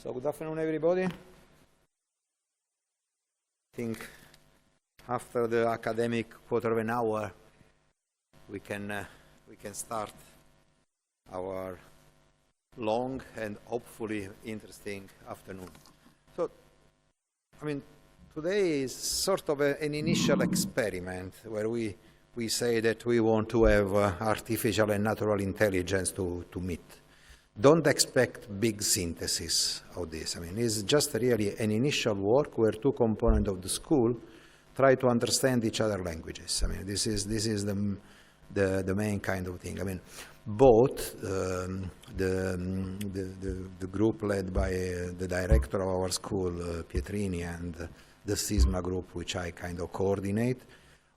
So good afternoon, everybody. I think after the academic quarter of an hour, we can start our long and hopefully interesting afternoon. So, I mean, today is sort of an initial experiment where we say that we want to have artificial and natural intelligence to meet. Don't expect big synthesis of this. I mean, it's just really an initial work where two components of the school try to understand each other's languages. I mean, this is the main kind of thing. I mean, both the group led by the director of our school, Pietrini, and the SISMA group, which I kind of coordinate,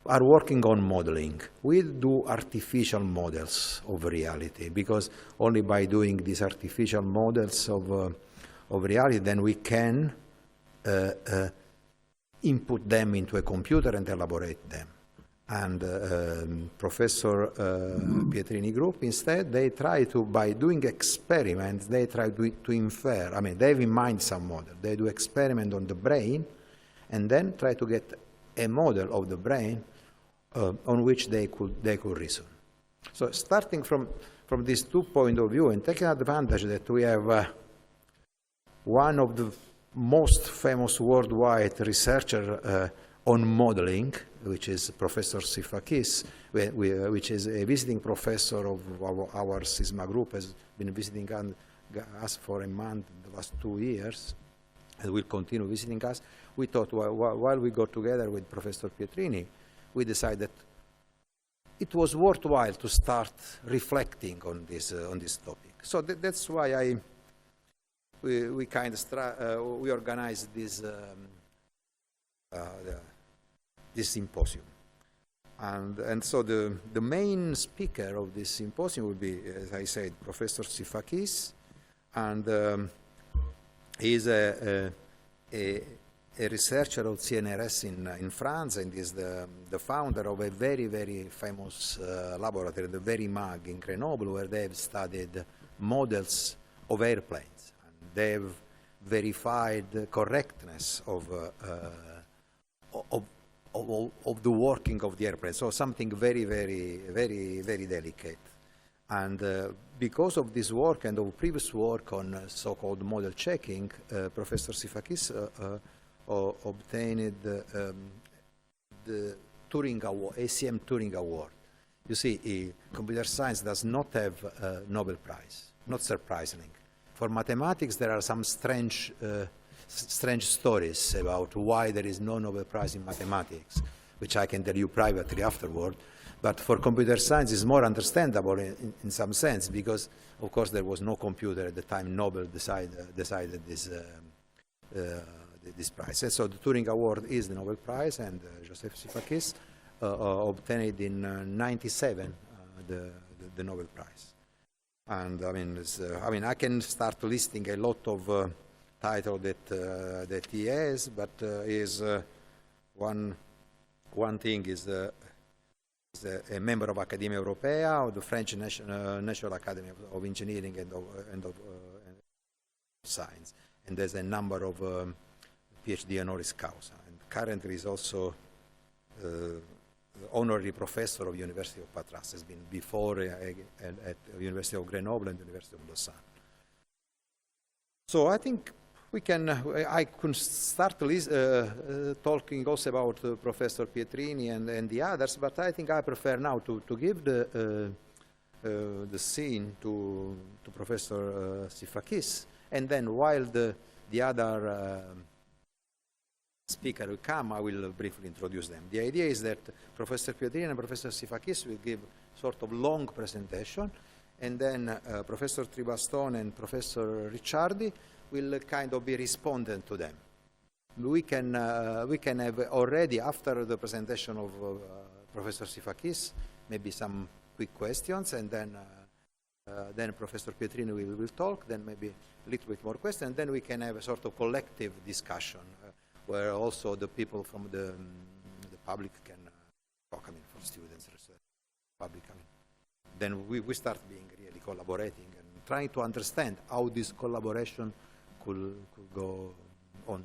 are working on modeling. We do artificial models of reality because only by doing these artificial models of reality, then we can input them into a computer and elaborate them. And Professor Pietrini group, instead, they try to, by doing experiments, they try to infer. I mean, they have in mind some model. They do experiment on the brain and then try to get a model of the brain on which they could reason. So starting from these 2 points of view and taking advantage that we have one of the most famous worldwide researcher on modeling, which is Professor Sifakis, which is a visiting professor of our SISMA group, has been visiting us for a month in the last 2 years, and will continue visiting us. We thought while we got together with Professor Pietrini, we decided that it was worthwhile to start reflecting on this topic. So that's why we kind of we organized this symposium, and so the main speaker of this symposium will be, as I said, Professor Sifakis, and he's a researcher of CNRS in France, and is the founder of a very, very famous laboratory, the VeriMag in Grenoble, where they have studied models of airplanes. And they have verified the correctness of the working of the airplane. So something very, very, very, very delicate. And because of this work and of previous work on so-called model checking, Professor Sifakis obtained the Turing Award, ACM Turing Award. You see, computer science does not have a Nobel Prize, not surprisingly. For mathematics, there are some strange stories about why there is no Nobel Prize in mathematics, which I can tell you privately afterward. But for computer science, it's more understandable in some sense, because, of course, there was no computer at the time Nobel decided this prize. And so the Turing Award is the Nobel Prize, and Joseph Sifakis obtained in '97 the Nobel Prize. And I mean, I can start listing a lot of titles that he has, but one thing is a member of Academia Europea, of the French National Academy of Engineering and of Science, and there's a number of PhD honoris causa, and currently is also honorary professor of University of Patras. Has been before at University of Grenoble and University of Lausanne. So I think I could start talking also about Professor Pietrini and the others, but I think I prefer now to give the scene to Professor Sifakis, and then while the other speaker will come, I will briefly introduce them. The idea is that Professor Pietrini and Professor Sifakis will give sort of long presentation, and then Professor Tribastone and Professor Ricciardi will kind of be respondent to them. We can have already, after the presentation of Professor Sifakis, maybe some quick questions, and then Professor Pietrini will talk, then maybe a little bit more questions, and then we can have a sort of collective discussion where also the people from the public can talk, I mean, for students, research, public, I mean. Then we start being really collaborating and trying to understand how this collaboration could go on.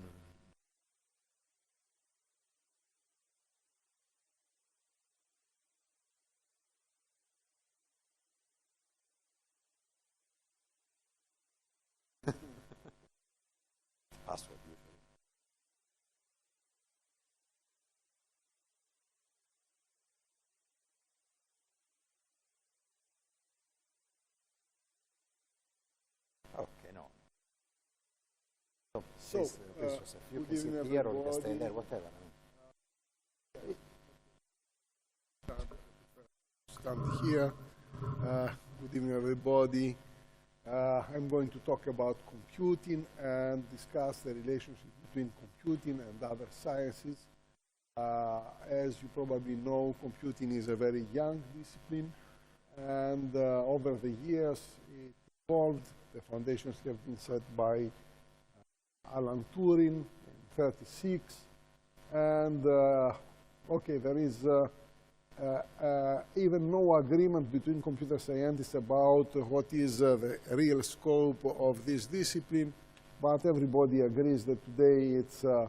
Password usually. Okay, no. So, please, Joseph, you can sit here or you can stay there, whatever. Stand here. Good evening, everybody. I'm going to talk about computing and discuss the relationship between computing and other sciences. As you probably know, computing is a very young discipline, and over the years it evolved. The foundations have been set by Alan Turing in 1936, and okay, there is even no agreement between computer scientists about what is the real scope of this discipline, but everybody agrees that today it's a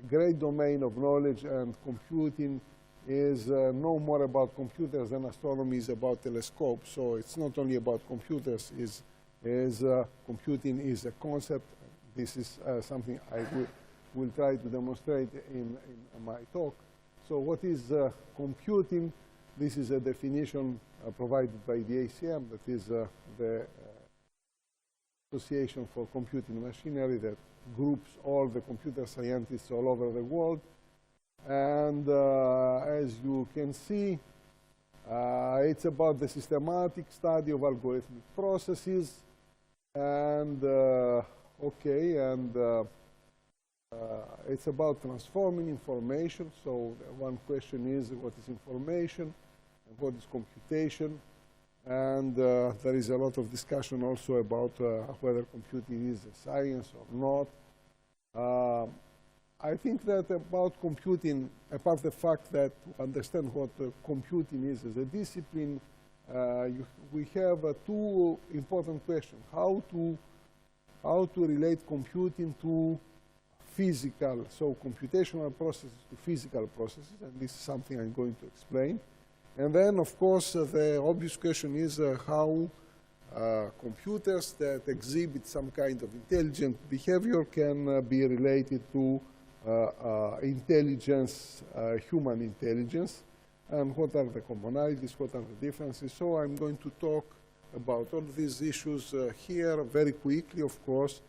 great domain of knowledge, and computing is no more about computers than astronomy is about telescopes. So it's not only about computers, computing is a concept. This is something I will try to demonstrate in my talk. So what is computing? This is a definition provided by the ACM, that is the Association for Computing Machinery, that groups all the computer scientists all over the world. And as you can see, it's about the systematic study of algorithmic processes. And it's about transforming information. So one question is, what is information and what is computation? And there is a lot of discussion also about whether computing is a science or not. I think that about computing, apart the fact that to understand what computing is as a discipline, we have two important questions. How to relate computing to physical, so computational processes to physical processes, and this is something I'm going to explain. And then, of course, the obvious question is how computers that exhibit some kind of intelligent behavior can be related to intelligence, human intelligence, and what are the commonalities, what are the differences. So I'm going to talk about all these issues here very quickly, of course,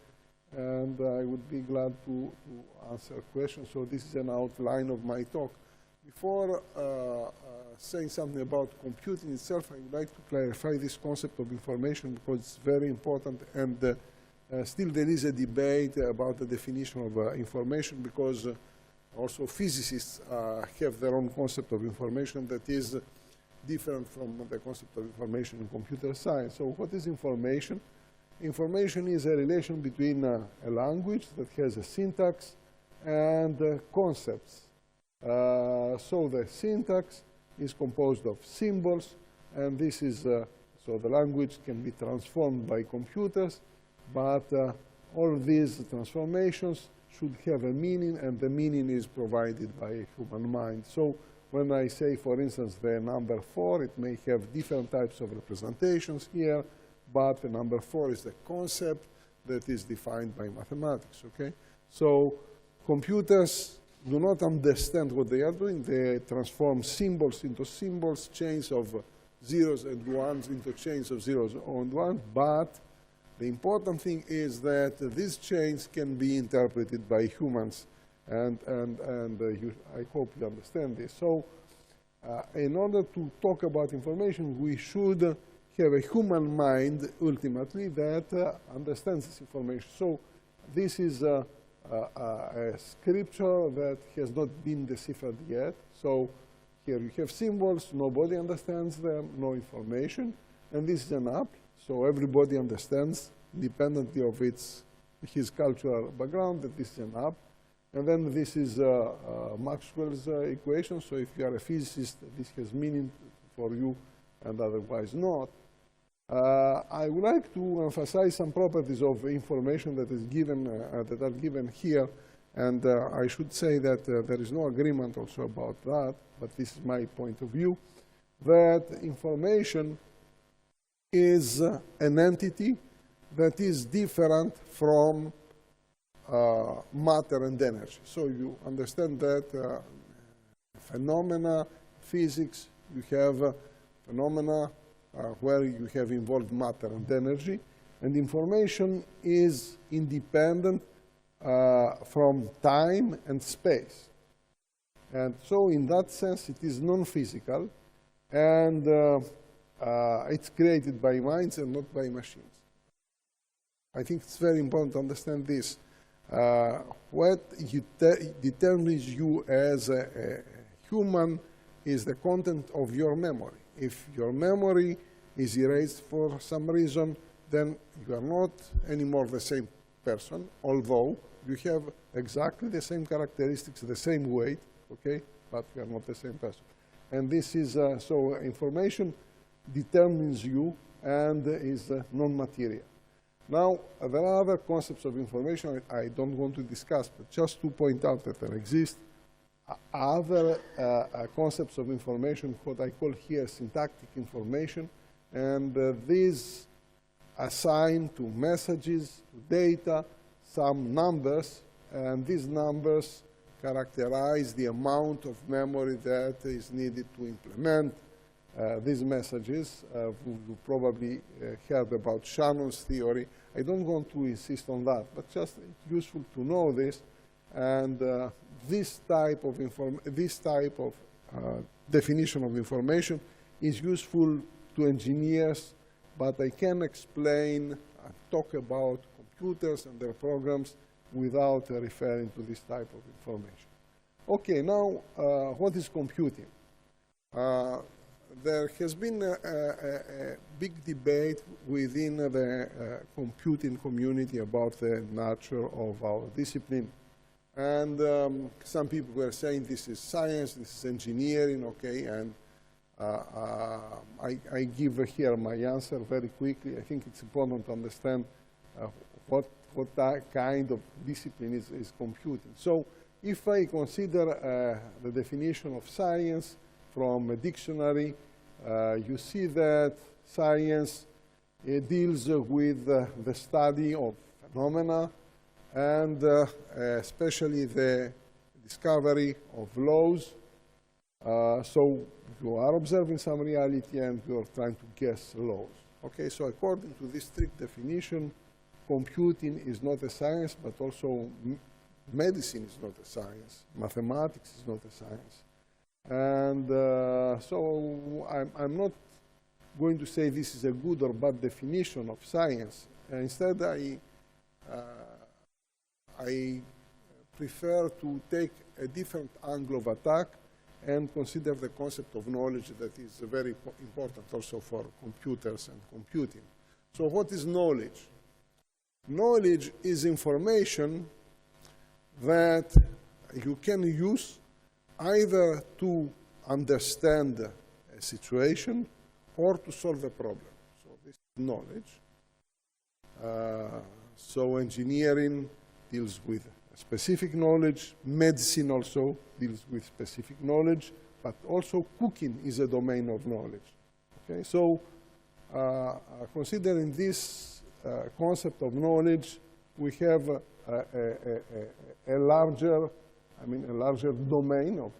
and I would be glad to answer questions. So this is an outline of my talk. Before saying something about computing itself, I would like to clarify this concept of information because it's very important, and still there is a debate about the definition of information, because also physicists have their own concept of information that is different from the concept of information in computer science. So what is information? Information is a relation between a language that has a syntax and concepts. So the syntax is composed of symbols, and this is, so the language can be transformed by computers, but all these transformations should have a meaning, and the meaning is provided by a human mind. So when I say, for instance, the number 4, it may have different types of representations here, but the number 4 is the concept that is defined by mathematics, okay? So computers do not understand what they are doing. They transform symbols into symbols, chains of zeros and ones into chains of zeros and ones, but the important thing is that these chains can be interpreted by humans, and I hope you understand this. So in order to talk about information, we should have a human mind, ultimately, that understands this information. So this is a scripture that has not been deciphered yet. So here you have symbols, nobody understands them, no information, and this is an apple. So everybody understands, independently of his cultural background, that this is an app. And then this is Maxwell's equation. So if you are a physicist, this has meaning for you, and otherwise not. I would like to emphasize some properties of information that is given, that are given here, and I should say that there is no agreement also about that, but this is my point of view, that information is an entity that is different from matter and energy. So you understand that phenomena, physics, you have phenomena where you have involved matter and energy, and information is independent from time and space. And so in that sense, it is non-physical, and it's created by minds and not by machines. I think it's very important to understand this. What determines you as a human is the content of your memory. If your memory is erased for some reason, then you are not anymore the same person, although you have exactly the same characteristics, the same weight, okay, but you are not the same person. And this is, so information determines you and is non-material. Now, there are other concepts of information I don't want to discuss, but just to point out that there exist other concepts of information, what I call here syntactic information, and these assign to messages, to data, some numbers, and these numbers characterize the amount of memory that is needed to implement these messages. You probably heard about Shannon's theory. I don't want to insist on that, but just it's useful to know this. And this type of definition of information is useful to engineers, but I can explain and talk about computers and their programs without referring to this type of information. Okay, now what is computing? There has been a big debate within the computing community about the nature of our discipline. And some people were saying this is science, this is engineering, okay, and I give here my answer very quickly. I think it's important to understand what kind of discipline is computing. So if I consider the definition of science from a dictionary, you see that science deals with the study of phenomena and especially the discovery of laws. So you are observing some reality and you are trying to guess laws. Okay, so according to this strict definition, computing is not a science, but also medicine is not a science. Mathematics is not a science. And so I'm not going to say this is a good or bad definition of science. Instead, I prefer to take a different angle of attack and consider the concept of knowledge that is very important also for computers and computing. So what is knowledge? Knowledge is information that you can use either to understand a situation or to solve a problem. So this is knowledge. So engineering deals with specific knowledge. Medicine also deals with specific knowledge. But also cooking is a domain of knowledge. Okay? So considering this concept of knowledge, we have a larger domain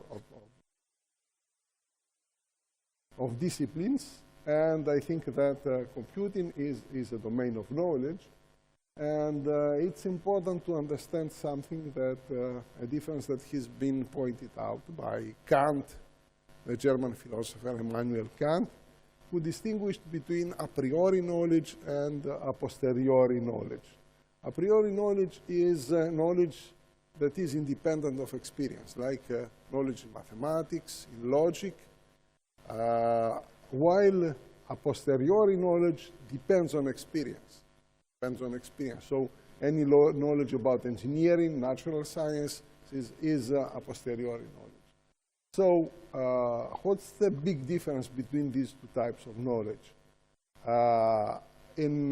of disciplines, and I think that computing is a domain of knowledge, and it's important to understand something that a difference that has been pointed out by Kant, the German philosopher Immanuel Kant, who distinguished between a priori knowledge and a posteriori knowledge. A priori knowledge is knowledge that is independent of experience, like knowledge in mathematics, in logic, while a posteriori knowledge depends on experience. So any knowledge about engineering, natural science is a posteriori knowledge. So what's the big difference between these two types of knowledge? So in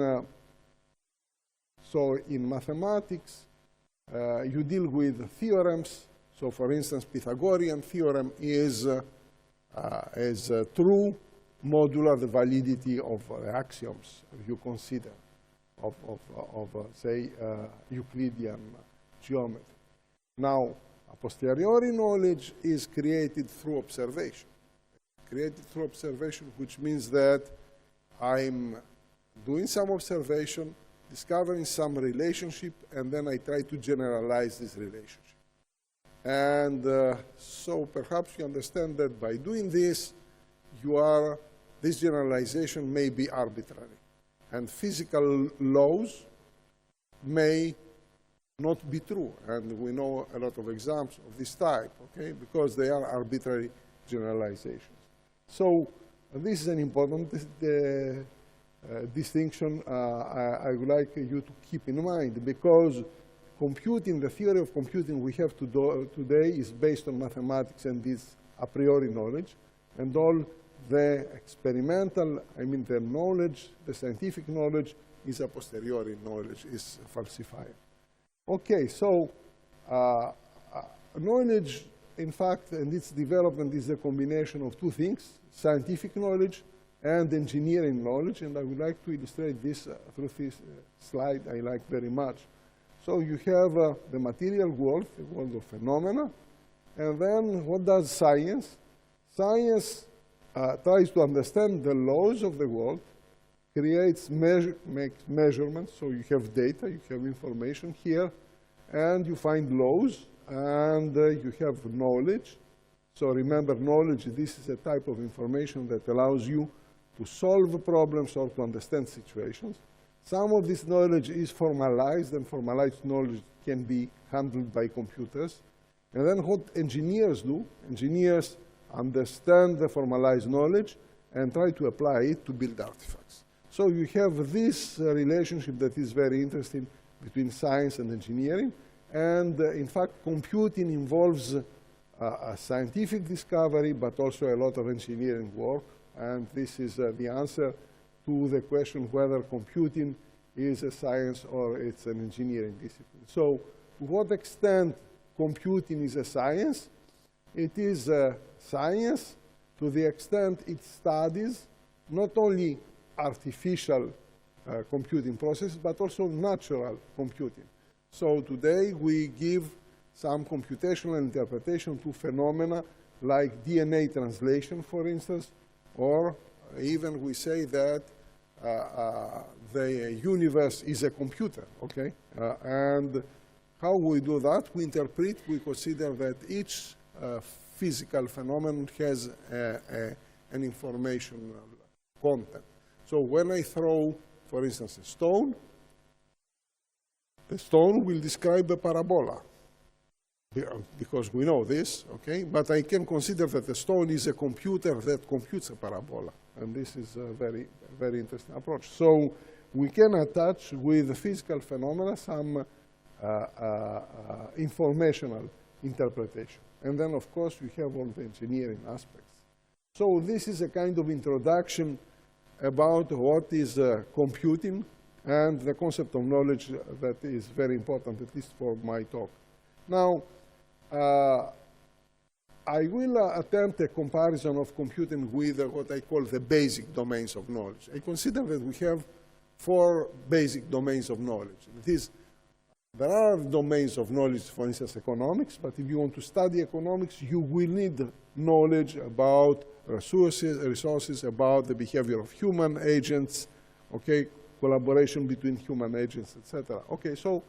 mathematics, you deal with theorems. So for instance, Pythagorean theorem is true modular the validity of the axioms you consider of say, Euclidean geometry. Now, a posteriori knowledge is created through observation. Created through observation, which means that I'm doing some observation, discovering some relationship, and then I try to generalize this relationship. And so perhaps you understand that by doing this, this generalization may be arbitrary. And physical laws may not be true. And we know a lot of examples of this type, okay, because they are arbitrary generalizations. So this is an important distinction I would like you to keep in mind, because computing, the theory of computing we have today is based on mathematics and this a priori knowledge, and all the experimental, the knowledge, the scientific knowledge is a posteriori knowledge, is falsified. Okay, so knowledge, in fact, and its development is a combination of two things, scientific knowledge and engineering knowledge, and I would like to illustrate this through this slide I like very much. So you have the material world, the world of phenomena, and then what does science? Science tries to understand the laws of the world, makes measurements, so you have data, you have information here, and you find laws, and you have knowledge. So remember, knowledge, this is a type of information that allows you to solve problems or to understand situations. Some of this knowledge is formalized, and formalized knowledge can be handled by computers. And then what engineers do, engineers understand the formalized knowledge and try to apply it to build artifacts. So you have this relationship that is very interesting between science and engineering. And in fact, computing involves a scientific discovery, but also a lot of engineering work. And this is the answer to the question whether computing is a science or it's an engineering discipline. So to what extent computing is a science? It is a science to the extent it studies not only artificial computing processes, but also natural computing. So today we give some computational interpretation to phenomena like DNA translation, for instance, or even we say that the universe is a computer, okay? And how we do that? We interpret, we consider that each physical phenomenon has an information content. So when I throw, for instance, a stone, the stone will describe a parabola, because we know this, okay? But I can consider that the stone is a computer that computes a parabola. And this is a very, very interesting approach. So we can attach with the physical phenomena some informational interpretation. And then, of course, we have all the engineering aspects. So this is a kind of introduction about what is computing and the concept of knowledge that is very important, at least for my talk. Now, I will attempt a comparison of computing with what I call the basic domains of knowledge. I consider that we have 4 basic domains of knowledge. That is, there are domains of knowledge, for instance, economics, but if you want to study economics, you will need knowledge about resources, about the behavior of human agents, okay, collaboration between human agents, etc. Okay, so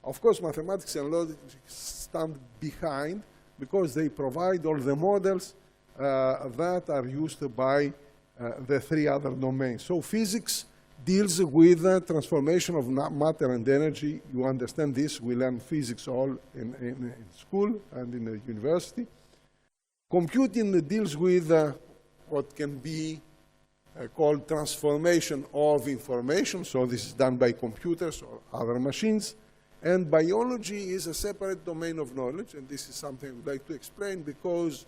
of course mathematics and logic stand behind because they provide all the models that are used by the 3 other domains. So physics deals with the transformation of matter and energy. You understand this. We learn physics all in school and in the university. Computing deals with what can be called transformation of information. So this is done by computers or other machines. And biology is a separate domain of knowledge. And this is something I would like to explain, because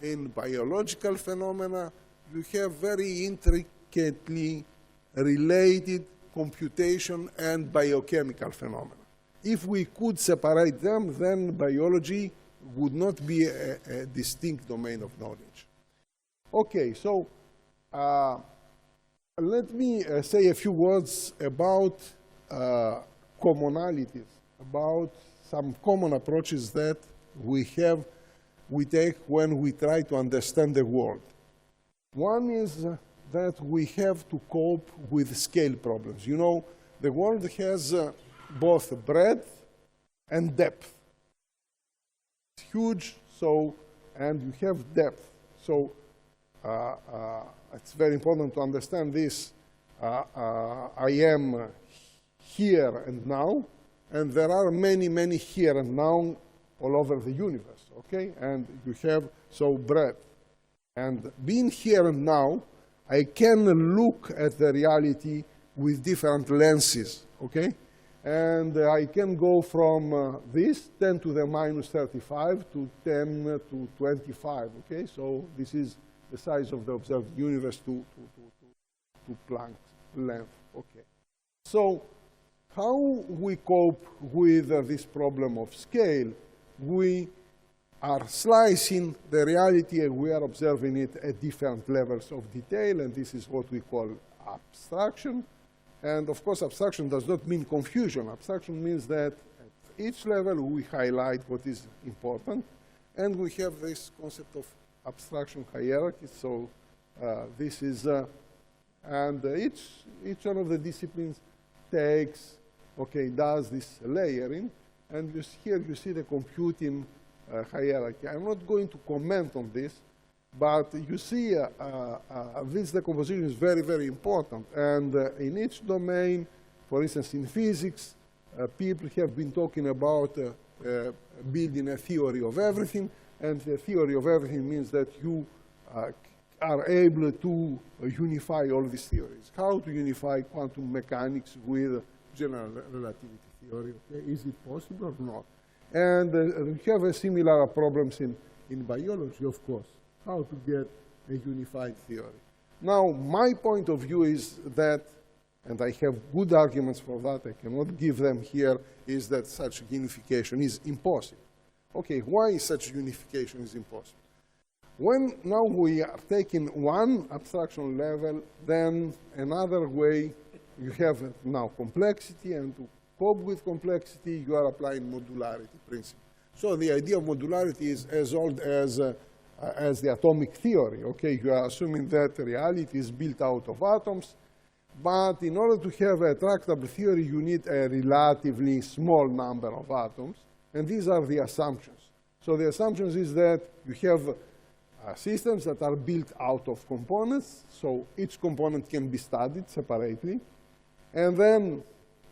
in biological phenomena, you have very intricately related computation and biochemical phenomena. If we could separate them, then biology would not be a distinct domain of knowledge. Okay, so let me say a few words about commonalities, about some common approaches that we take when we try to understand the world. One is that we have to cope with scale problems. You know, the world has both breadth and depth. It's huge, and you have depth. So it's very important to understand this. I am here and now, and there are many, many here and now all over the universe, okay? And you have, breadth. And being here and now, I can look at the reality with different lenses, okay? And I can go from this 10 to the minus 35 to 10 to 25, okay? So this is the size of the observed universe to Planck's length, okay? So how we cope with this problem of scale? We are slicing the reality and we are observing it at different levels of detail, and this is what we call abstraction. And of course, abstraction does not mean confusion. Abstraction means that at each level we highlight what is important, and we have this concept of abstraction hierarchy. So this is, and each one of the disciplines takes, does this layering, and here you see the computing hierarchy. I'm not going to comment on this, but you see this decomposition is very, very important. And in each domain, for instance, in physics, people have been talking about building a theory of everything, and the theory of everything means that you are able to unify all these theories. How to unify quantum mechanics with general relativity theory? Okay? Is it possible or not? And we have similar problems in biology, of course. How to get a unified theory. Now, my point of view is that, and I have good arguments for that, I cannot give them here, is that such unification is impossible. Okay, why such unification is impossible? When now we are taking one abstraction level, then another way, you have now complexity, and to cope with complexity, you are applying modularity principle. So the idea of modularity is as old as the atomic theory, okay? You are assuming that reality is built out of atoms, but in order to have a tractable theory, you need a relatively small number of atoms, and these are the assumptions. So the assumptions is that you have systems that are built out of components, so each component can be studied separately, and then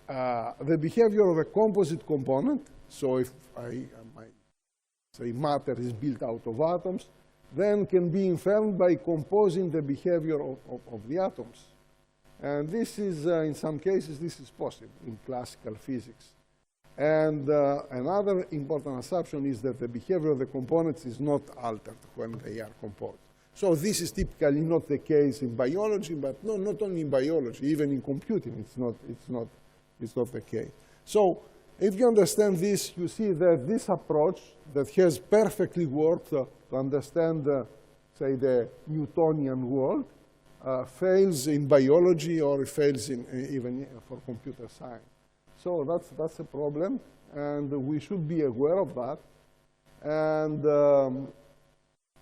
the behavior of a composite component, so if my matter is built out of atoms, then can be inferred by composing the behavior of the atoms. And this is, in some cases, this is possible in classical physics. And another important assumption is that the behavior of the components is not altered when they are composed. So this is typically not the case in biology, but no, not only in biology, even in computing, it's not the case. So if you understand this, you see that this approach that has perfectly worked to understand, say, the Newtonian world, fails in biology or fails even for computer science. So that's a problem, and we should be aware of that. And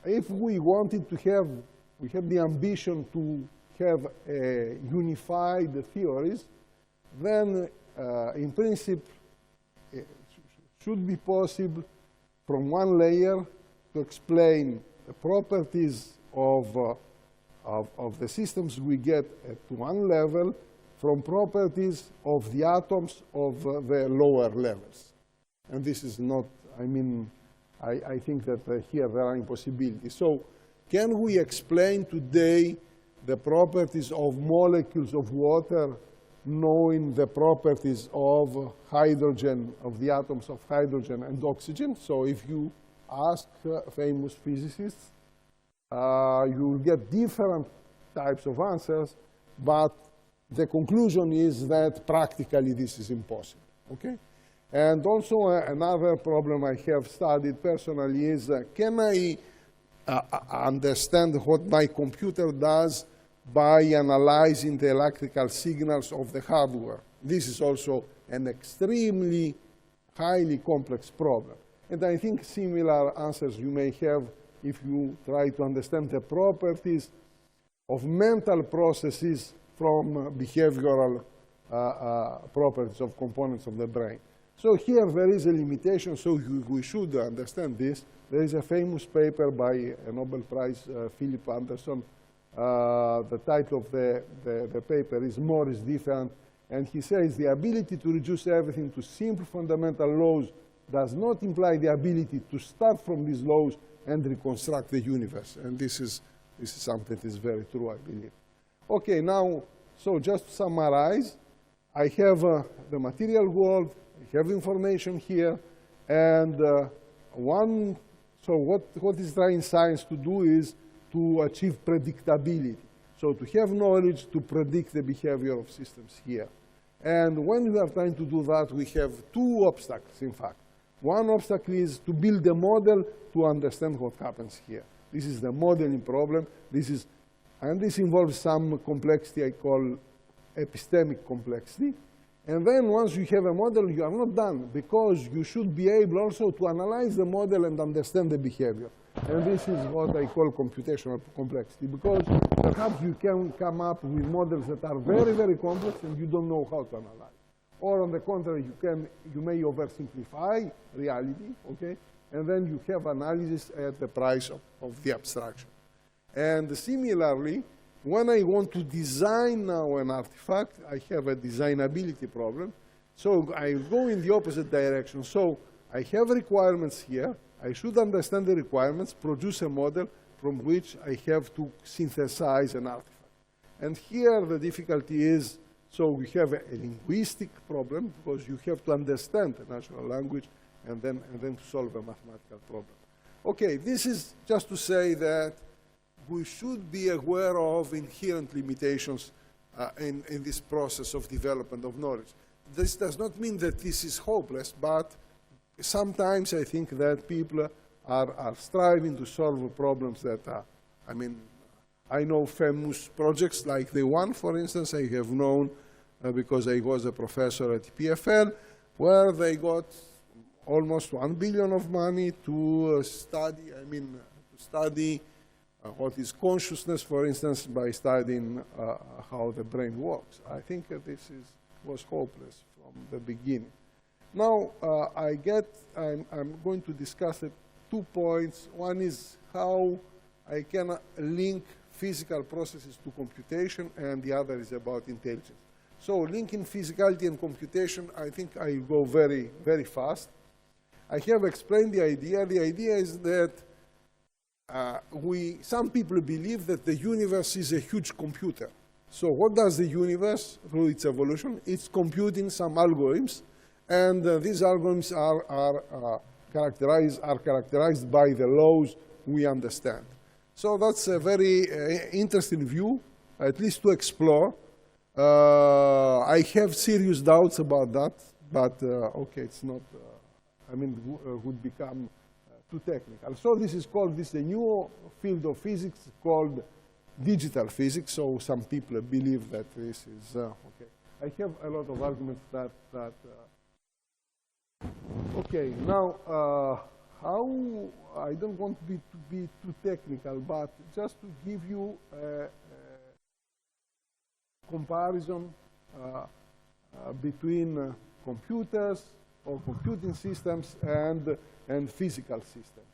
if we wanted to have, we have the ambition to have a unified theories, then in principle, it should be possible from one layer to explain the properties of the systems we get at one level from properties of the atoms of the lower levels. And this is not, I mean, I think that here there are impossibilities. So can we explain today the properties of molecules of water knowing the properties of hydrogen, of the atoms of hydrogen and oxygen? So if you ask famous physicists, you will get different types of answers, but the conclusion is that practically this is impossible, okay? And also another problem I have studied personally is, can I understand what my computer does by analyzing the electrical signals of the hardware? This is also an extremely highly complex problem. And I think similar answers you may have if you try to understand the properties of mental processes from behavioral properties of components of the brain. So here there is a limitation, so we should understand this. There is a famous paper by a Nobel Prize, Philip Anderson. The title of the paper is More is Different. And he says the ability to reduce everything to simple fundamental laws does not imply the ability to start from these laws and reconstruct the universe. And this is something that is very true, I believe. Okay, now, so just to summarize, I have the material world, I have information here, and so what is trying science to do is to achieve predictability. So to have knowledge to predict the behavior of systems here. And when we are trying to do that, we have two obstacles, in fact. One obstacle is to build a model to understand what happens here. This is the modeling problem. And this involves some complexity I call epistemic complexity. And then once you have a model, you are not done, because you should be able also to analyze the model and understand the behavior. And this is what I call computational complexity, because perhaps you can come up with models that are very, very complex and you don't know how to analyze. Or on the contrary, you may oversimplify reality, okay? And then you have analysis at the price of the abstraction. And similarly, when I want to design now an artifact, I have a designability problem. So I go in the opposite direction. So I have requirements here. I should understand the requirements, produce a model from which I have to synthesize an artifact. And here the difficulty is, so we have a linguistic problem, because you have to understand the natural language and then to solve a mathematical problem. Okay, this is just to say that we should be aware of inherent limitations in this process of development of knowledge. This does not mean that this is hopeless, but sometimes I think that people are striving to solve problems that I mean, I know famous projects like the one, for instance, I have known because I was a professor at PFL, where they got almost 1 billion of money to study, what is consciousness, for instance, by studying how the brain works. I think this was hopeless from the beginning. Now, I'm going to discuss 2 points. One is how I can link physical processes to computation, and the other is about intelligence. So linking physicality and computation, I think I go very, very fast. I have explained the idea. The idea is that some people believe that the universe is a huge computer. So what does the universe, through its evolution? It's computing some algorithms, and these algorithms are characterized by the laws we understand. So that's a very interesting view, at least to explore. I have serious doubts about that, but okay, it's not, would become too technical. So this is a new field of physics called digital physics. So some people believe that this is, okay. I have a lot of arguments that okay, now, how, I don't want to be too technical, but just to give you a comparison between computers or computing systems and physical systems.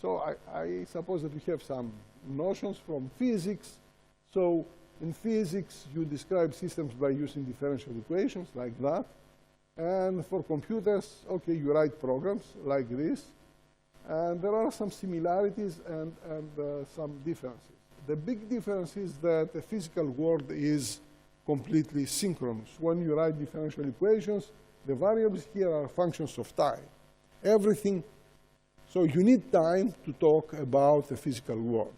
So I suppose that we have some notions from physics. So in physics, you describe systems by using differential equations like that. And for computers, okay, you write programs like this. And there are some similarities and some differences. The big difference is that the physical world is completely synchronous. When you write differential equations, the variables here are functions of time. Everything, so you need time to talk about the physical world.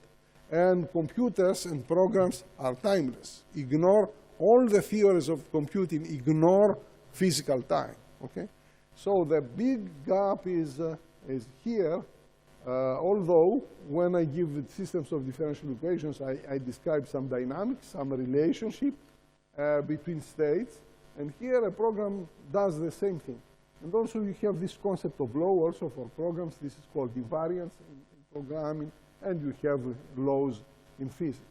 And computers and programs are timeless. Ignore all the theories of computing ignore physical time, okay? So the big gap is here, although when I give systems of differential equations, I describe some dynamics, some relationship between states. And here a program does the same thing. And also you have this concept of law also for programs. This is called invariance in programming. And you have laws in physics.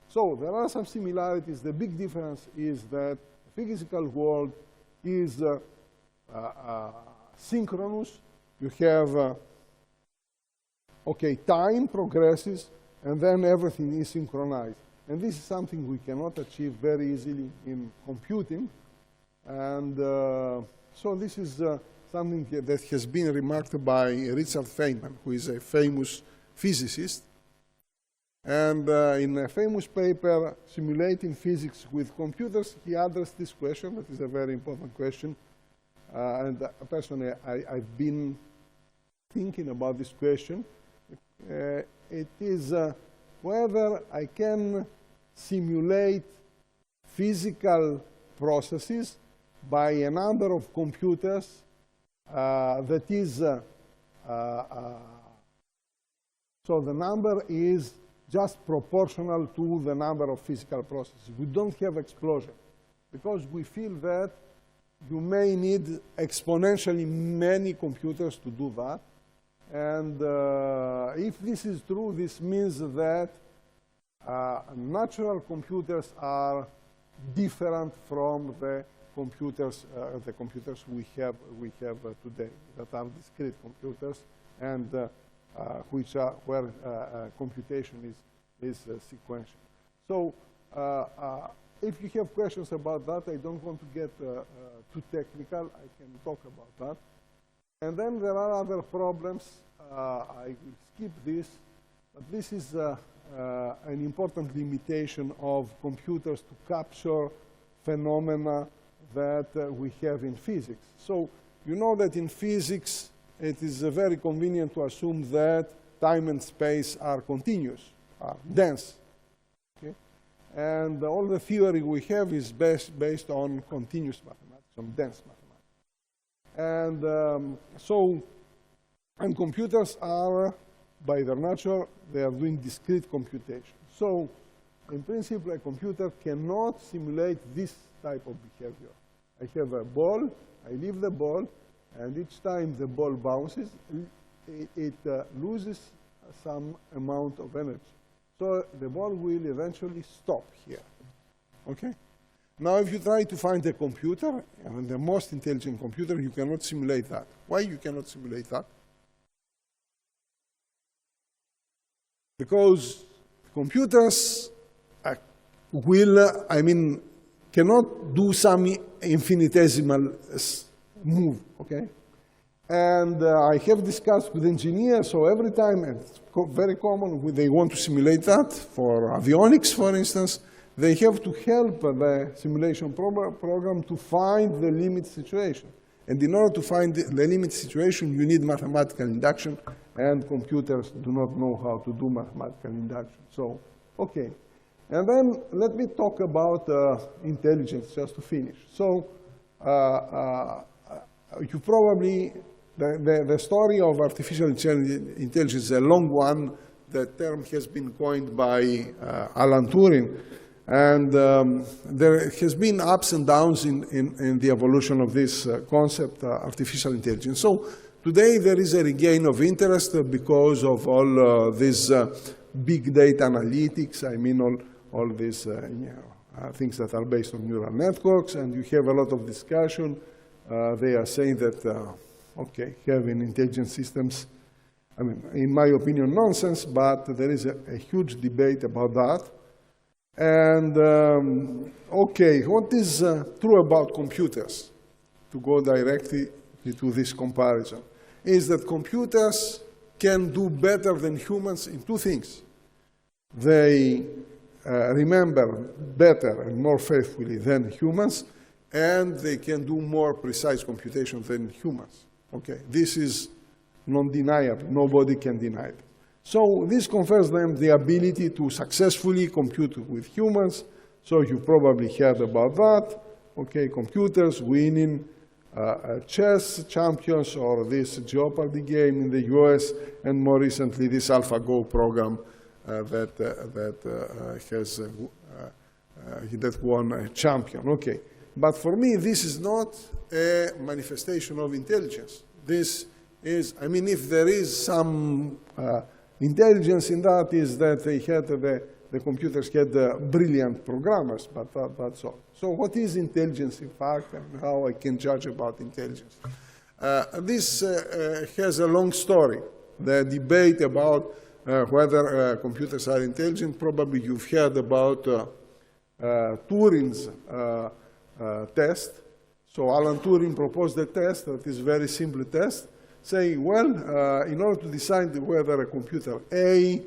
So there are some similarities. The big difference is that the physical world is synchronous. You have, okay, time progresses, and then everything is synchronized. And this is something we cannot achieve very easily in computing. And so this is something that has been remarked by Richard Feynman, who is a famous physicist. And in a famous paper, Simulating Physics with Computers, he addressed this question. That is a very important question. And personally, I've been thinking about this question. It is whether I can simulate physical processes by a number of computers that is, so the number is just proportional to the number of physical processes. We don't have explosion because we feel that you may need exponentially many computers to do that. And if this is true, this means that natural computers are different from the computers we have today, that are discrete computers, and where computation is sequential. So if you have questions about that, I don't want to get too technical. I can talk about that. And then there are other problems. I will skip this, but this is an important limitation of computers to capture phenomena that we have in physics. So you know that in physics, it is very convenient to assume that time and space are continuous, are dense. Okay? And all the theory we have is based on continuous mathematics, on dense mathematics. And and computers are, by their nature, they are doing discrete computation. So in principle, a computer cannot simulate this type of behavior. I have a ball, I leave the ball, and each time the ball bounces, it loses some amount of energy. So the ball will eventually stop here. Okay? Now, if you try to find a computer, and the most intelligent computer, you cannot simulate that. Why you cannot simulate that? Because computers cannot do some infinitesimal move, okay? And I have discussed with engineers, so every time, it's very common, when they want to simulate that, for avionics, for instance, they have to help the simulation program to find the limit situation. And in order to find the limit situation, you need mathematical induction, and computers do not know how to do mathematical induction. So, okay. And then let me talk about intelligence, just to finish. So, you probably, the story of artificial intelligence is a long one. The term has been coined by Alan Turing. And there has been ups and downs in the evolution of this concept, artificial intelligence. So today there is a regain of interest because of all these big data analytics. I mean, all these things that are based on neural networks. And you have a lot of discussion. They are saying that, okay, having intelligent systems, I mean, in my opinion, nonsense, but there is a huge debate about that. And, okay, what is true about computers, to go directly to this comparison, is that computers can do better than humans in two things. They remember better and more faithfully than humans, and they can do more precise computation than humans. Okay, this is non-deniable. Nobody can deny it. So this confers them the ability to successfully compute with humans, So you probably heard about that. Okay, computers winning chess champions or this Jeopardy game in the US, and more recently this AlphaGo program that won a champion. Okay, but for me this is not a manifestation of intelligence. This is, I mean, if there is some intelligence in that, is that they had the computers had brilliant programmers, but that's all. So what is intelligence, in fact, and how I can judge about intelligence? This has a long story. The debate about whether computers are intelligent, probably you've heard about Turing's test. So Alan Turing proposed a test that is a very simple test, saying, well, in order to decide whether a computer A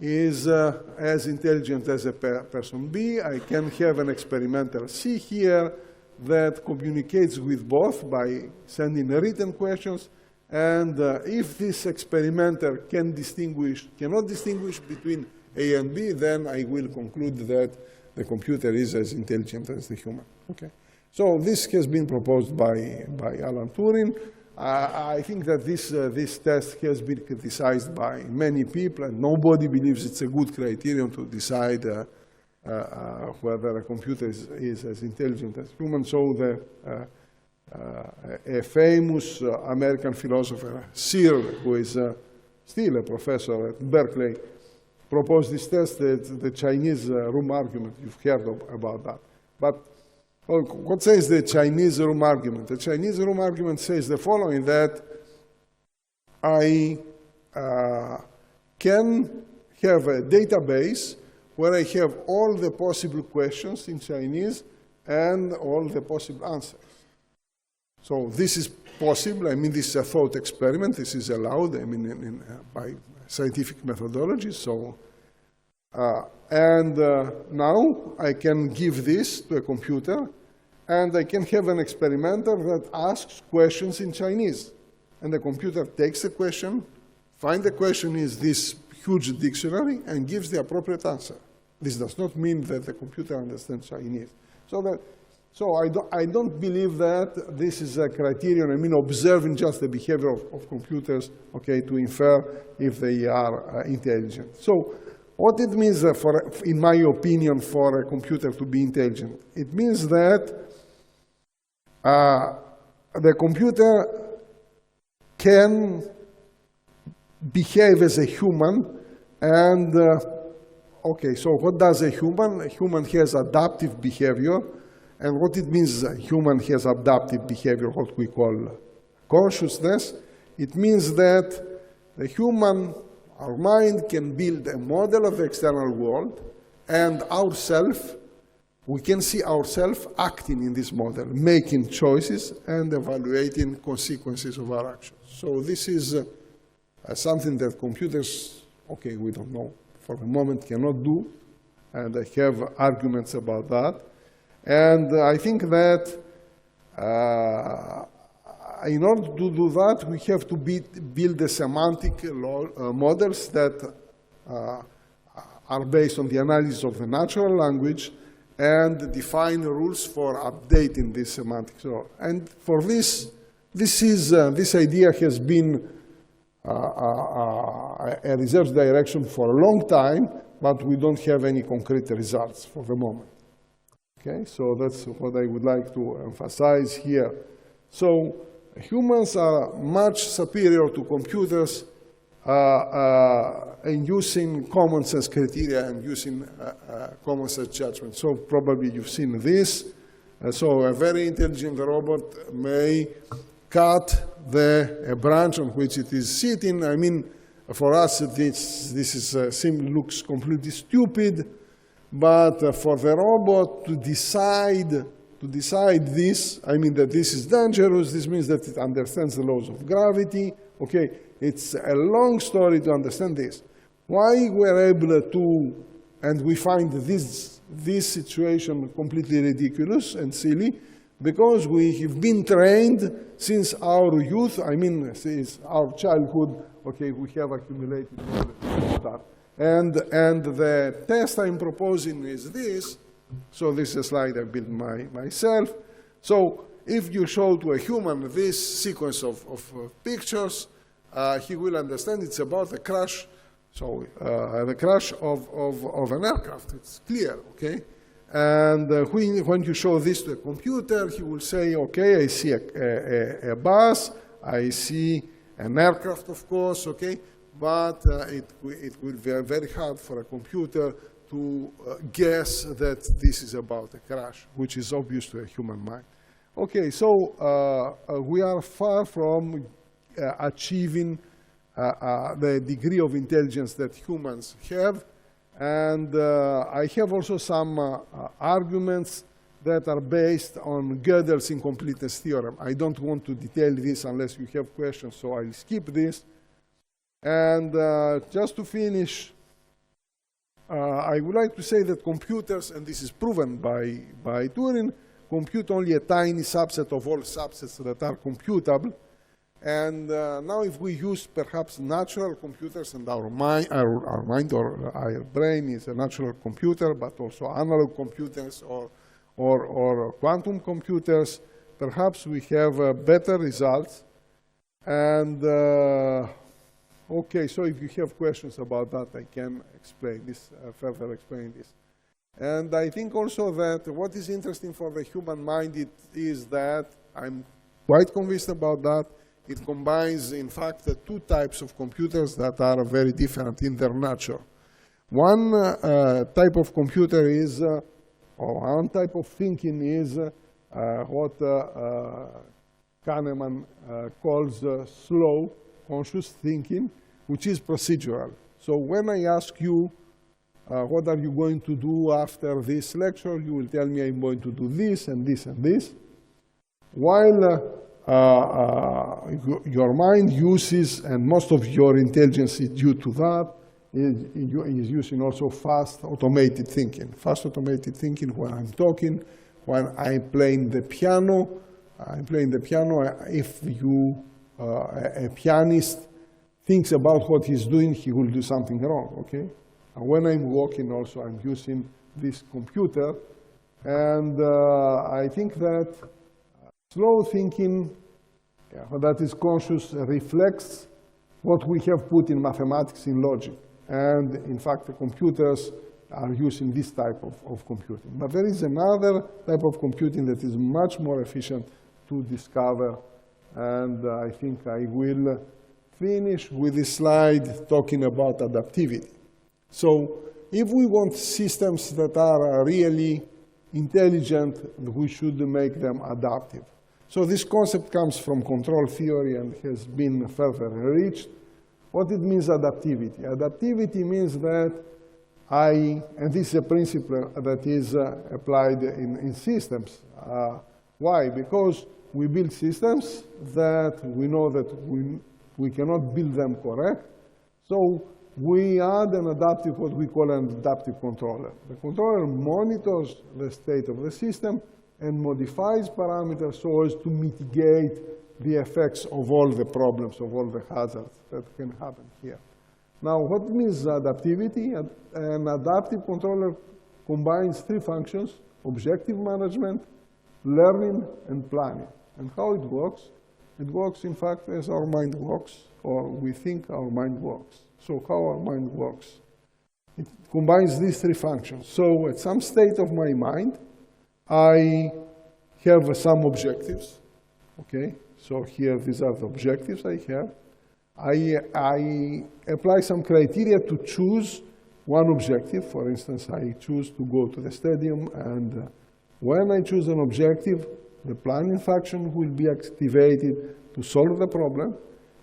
is as intelligent as a person B, I can have an experimental C here that communicates with both by sending written questions. And if this experimenter cannot distinguish between A and B, then I will conclude that the computer is as intelligent as the human. Okay. So this has been proposed by Alan Turing. I think that this test has been criticized by many people, and nobody believes it's a good criterion to decide whether a computer is as intelligent as human. So a famous American philosopher, Searle, who is still a professor at Berkeley, proposed this test, the Chinese room argument. You've heard about that. But what says the Chinese room argument? The Chinese room argument says the following, that I can have a database where I have all the possible questions in Chinese and all the possible answers. So this is possible. I mean, this is a thought experiment. This is allowed, I mean, by scientific methodology. So, now I can give this to a computer, and I can have an experimenter that asks questions in Chinese. And the computer takes the question, finds the question is this huge dictionary, and gives the appropriate answer. This does not mean that the computer understands Chinese. So I don't believe that this is a criterion, I mean, observing just the behavior of computers, okay, to infer if they are intelligent. So what it means, in my opinion, for a computer to be intelligent? It means that the computer can behave as a human, and okay, so what does a human? A human has adaptive behavior, and what it means a human has adaptive behavior, what we call consciousness, it means that the human, our mind, can build a model of the external world, and ourself, we can see ourselves acting in this model, making choices and evaluating consequences of our actions. So this is something that computers, okay, we don't know, for the moment cannot do, and I have arguments about that. And I think that in order to do that, we have to build the semantic models that are based on the analysis of the natural language and define rules for updating this semantics. And for this idea has been a research direction for a long time, but we don't have any concrete results for the moment. Okay, so that's what I would like to emphasize here. So humans are much superior to computers in using common sense criteria and using common sense judgment. So probably you've seen this. So a very intelligent robot may cut a branch on which it is sitting. I mean, for us, this looks completely stupid. But for the robot to decide this, I mean that this is dangerous, this means that it understands the laws of gravity. Okay, it's a long story to understand this. Why we're able to, and we find this situation completely ridiculous and silly, because we have been trained since our youth, I mean since our childhood, okay, we have accumulated knowledge about that. And the test I'm proposing is this. So this is a slide I built myself. So if you show to a human this sequence of pictures, he will understand it's about the crash. So the crash of an aircraft. It's clear, okay? And when you show this to a computer, he will say, okay, I see a bus, I see an aircraft, of course, okay? But it will be very hard for a computer to guess that this is about a crash, which is obvious to a human mind. Okay, so we are far from achieving the degree of intelligence that humans have. And I have also some arguments that are based on Gödel's incompleteness theorem. I don't want to detail this unless you have questions, so I'll skip this. And just to finish, I would like to say that computers, and this is proven by Turing, compute only a tiny subset of all subsets that are computable. And now if we use perhaps natural computers, and our mind or our brain is a natural computer, but also analog computers or quantum computers, perhaps we have better results. And okay, so if you have questions about that, I can explain this, further explain this. And I think also that what is interesting for the human mind is that, I'm quite convinced about that, it combines, in fact, the two types of computers that are very different in their nature. One type of computer is, or one type of thinking is what Kahneman calls slow, conscious thinking, which is procedural. So when I ask you, what are you going to do after this lecture, you will tell me I'm going to do this and this and this. While your mind uses, and most of your intelligence is due to that, is using also fast automated thinking. Fast automated thinking when I'm talking, when I'm playing the piano. If a pianist thinks about what he's doing, he will do something wrong, okay? And when I'm walking also, I'm using this computer. And I think that slow thinking, that is conscious, reflects what we have put in mathematics, in logic. And in fact, the computers are using this type of computing. But there is another type of computing that is much more efficient to discover. And I think I will finish with this slide talking about adaptivity. So if we want systems that are really intelligent, we should make them adaptive. So this concept comes from control theory and has been further enriched. What it means, adaptivity? Adaptivity means that and this is a principle that is applied in systems. Why? Because we build systems that we know that we cannot build them correct. So we add an adaptive, what we call an adaptive controller. The controller monitors the state of the system and modifies parameters so as to mitigate the effects of all the problems, of all the hazards that can happen here. Now, what means adaptivity? An adaptive controller combines three functions: objective management, learning, and planning. And how it works? It works, in fact, as our mind works, or we think our mind works. So how our mind works? It combines these three functions. So at some state of my mind, I have some objectives, okay? So here, these are the objectives I have. I apply some criteria to choose one objective. For instance, I choose to go to the stadium, and when I choose an objective, the planning function will be activated to solve the problem.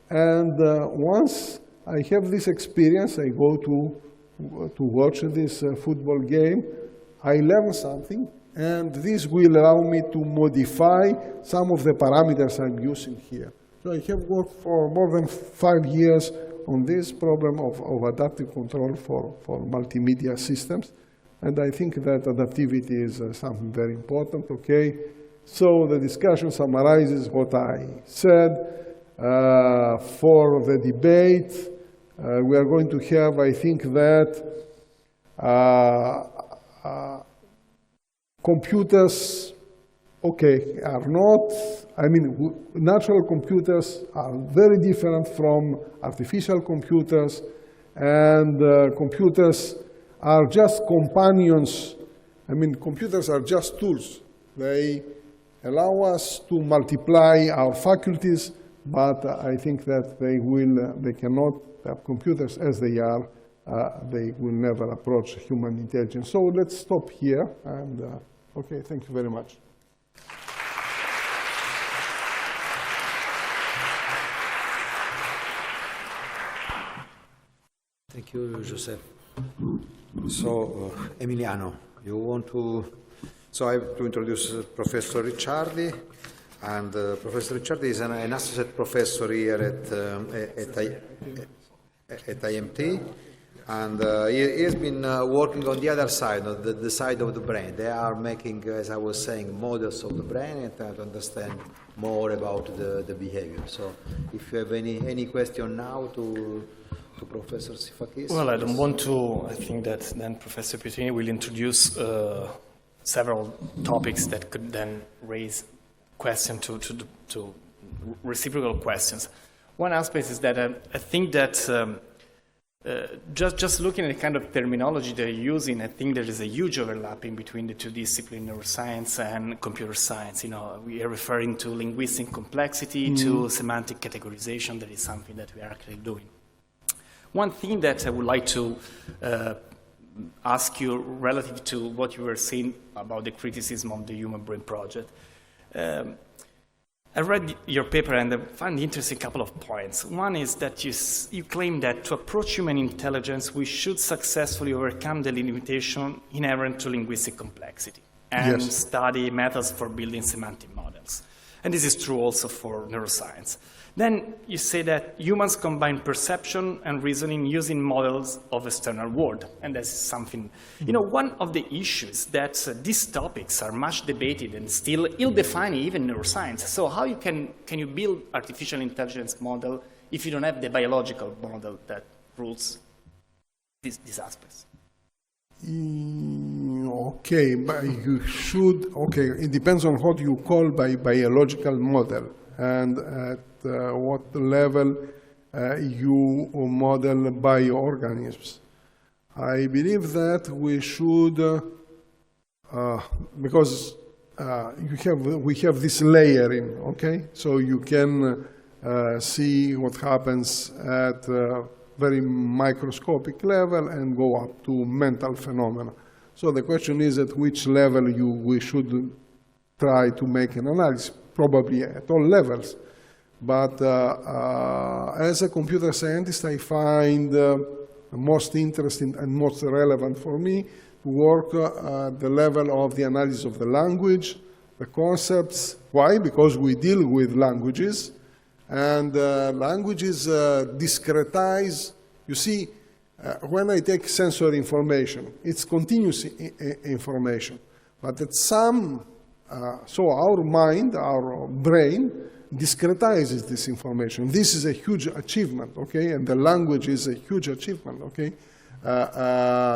And once I have this experience, I go to watch this football game, I learn something, and this will allow me to modify some of the parameters I'm using here. So I have worked for more than 5 years on this problem of adaptive control for multimedia systems. And I think that adaptivity is something very important, okay? So the discussion summarizes what I said. For the debate, we are going to have, I think that computers, okay, are not, I mean, natural computers are very different from artificial computers, and computers are just companions. I mean, computers are just tools. They allow us to multiply our faculties, but I think that they cannot have computers as they are. They will never approach human intelligence. So let's stop here, and okay, thank you very much. Thank you, Joseph. So, Emiliano, you want to... So I have to introduce Professor Ricciardi, and Professor Ricciardi is an associate professor here at IMT, and he has been working on the other side, the side of the brain. They are making, as I was saying, models of the brain and trying to understand more about the behavior. So if you have any question now to Professor Sifakis. Well, I don't want to. I think that then Professor Pietrini will introduce several topics that could then raise questions to reciprocal questions. One aspect is that I think that just looking at the kind of terminology they're using, I think there is a huge overlapping between the two disciplines, neuroscience and computer science. You know, we are referring to linguistic complexity, to semantic categorization. That is something that we are actually doing. One thing that I would like to ask you relative to what you were saying about the criticism of the Human Brain Project. I read your paper and I found interesting a couple of points. One is that you claim that to approach human intelligence, we should successfully overcome the limitation inherent to linguistic complexity and study methods for building semantic models. And this is true also for neuroscience. Then you say that humans combine perception and reasoning using models of external world, and that's something, you know, one of the issues that these topics are much debated and still ill-defined even in neuroscience. So how can you build artificial intelligence model if you don't have the biological model that rules these aspects? Okay, but you should, okay, it depends on what you call by biological model and at what level you model bioorganisms. I believe that we should, because we have this layering, okay? So you can see what happens at very microscopic level and go up to mental phenomena. So the question is at which level we should try to make an analysis, probably at all levels. But as a computer scientist, I find most interesting and most relevant for me to work at the level of the analysis of the language, the concepts. Why? Because we deal with languages, and languages discretize. You see, when I take sensory information, it's continuous information. But at some, so our mind, our brain, discretizes this information. This is a huge achievement, okay? And the language is a huge achievement, okay?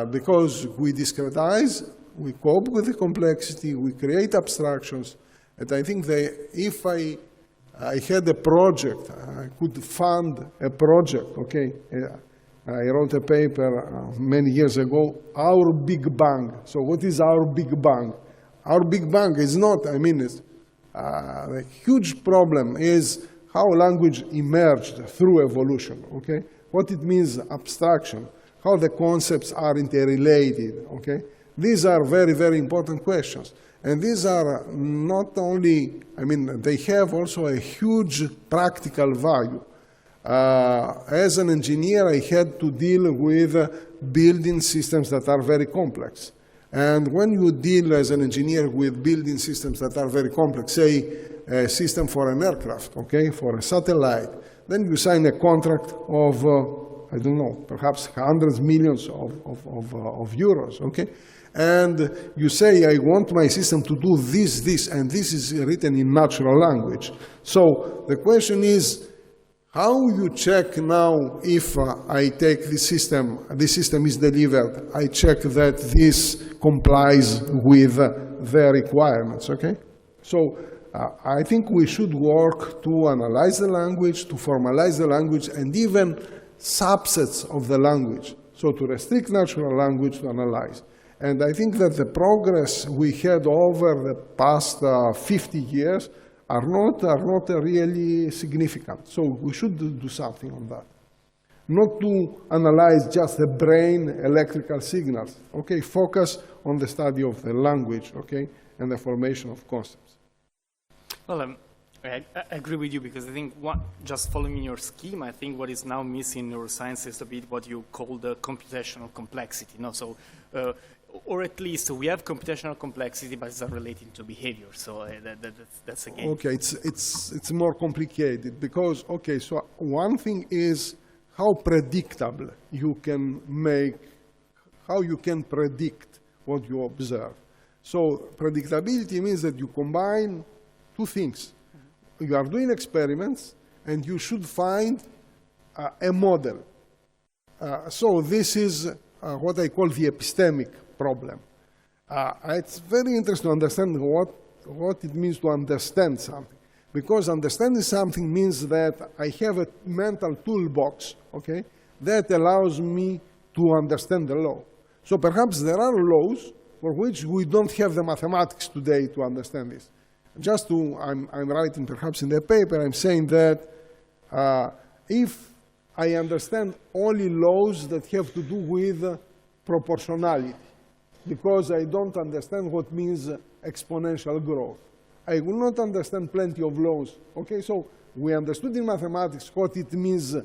Because we discretize, we cope with the complexity, we create abstractions. And I think that if I had a project, I could fund a project, okay? I wrote a paper many years ago, Our Big Bang. So what is our Big Bang? Our Big Bang is not, I mean, the huge problem is how language emerged through evolution, okay? What it means abstraction, how the concepts are interrelated, okay? These are very, very important questions. And these are not only, I mean, they have also a huge practical value. As an engineer, I had to deal with building systems that are very complex. And when you deal as an engineer with building systems that are very complex, say a system for an aircraft, okay, for a satellite, then you sign a contract of, I don't know, perhaps hundreds of millions of euros, okay? And you say, I want my system to do this, and this is written in natural language. So the question is, How you check now if I take this system is delivered, I check that this complies with the requirements, okay? So I think we should work to analyze the language, to formalize the language, and even subsets of the language. So to restrict natural language to analyze. And I think that the progress we had over the past 50 years are not really significant. So we should do something on that. Not to analyze just the brain electrical signals. Okay, focus on the study of the language, okay, and the formation of concepts. Well, I agree with you, because I think just following your scheme, I think what is now missing in neuroscience is a bit what you call the computational complexity. No? So, or at least we have computational complexity, but it's not related to behavior. So that's again. Okay, it's more complicated because, okay, so one thing is how predictable you can make, how you can predict what you observe. So predictability means that you combine two things. You are doing experiments and you should find a model. So this is what I call the epistemic problem. It's very interesting to understand what it means to understand something. Because understanding something means that I have a mental toolbox, okay, that allows me to understand the law. So perhaps there are laws for which we don't have the mathematics today to understand this. Just to, I'm writing perhaps in the paper, I'm saying that if I understand only laws that have to do with proportionality, because I don't understand what means exponential growth, I will not understand plenty of laws. Okay, so we understood in mathematics what it means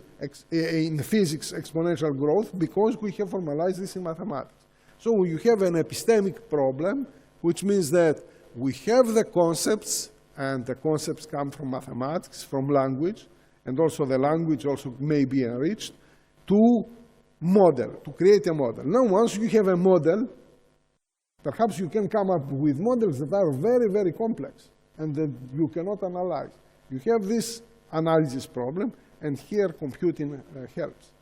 in physics, exponential growth, because we have formalized this in mathematics. So you have an epistemic problem, which means that we have the concepts, and the concepts come from mathematics, from language, and also the language also may be enriched, to model, to create a model. Now, once you have a model, perhaps you can come up with models that are very, very complex, and that you cannot analyze. You have this analysis problem, and here computing helps.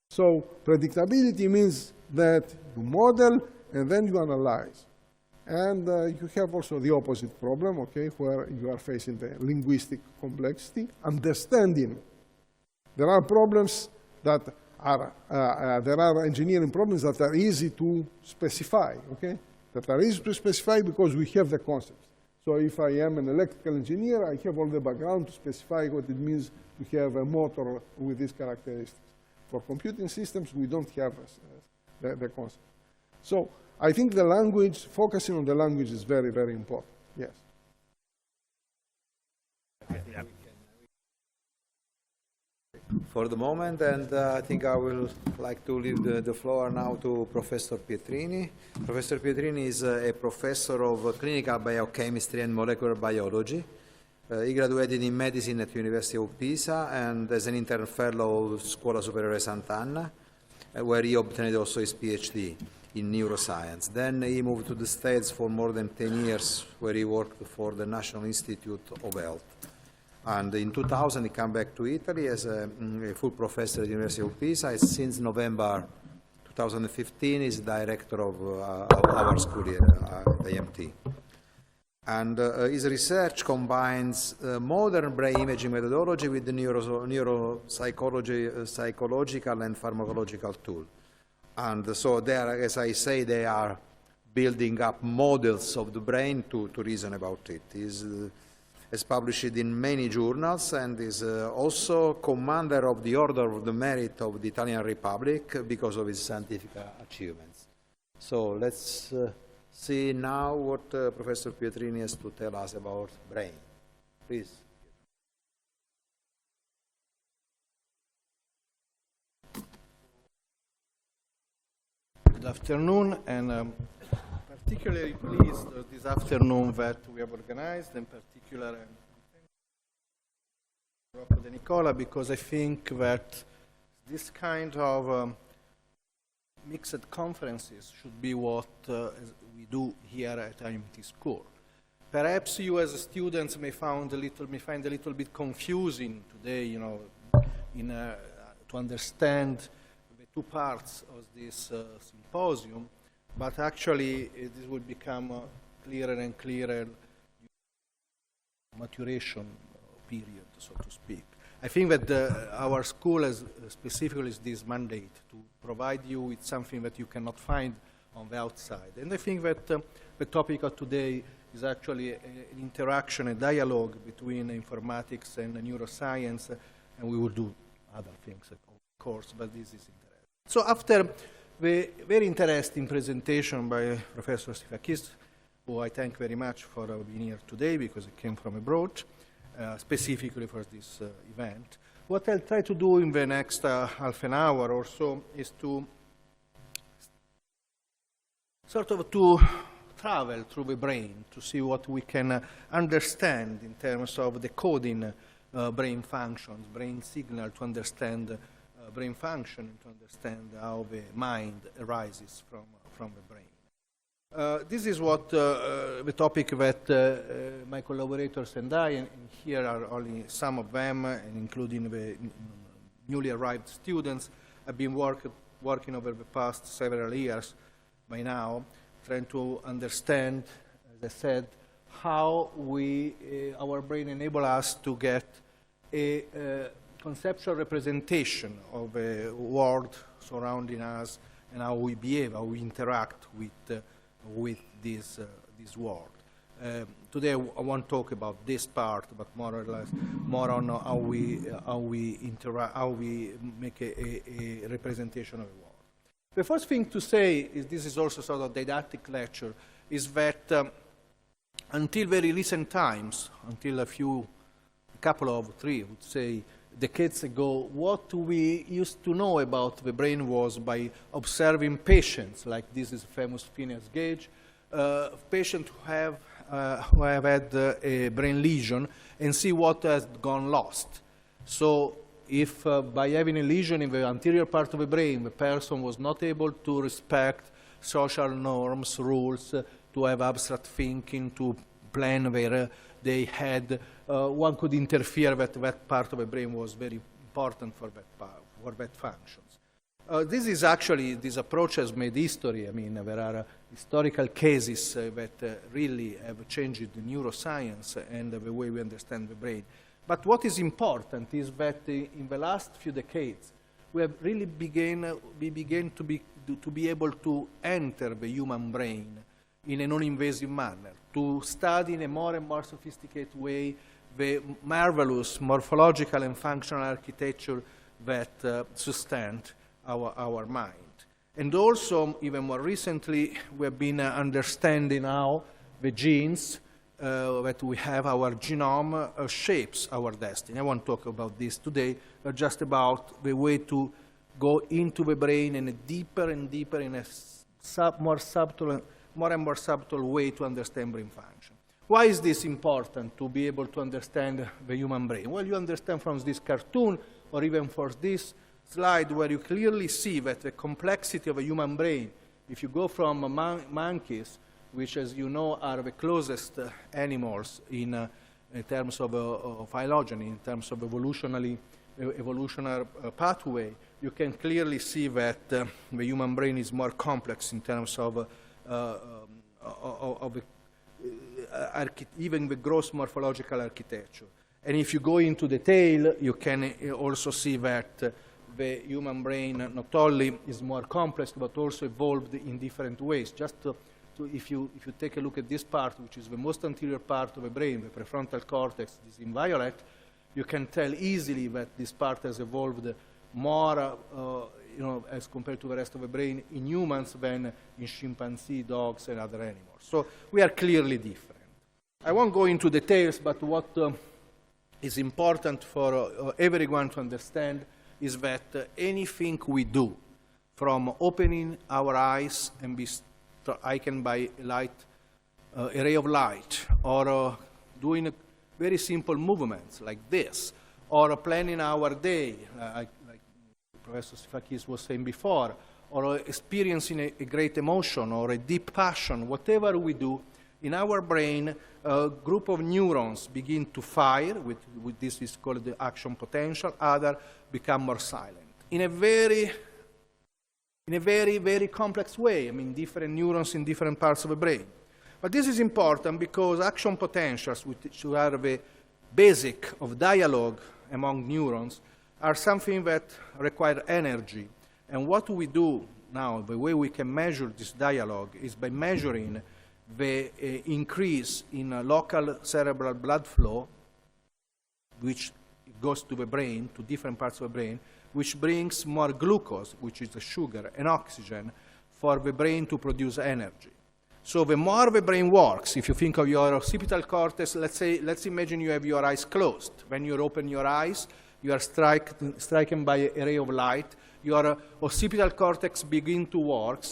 So predictability means that you model, and then you analyze. And you have also the opposite problem, okay, where you are facing the linguistic complexity, understanding. There are problems that are, there are engineering problems that are easy to specify, okay, that are easy to specify because we have the concepts. So if I am an electrical engineer, I have all the background to specify what it means to have a motor with these characteristics. For computing systems, we don't have the concept. So I think the language, focusing on the language is very, very important, yes. For the moment, and I think I will like to leave the floor now to Professor Pietrini. Professor Pietrini is a professor of clinical biochemistry and molecular biology. He graduated in medicine at the University of Pisa and as an intern fellow of Scuola Superiore Sant'Anna, where he obtained also his PhD in neuroscience. Then he moved to the States for more than 10 years, where he worked for the National Institute of Health. And in 2000, he came back to Italy as a full professor at the University of Pisa. Since November 2015, he's director of our school here at AMT. And his research combines modern brain imaging methodology with the neuropsychology, psychological and pharmacological tool. And so there, as I say, they are building up models of the brain to reason about it. He's published in many journals and is also commander of the Order of the Merit of the Italian Republic because of his scientific achievements. So let's see now what Professor Pietrini has to tell us about brain. Please. Good afternoon, and particularly pleased this afternoon that we have organized, in particular Rocco De Nicola, because I think that this kind of mixed conferences should be what we do here at IMT School. Perhaps you as students may find a little bit confusing today, you know, to understand the two parts of this symposium, but actually this will become clearer and clearer maturation period, so to speak. I think that our school has specifically this mandate to provide you with something that you cannot find on the outside. And I think that the topic of today is actually an interaction, a dialogue between informatics and neuroscience, and we will do other things, of course, but this is interesting. So after the very interesting presentation by Professor Sifakis, who I thank very much for being here today because it came from abroad, specifically for this event. What I'll try to do in the next half an hour or so is to sort of to travel through the brain to see what we can understand in terms of decoding brain functions, brain signal, to understand brain function and to understand how the mind arises from the brain. This is what the topic that my collaborators and I, and here are only some of them, and including the newly arrived students, have been working over the past several years by now, trying to understand, as I said, how our brain enables us to get a conceptual representation of the world surrounding us and how we behave, how we interact with this world. Today I won't talk about this part, but more or less more on how we make a representation of the world. The first thing to say is, this is also sort of didactic lecture, is that until very recent times, until a couple of three, I would say, decades ago, what we used to know about the brain was by observing patients, like this is famous Phineas Gage, patients who have had a brain lesion, and see what has gone lost. So if by having a lesion in the anterior part of the brain, the person was not able to respect social norms, rules, to have abstract thinking, to plan where they had, one could interfere that part of the brain was very important for that functions. This approach has made history. I mean, there are historical cases that really have changed the neuroscience and the way we understand the brain. But what is important is that in the last few decades, we have really began to be able to enter the human brain in a non-invasive manner, to study in a more and more sophisticated way the marvelous morphological and functional architecture that sustained our mind. And also, even more recently, we have been understanding how the genes that we have, our genome, shapes our destiny. I won't talk about this today, but just about the way to go into the brain in a deeper and deeper, in a more and more subtle way to understand brain function. Why is this important to be able to understand the human brain? Well, you understand from this cartoon, or even for this slide, where you clearly see that the complexity of a human brain, if you go from monkeys, which, as you know, are the closest animals in terms of phylogeny, in terms of evolutionary pathway, you can clearly see that the human brain is more complex in terms of even the gross morphological architecture. And if you go into detail, you can also see that the human brain not only is more complex, but also evolved in different ways. If you take a look at this part, which is the most anterior part of the brain, the prefrontal cortex, is in violet, you can tell easily that this part has evolved more, as compared to the rest of the brain in humans than in chimpanzee, dogs, and other animals. So we are clearly different. I won't go into details, but what is important for everyone to understand is that anything we do, from opening our eyes and be stricken by a ray of light, or doing very simple movements like this, or planning our day, like Professor Sifakis was saying before, or experiencing a great emotion or a deep passion, whatever we do In our brain, a group of neurons begin to fire, with this is called the action potential, other become more silent. In a very, very complex way. I mean, different neurons in different parts of the brain. But this is important because action potentials, which are the basic of dialogue among neurons, are something that require energy. And what we do now, the way we can measure this dialogue is by measuring the increase in local cerebral blood flow, which goes to the brain, to different parts of the brain, which brings more glucose, which is the sugar, and oxygen for the brain to produce energy. So the more the brain works, if you think of your occipital cortex, let's imagine you have your eyes closed. When you open your eyes, you are stricken by a ray of light. Your occipital cortex begins to work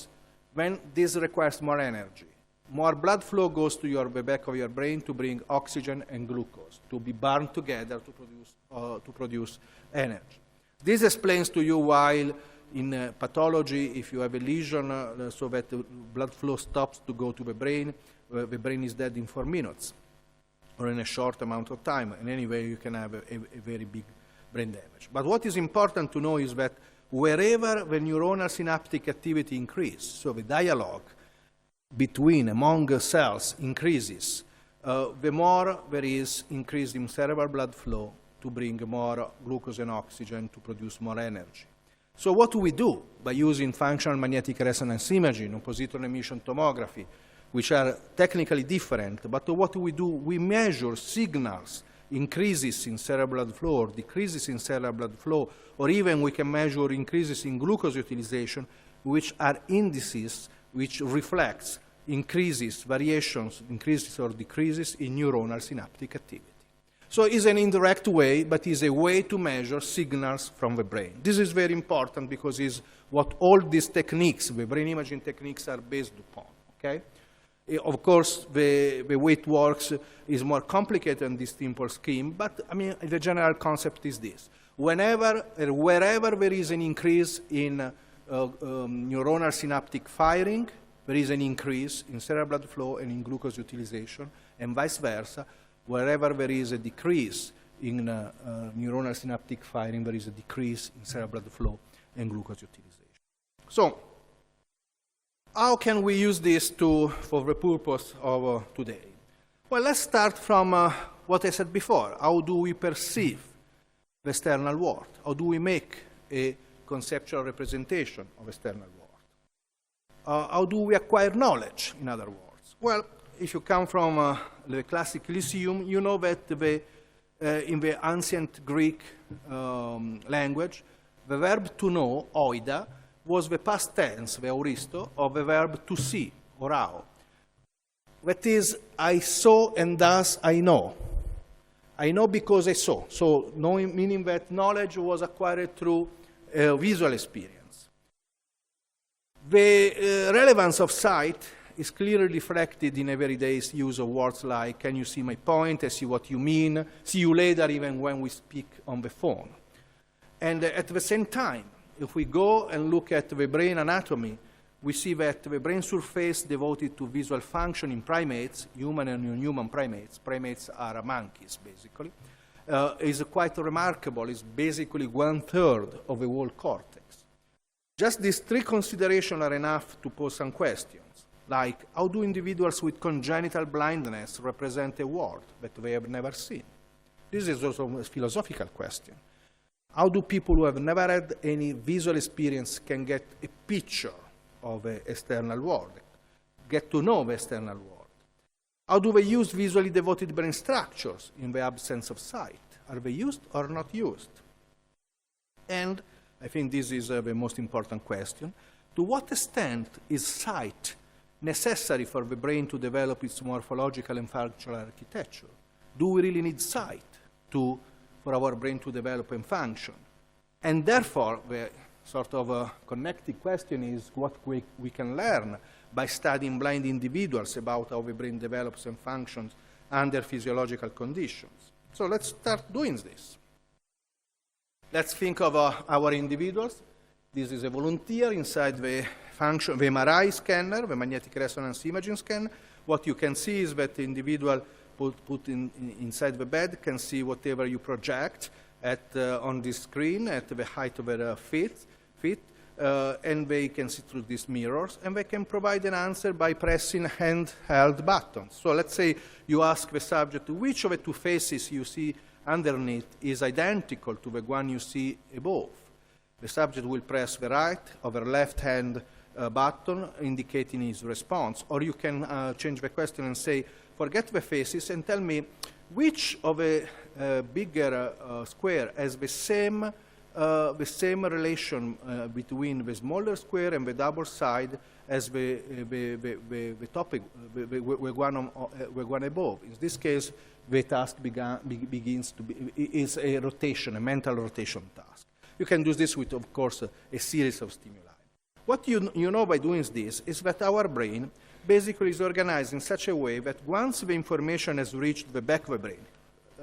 when this requires more energy. More blood flow goes to the back of your brain to bring oxygen and glucose, to be burned together to produce energy. This explains to you why in pathology, if you have a lesion so that the blood flow stops to go to the brain is dead in 4 minutes, or in a short amount of time. And anyway, you can have a very big brain damage. But what is important to know is that wherever the neuronal synaptic activity increases, so the dialogue among cells increases, the more there is increase in cerebral blood flow to bring more glucose and oxygen to produce more energy. So what do we do by using functional magnetic resonance imaging or positron emission tomography, which are technically different, but what do? We measure signals, increases in cerebral blood flow or decreases in cerebral blood flow, or even we can measure increases in glucose utilization, which are indices which reflects increases, variations, increases or decreases in neuronal synaptic activity. So it's an indirect way, but it's a way to measure signals from the brain. This is very important because it's what all these techniques, the brain imaging techniques, are based upon, okay? Of course, the way it works is more complicated than this simple scheme, but I mean, the general concept is this. Wherever there is an increase in neuronal synaptic firing, there is an increase in cerebral blood flow and in glucose utilization, and vice versa. Wherever there is a decrease in neuronal synaptic firing, there is a decrease in cerebral blood flow and glucose utilization. So, how can we use this for the purpose of today? Well, let's start from what I said before. How do we perceive the external world? How do we make a conceptual representation of external world? How do we acquire knowledge, in other words? Well, if you come from the classic Lyceum, you know that in the ancient Greek language, the verb to know, oida, was the past tense, the auristo, of the verb to see, orao. That is, I saw and thus I know. I know because I saw. So knowing, meaning that knowledge was acquired through visual experience. The relevance of sight is clearly reflected in everyday use of words like, can you see my point, I see what you mean, see you later, even when we speak on the phone. And at the same time, if we go and look at the brain anatomy, we see that the brain surface devoted to visual function in primates, human and non-human primates are monkeys basically, is quite remarkable. It's basically 1/3 of the whole cortex. Just these 3 considerations are enough to pose some questions, like how do individuals with congenital blindness represent a world that they have never seen? This is also a philosophical question. How do people who have never had any visual experience can get a picture of the external world, get to know the external world? How do they use visually devoted brain structures in the absence of sight? Are they used or not used? And I think this is the most important question. To what extent is sight necessary for the brain to develop its morphological and functional architecture? Do we really need sight for our brain to develop and function? And therefore, the sort of connected question is what we can learn by studying blind individuals about how the brain develops and functions under physiological conditions. So let's start doing this. Let's think of our individuals. This is a volunteer inside the function, the MRI scanner, the magnetic resonance imaging scan. What you can see is that the individual put inside the bed can see whatever you project on the screen at the height of their feet, and they can see through these mirrors, and they can provide an answer by pressing handheld buttons. So let's say you ask the subject which of the two faces you see underneath is identical to the one you see above. The subject will press the right or the left hand button indicating his response. Or you can change the question and say, forget the faces and tell me which of a bigger square has the same relation between the smaller square and the double side as the topic, the one above. In this case, the task begins to be, is a rotation, a mental rotation task. You can do this with, of course, a series of stimuli. What you know by doing this is that our brain basically is organized in such a way that once the information has reached the back of the brain,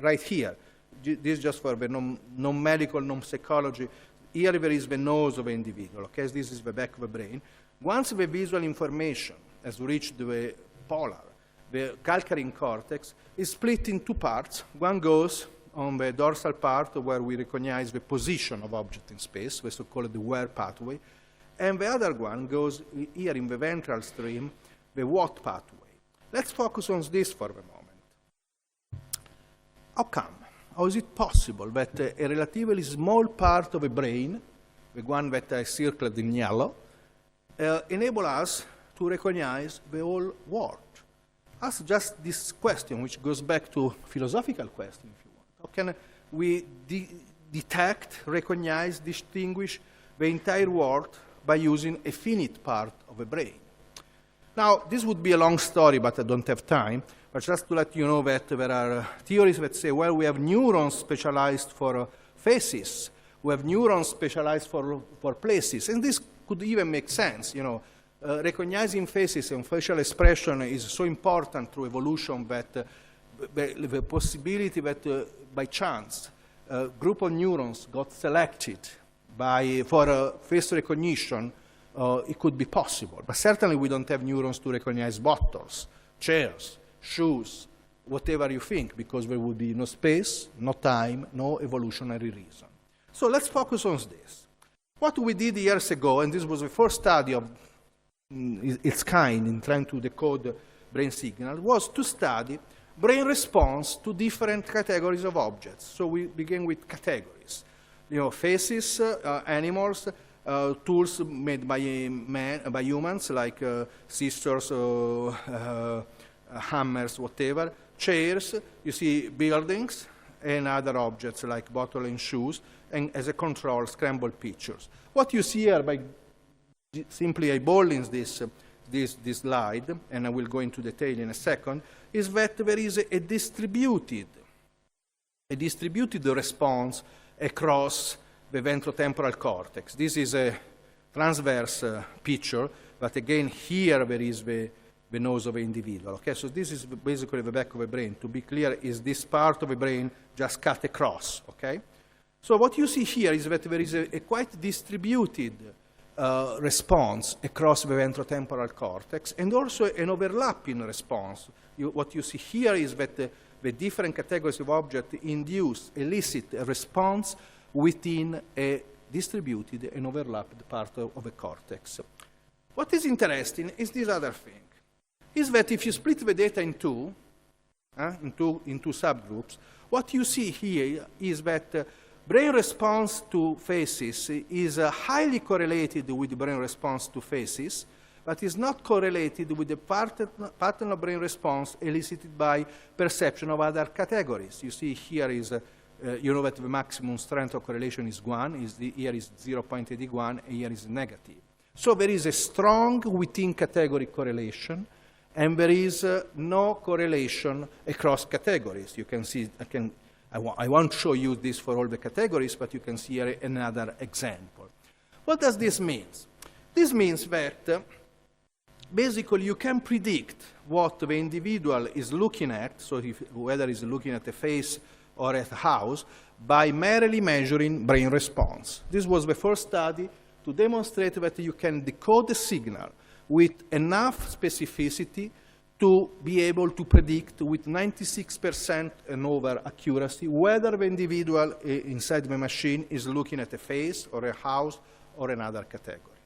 right here, this is just for the non-medical, non-psychology, here there is the nose of the individual, okay? This is the back of the brain. Once the visual information has reached the polar, the calcarine cortex is split in two parts. One goes on the dorsal part where we recognize the position of object in space, the so-called where pathway, and the other one goes here in the ventral stream, the what pathway. Let's focus on this for a moment. How come? How is it possible that a relatively small part of the brain, the one that I circled in yellow, enable us to recognize the whole world? Ask just this question, which goes back to philosophical question, if you want. How can we detect, recognize, distinguish the entire world by using a finite part of the brain? Now, this would be a long story, but I don't have time. But just to let you know that there are theories that say, well, we have neurons specialized for faces. We have neurons specialized for places. And this could even make sense, you know. Recognizing faces and facial expression is so important through evolution that the possibility that by chance a group of neurons got selected for face recognition, it could be possible. But certainly we don't have neurons to recognize bottles, chairs, shoes, whatever you think, because there would be no space, no time, no evolutionary reason. So let's focus on this. What we did years ago, and this was the first study of its kind in trying to decode brain signal, was to study brain response to different categories of objects. So we began with categories. You know, faces, animals, tools made by humans like scissors, hammers, whatever, chairs, you see buildings, and other objects like bottle and shoes, and as a control, scrambled pictures. What you see here by simply eyeballing this slide, and I will go into detail in a second, is that there is a distributed response across the ventrotemporal cortex. This is a transverse picture, but again, here there is the nose of the individual. Okay, so this is basically the back of the brain. To be clear, is this part of the brain just cut across, okay? So what you see here is that there is a quite distributed response across the ventrotemporal cortex, and also an overlapping response. What you see here is that the different categories of objects elicit a response within a distributed and overlapped part of the cortex. What is interesting is this other thing, is that if you split the data in two subgroups, what you see here is that brain response to faces is highly correlated with the brain response to faces, but is not correlated with the pattern of brain response elicited by perception of other categories. You see here is, you know that the maximum strength of correlation is 1, here is 0.81, and here is negative. So there is a strong within category correlation, and there is no correlation across categories. You can see, I won't show you this for all the categories, but you can see here another example. What does this mean? This means that basically you can predict what the individual is looking at, so whether he's looking at a face or at a house, by merely measuring brain response. This was the first study to demonstrate that you can decode the signal with enough specificity to be able to predict with 96% and over accuracy whether the individual inside the machine is looking at a face or a house or another category.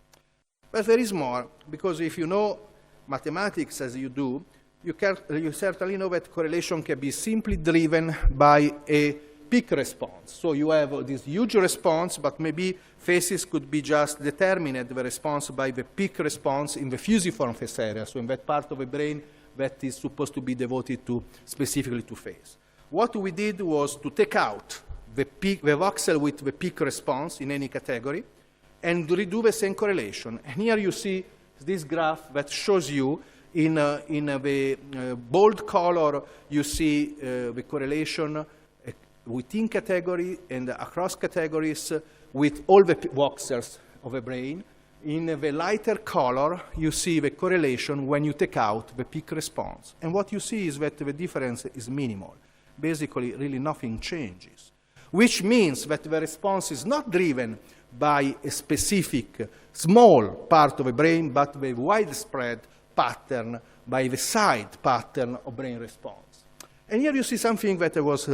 But there is more, because if you know mathematics as you do, you certainly know that correlation can be simply driven by a peak response. So you have this huge response, but maybe faces could be just determined, the response, by the peak response in the fusiform face area, so in that part of the brain that is supposed to be devoted to specifically to face. What we did was to take out the voxel with the peak response in any category and redo the same correlation. And here you see this graph that shows you in the bold color, you see the correlation within category and across categories with all the voxels of the brain. In the lighter color, you see the correlation when you take out the peak response. And what you see is that the difference is minimal. Basically, really nothing changes, which means that the response is not driven by a specific small part of the brain, but the widespread pattern by the side pattern of brain response. And here you see something that I was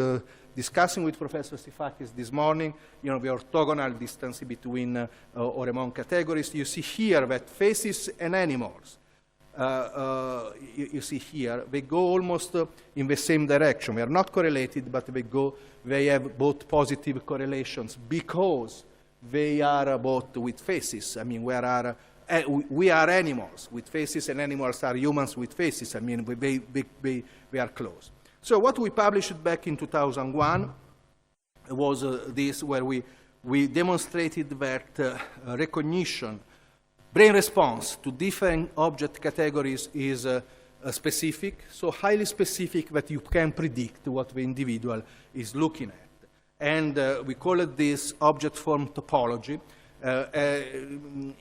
discussing with Professor Sifakis this morning, the orthogonal distance between or among categories. You see here that faces and animals, you see here, they go almost in the same direction. They are not correlated, but they have both positive correlations because they are both with faces. I mean, we are animals with faces, and animals are humans with faces. I mean, they are close. So what we published back in 2001 was this, where we demonstrated that recognition, brain response to different object categories is specific, so highly specific that you can predict what the individual is looking at. And we call it this object form topology,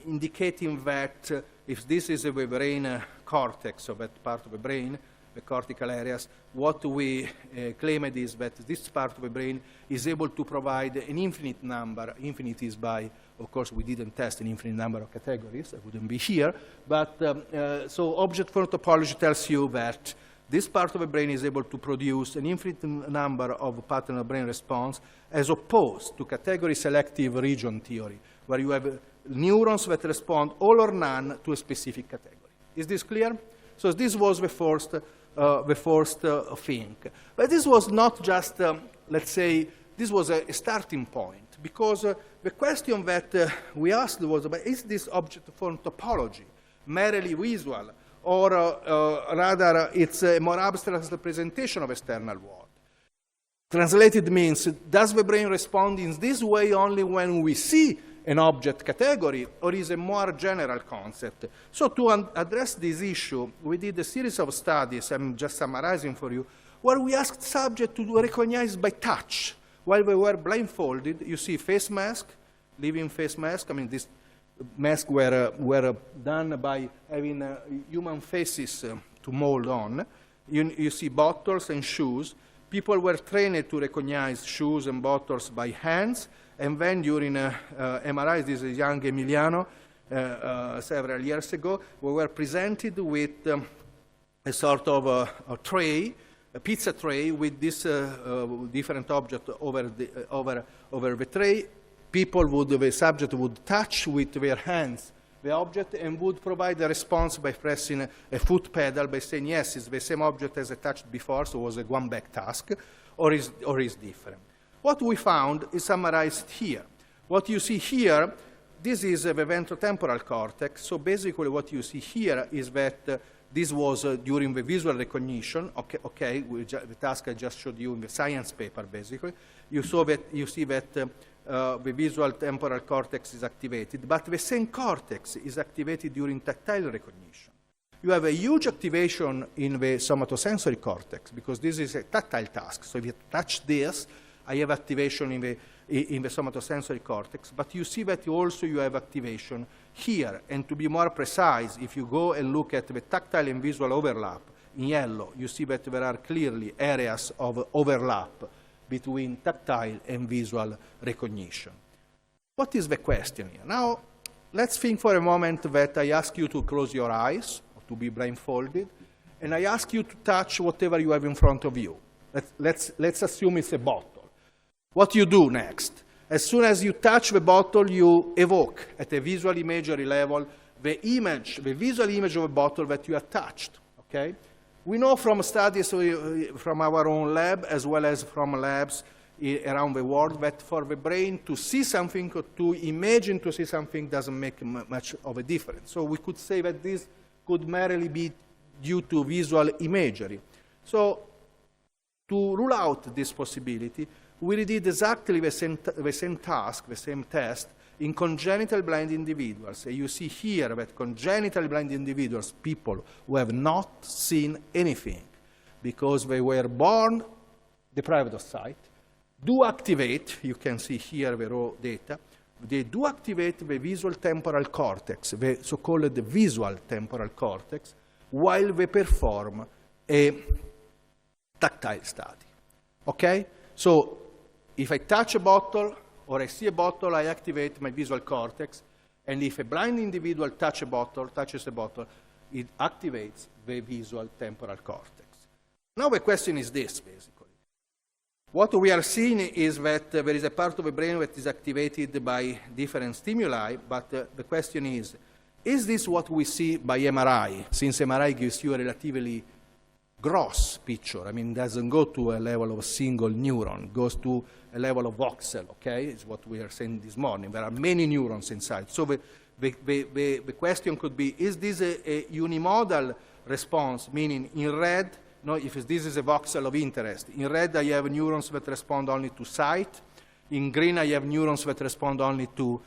indicating that if this is the brain cortex, of that part of the brain, the cortical areas, what we claimed is that this part of the brain is able to provide an infinite number. Infinite is by, of course, we didn't test an infinite number of categories. I wouldn't be here. But so object form topology tells you that this part of the brain is able to produce an infinite number of patterns of brain response, as opposed to category selective region theory, where you have neurons that respond all or none to a specific category. Is this clear? So this was the first thing. But this was not just, let's say, this was a starting point, because the question that we asked was about, is this object form topology merely visual, or rather it's a more abstract representation of external world? Translated means, does the brain respond in this way only when we see an object category, or is a more general concept? So to address this issue, we did a series of studies, I'm just summarizing for you, where we asked subjects to recognize by touch. While they were blindfolded, you see face mask, living face mask. I mean, these masks were done by having human faces to mold on. You see bottles and shoes. People were trained to recognize shoes and bottles by hands. And then during MRIs, this is young Emiliano, several years ago, we were presented with a sort of a tray, a pizza tray with this different object over the tray. The subject would touch with their hands the object and would provide a response by pressing a foot pedal, by saying, yes, it's the same object as I touched before, so it was a one-back task, or is different. What we found is summarized here. What you see here, this is the ventrotemporal cortex. So basically what you see here is that this was during the visual recognition. Okay, the task I just showed you in the science paper, basically. You see that the visual temporal cortex is activated, but the same cortex is activated during tactile recognition. You have a huge activation in the somatosensory cortex, because this is a tactile task. So if you touch this, I have activation in the somatosensory cortex, but you see that also you have activation here. And to be more precise, if you go and look at the tactile and visual overlap in yellow, you see that there are clearly areas of overlap between tactile and visual recognition. What is the question here? Now, let's think for a moment that I ask you to close your eyes, or to be blindfolded, and I ask you to touch whatever you have in front of you. Let's assume it's a bottle. What you do next? As soon as you touch the bottle, you evoke at a visual imagery level the visual image of a bottle that you have touched, okay? We know from studies from our own lab, as well as from labs around the world, that for the brain to see something or to imagine to see something doesn't make much of a difference. So we could say that this could merely be due to visual imagery. So to rule out this possibility, we did exactly the same task, the same test, in congenital blind individuals. You see here that congenital blind individuals, people who have not seen anything because they were born deprived of sight, do activate, you can see here the raw data, they do activate the visual temporal cortex, the so-called visual temporal cortex, while they perform a tactile study. Okay? So if I touch a bottle or I see a bottle, I activate my visual cortex, and if a blind individual touches a bottle, it activates the visual temporal cortex. Now the question is this, basically. What we are seeing is that there is a part of the brain that is activated by different stimuli, but the question is this what we see by MRI, since MRI gives you a relatively gross picture? I mean, it doesn't go to a level of a single neuron, it goes to a level of voxel, okay? It's what we are saying this morning. There are many neurons inside. So the question could be, is this a unimodal response, meaning in red, if this is a voxel of interest, in red I have neurons that respond only to sight, in green I have neurons that respond only to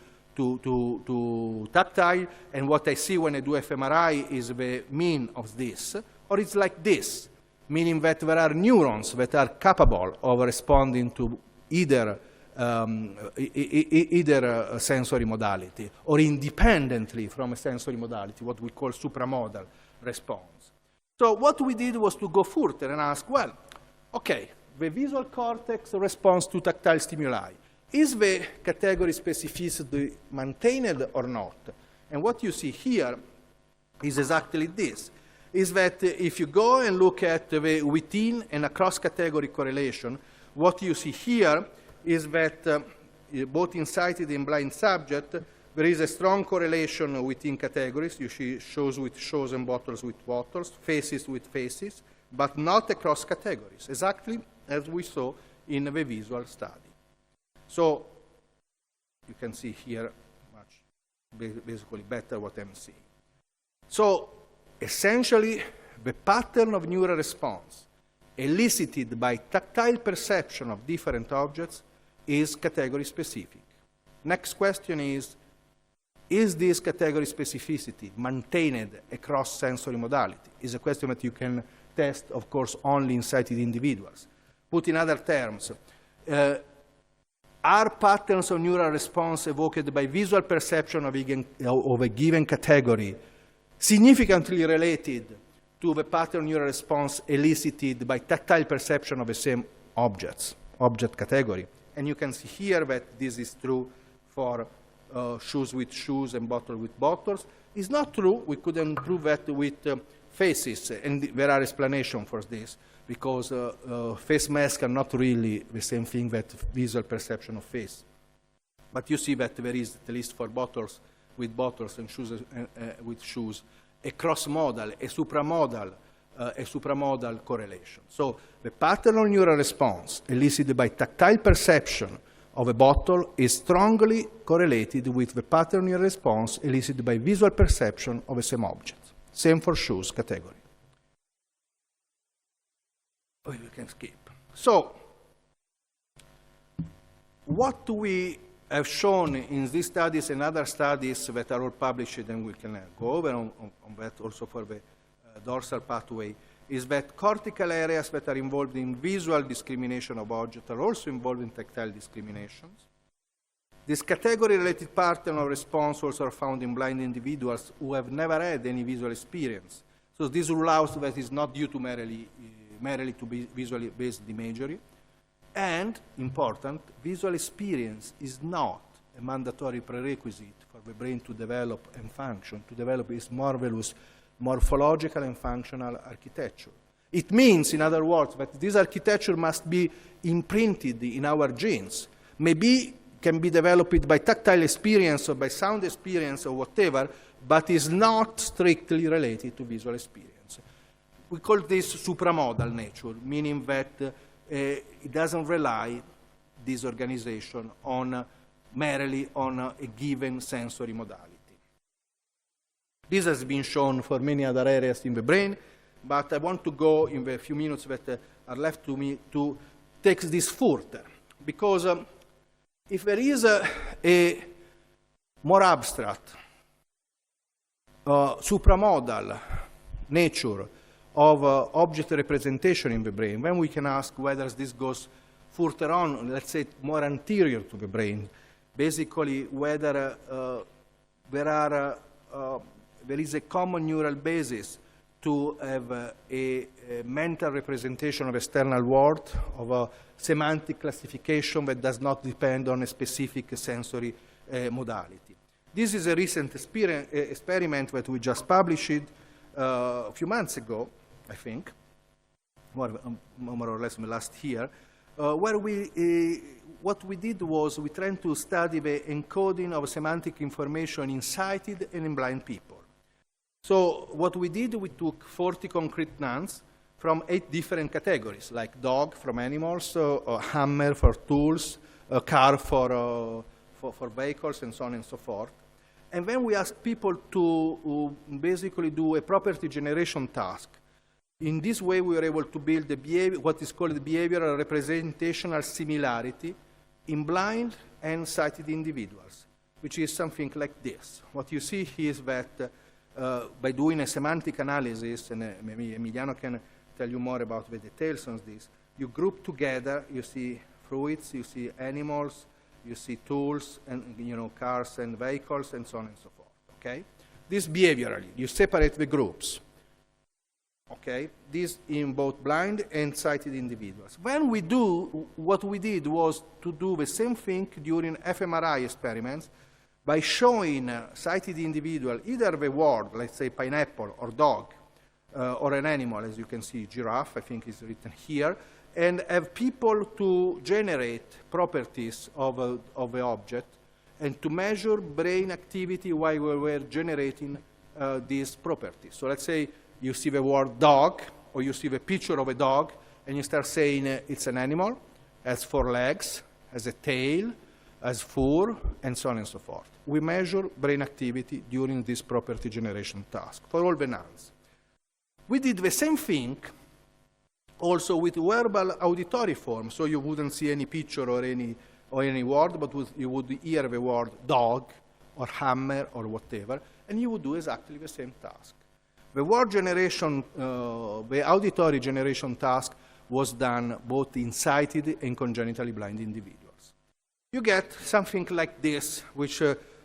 tactile, and what I see when I do fMRI is the mean of this, or it's like this, meaning that there are neurons that are capable of responding to either sensory modality, or independently from a sensory modality, what we call supramodal response. So what we did was to go further and ask, well, okay, the visual cortex responds to tactile stimuli. Is the category specificity maintained or not? And what you see here is exactly this, is that if you go and look at the within and across category correlation, what you see here is that both in sighted and blind subject, there is a strong correlation within categories. You see shows with shows and bottles with bottles, faces with faces, but not across categories, exactly as we saw in the visual study. So you can see here much basically better what I'm seeing. So essentially, the pattern of neural response elicited by tactile perception of different objects is category specific. Next question is this category specificity maintained across sensory modality? Is a question that you can test, of course, only in sighted individuals. Put in other terms, are patterns of neural response evoked by visual perception of a given category significantly related to the pattern neural response elicited by tactile perception of the same object category? And you can see here that this is true for shoes with shoes and bottle with bottles. It's not true. We couldn't prove that with faces, and there are explanations for this, because face masks are not really the same thing that visual perception of face. But you see that there is, at least for bottles with bottles and shoes with shoes, a cross-modal, a supramodal correlation. So the pattern of neural response elicited by tactile perception of a bottle is strongly correlated with the pattern neural response elicited by visual perception of the same object. Same for shoes category. Oh, you can skip. So what we have shown in these studies and other studies that are all published, and we can go over on that also for the dorsal pathway, is that cortical areas that are involved in visual discrimination of objects are also involved in tactile discriminations. This category-related pattern of response also are found in blind individuals who have never had any visual experience. So this rule out that is not due to merely to be visually based imagery. And, important, visual experience is not a mandatory prerequisite for the brain to develop and function, to develop its marvelous morphological and functional architecture. It means, in other words, that this architecture must be imprinted in our genes. Maybe can be developed by tactile experience or by sound experience or whatever, but is not strictly related to visual experience. We call this supramodal nature, meaning that it doesn't rely, this organization, on merely on a given sensory modality. This has been shown for many other areas in the brain, but I want to go in the few minutes that are left to me to take this further, because if there is a more abstract, supramodal nature of object representation in the brain, then we can ask whether this goes further on, let's say more anterior to the brain, basically whether there is a common neural basis to have a mental representation of external world, of a semantic classification that does not depend on a specific sensory modality. This is a recent experiment that we just published a few months ago, I think, more or less last year, where what we did was we tried to study the encoding of semantic information in sighted and in blind people. So what we did, we took 40 concrete nouns from 8 different categories, like dog from animals, hammer for tools, car for vehicles, and so on and so forth. And then we asked people to basically do a property generation task. In this way, we were able to build what is called the behavioral representational similarity in blind and sighted individuals, which is something like this. What you see here is that by doing a semantic analysis, and maybe Emiliano can tell you more about the details on this, you group together, you see fruits, you see animals, you see tools, and cars and vehicles, and so on and so forth, okay? This behaviorally, you separate the groups, okay? This in both blind and sighted individuals. When we do, what we did was to do the same thing during fMRI experiments, by showing sighted individual either the word, let's say pineapple or dog, or an animal, as you can see, giraffe, I think is written here, and have people to generate properties of the object and to measure brain activity while we were generating these properties. So let's say you see the word dog, or you see the picture of a dog, and you start saying it's an animal, has 4 legs, has a tail, has fur, and so on and so forth. We measure brain activity during this property generation task for all the nouns. We did the same thing also with verbal auditory form, so you wouldn't see any picture or any word, but you would hear the word dog or hammer or whatever, and you would do exactly the same task. The word generation, the auditory generation task was done both in sighted and congenitally blind individuals. You get something like this, which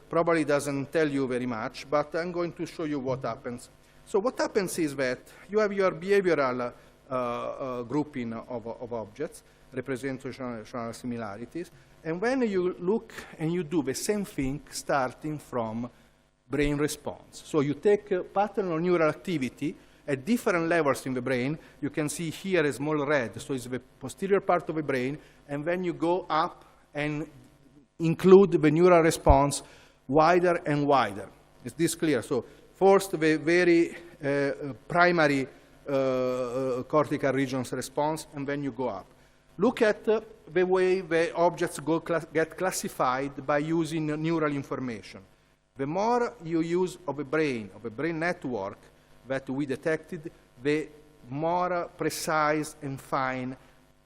probably doesn't tell you very much, but I'm going to show you what happens. So what happens is that you have your behavioral grouping of objects, representational similarities, and when you look and you do the same thing starting from brain response. So you take a pattern of neural activity at different levels in the brain. You can see here a small red, so it's the posterior part of the brain, and then you go up and include the neural response wider and wider. Is this clear? So first, the very primary cortical regions response, and then you go up. Look at the way the objects get classified by using neural information. The more you use of a brain network that we detected, the more precise and fine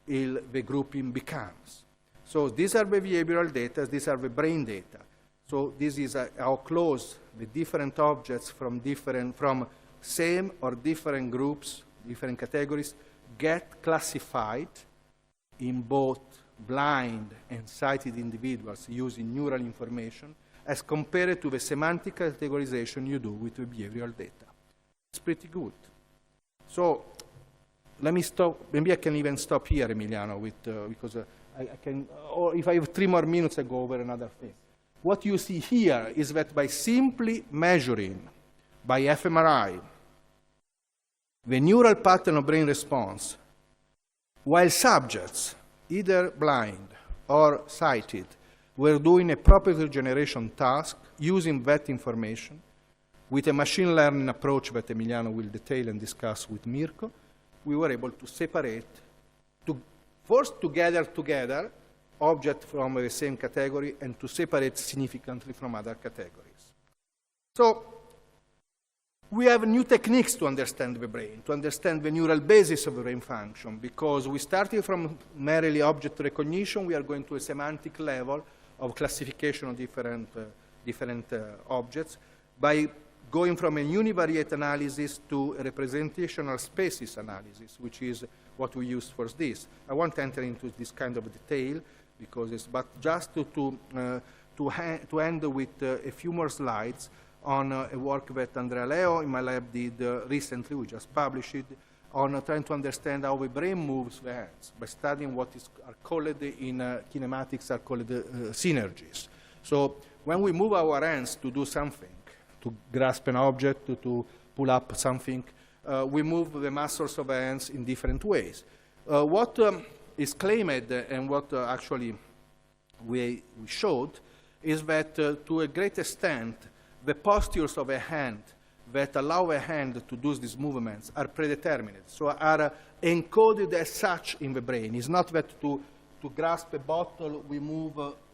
the grouping becomes. So these are the behavioral data, these are the brain data. So this is how close the different objects from same or different groups, different categories, get classified in both blind and sighted individuals using neural information as compared to the semantic categorization you do with the behavioral data. It's pretty good. So let me stop. Maybe I can even stop here, Emiliano, with, because I can, or if I have 3 more minutes, I go over another thing. what you see here is that by simply measuring by fMRI the neural pattern of brain response, while subjects, either blind or sighted, were doing a property generation task using that information with a machine learning approach that Emiliano will detail and discuss with Mirko, we were able to separate, to first to gather together objects from the same category and to separate significantly from other categories. So we have new techniques to understand the brain, to understand the neural basis of the brain function, because we started from merely object recognition, we are going to a semantic level of classification of different objects by going from a univariate analysis to a representational spaces analysis, which is what we use for this. I won't enter into this kind of detail, because it's but just to end with a few more slides on a work that Andrea Leo in my lab did recently, we just published it, on trying to understand how the brain moves the hands by studying what are called in kinematics are called synergies. So when we move our hands to do something, to grasp an object, to pull up something, we move the muscles of the hands in different ways. What is claimed and what actually we showed is that to a great extent, the postures of a hand that allow a hand to do these movements are predetermined, so are encoded as such in the brain. It's not that to grasp a bottle, we move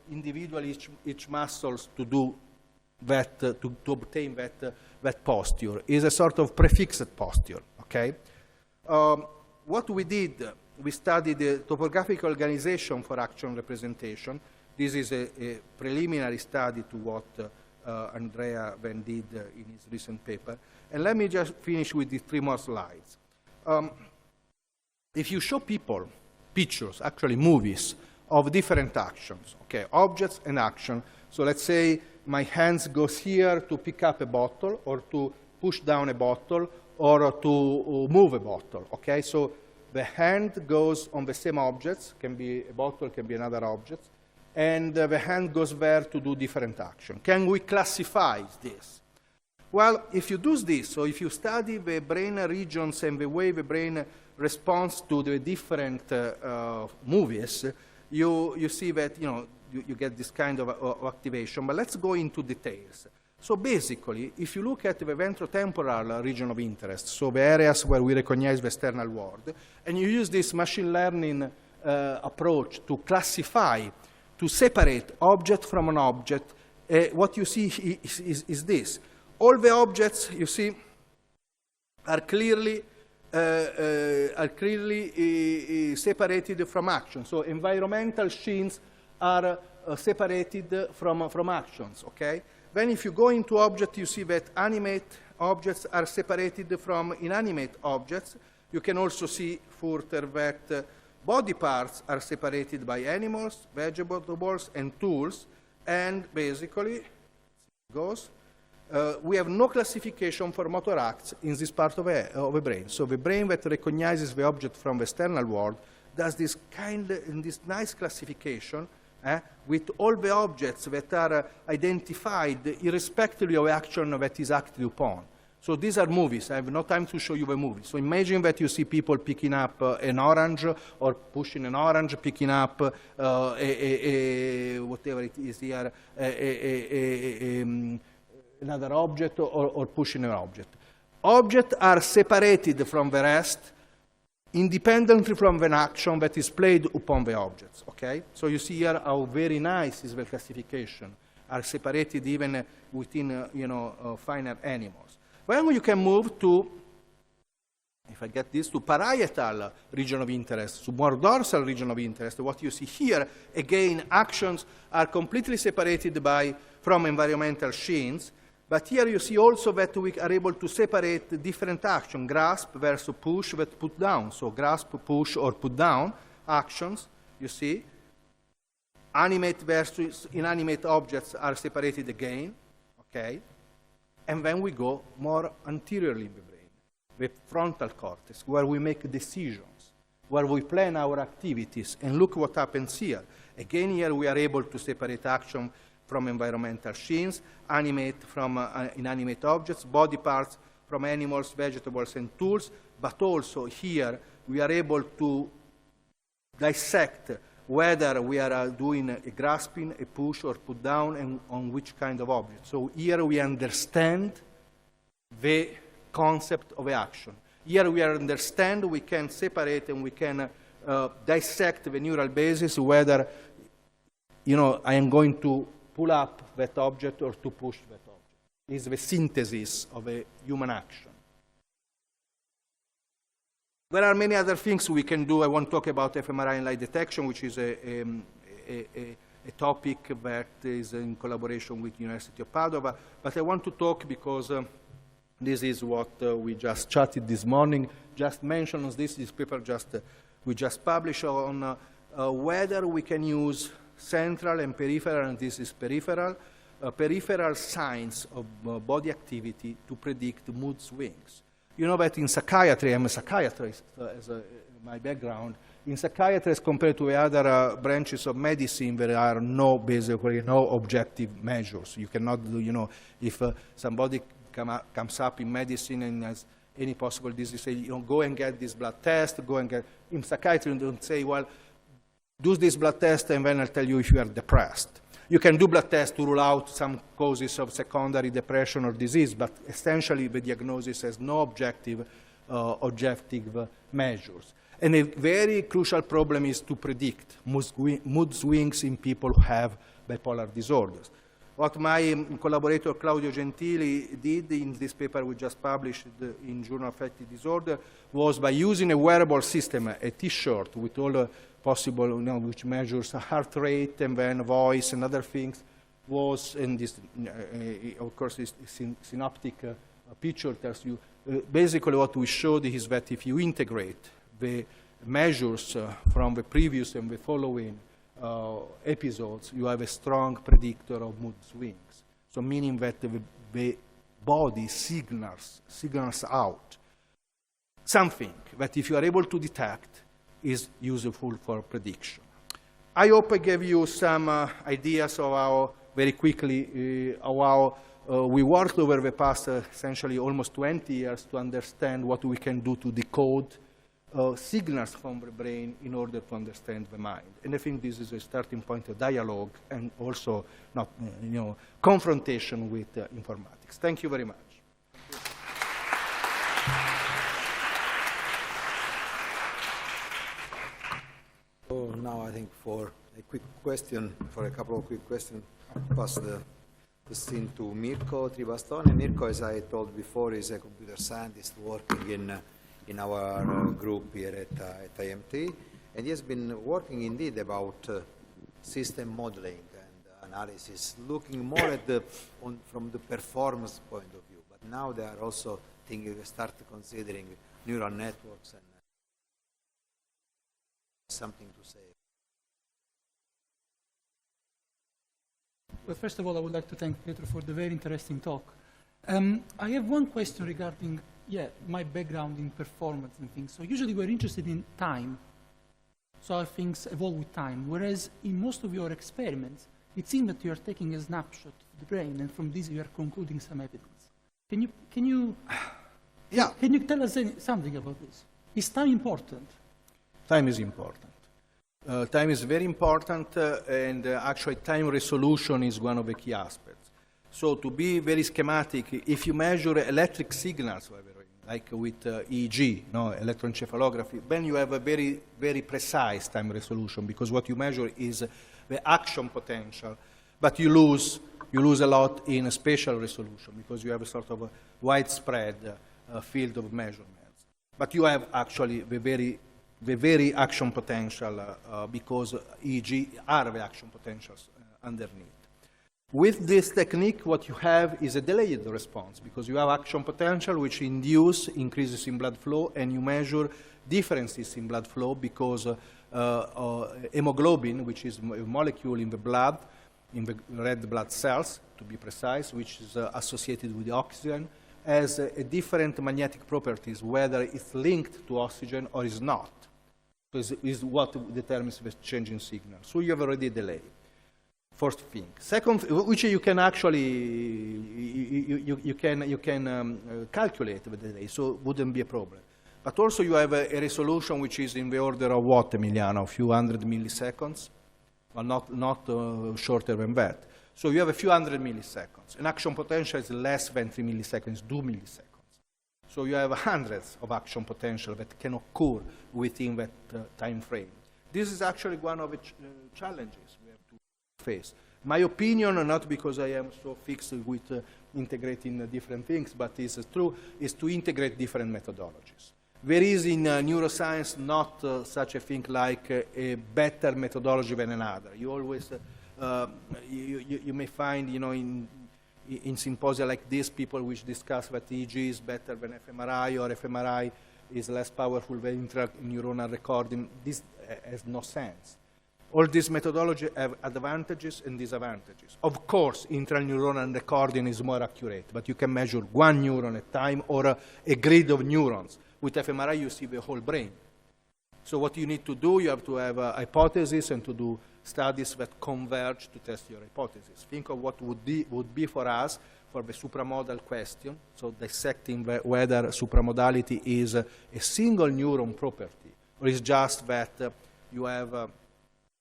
individually each muscles to do that, to obtain that posture. It's a sort of prefixed posture, okay? What we did, we studied the topographic organization for action representation. This is a preliminary study to what Andrea then did in his recent paper. And let me just finish with these 3 more slides. If you show people pictures, actually movies, of different actions, okay, objects and action. So let's say my hands goes here to pick up a bottle, or to push down a bottle, or to move a bottle, okay? So the hand goes on the same objects, can be a bottle, can be another object, and the hand goes there to do different action. Can we classify this? Well, if you do this, so if you study the brain regions and the way the brain responds to the different movies, you see that you get this kind of activation. But let's go into details. So basically, if you look at the ventrotemporal region of interest, so the areas where we recognize the external world, and you use this machine learning approach to classify, to separate object from an object, what you see is this. All the objects, you see, are clearly separated from action. So environmental scenes are separated from actions, okay? Then if you go into object, you see that animate objects are separated from inanimate objects. You can also see further that body parts are separated by animals, vegetables, and tools. And basically, we have no classification for motor acts in this part of the brain. So the brain that recognizes the object from the external world does this this nice classification with all the objects that are identified irrespectively of the action that is acted upon. So these are movies. I have no time to show you the movie. So imagine that you see people picking up an orange, or pushing an orange, picking up whatever it is here, another object, or pushing an object. Objects are separated from the rest independently from an action that is played upon the objects, okay? So you see here how very nice is the classification, are separated even within, finer animals. Then you can move to, if I get this, to parietal region of interest, to more dorsal region of interest. What you see here, again, actions are completely separated from environmental scenes. But here you see also that we are able to separate different actions, grasp versus push, that put down. So grasp, push, or put down actions, you see. Animate versus inanimate objects are separated again, okay? And then we go more anteriorly in the brain, the frontal cortex, where we make decisions, where we plan our activities. And look what happens here. Again, here we are able to separate action from environmental scenes, animate from inanimate objects, body parts from animals, vegetables, and tools, but also here we are able to dissect whether we are doing a grasping, a push, or put down, and on which kind of object. So here we understand the concept of action. Here we understand, we can separate and we can dissect the neural basis, whether I am going to pull up that object or to push that object. It's the synthesis of a human action. There are many other things we can do. I won't talk about fMRI and light detection, which is a topic that is in collaboration with the University of Padova. But I want to talk because this is what we just chatted this morning. Just mentioned this paper we just published on whether we can use central and peripheral, and this is peripheral signs of body activity to predict mood swings. You know that in psychiatry, I'm a psychiatrist as my background. In psychiatry, as compared to the other branches of medicine, there are basically no objective measures. You cannot do, if somebody comes up in medicine and has any possible disease, say, go and get this blood test, go and get. In psychiatry, you don't say, well, do this blood test and then I'll tell you if you are depressed. You can do blood tests to rule out some causes of secondary depression or disease, but essentially the diagnosis has no objective measures. And a very crucial problem is to predict mood swings in people who have bipolar disorders. What my collaborator Claudio Gentili did in this paper we just published in Journal of Affective Disorder was by using a wearable system, a T-shirt with all possible, which measures heart rate and then voice and other things, was, and this, of course, this synoptic picture tells you, basically what we showed is that if you integrate the measures from the previous and the following episodes, you have a strong predictor of mood swings. So meaning that the body signals out something that if you are able to detect is useful for prediction. I hope I gave you some ideas of how, very quickly, how we worked over the past essentially almost 20 years to understand what we can do to decode signals from the brain in order to understand the mind. And I think this is a starting point of dialogue and also not, confrontation with informatics. Thank you very much. So now I think for a couple of quick questions, pass the scene to Mirko Tribastone. Mirko, as I told before, is a computer scientist working in our group here at IMT, and he has been working indeed about system modeling and analysis, looking more at from the performance point of view. But now they are also start considering neural networks and something to say. Well, first of all, I would like to thank Pietro for the very interesting talk. I have one question regarding, my background in performance and things. So usually we're interested in time, so how things evolve with time, whereas in most of your experiments, it seems that you are taking a snapshot of the brain, and from this you are concluding some evidence. Can you tell us something about this? Is time important? Time is important. Time is very important, and actually time resolution is one of the key aspects. So to be very schematic, if you measure electric signals, like with EEG, electroencephalography, then you have a very, very precise time resolution, because what you measure is the action potential, but you lose a lot in spatial resolution, because you have a sort of a widespread field of measurements. But you have actually the very action potential, because EEG are the action potentials underneath. With this technique, what you have is a delayed response, because you have action potential which induce increases in blood flow, and you measure differences in blood flow because hemoglobin, which is a molecule in the blood, in the red blood cells, to be precise, which is associated with oxygen, has a different magnetic properties, whether it's linked to oxygen or is not. So is what determines the change in signal. So you have already a delay. First thing. Second, which you can actually you can calculate with the delay, so wouldn't be a problem. But also you have a resolution which is in the order of what, Emiliano? A few hundred milliseconds, well, not shorter than that. So you have a few hundred milliseconds. An action potential is less than 3 milliseconds, 2 milliseconds. So you have hundreds of action potential that can occur within that time frame. This is actually one of the challenges we have to face. My opinion, not because I am so fixed with integrating different things, but it's true, is to integrate different methodologies. There is in neuroscience not such a thing like a better methodology than another. You always, you may find, you know, in symposia like this, people which discuss that EEG is better than fMRI, or fMRI is less powerful than intraneuronal recording. This has no sense. All these methodologies have advantages and disadvantages. Of course, intraneuronal recording is more accurate, but you can measure one neuron at a time or a grid of neurons. With fMRI, you see the whole brain. So what you need to do, you have to have a hypothesis and to do studies that converge to test your hypothesis. Think of what would be for us for the supramodal question, so dissecting whether supramodality is a single neuron property, or is just that you have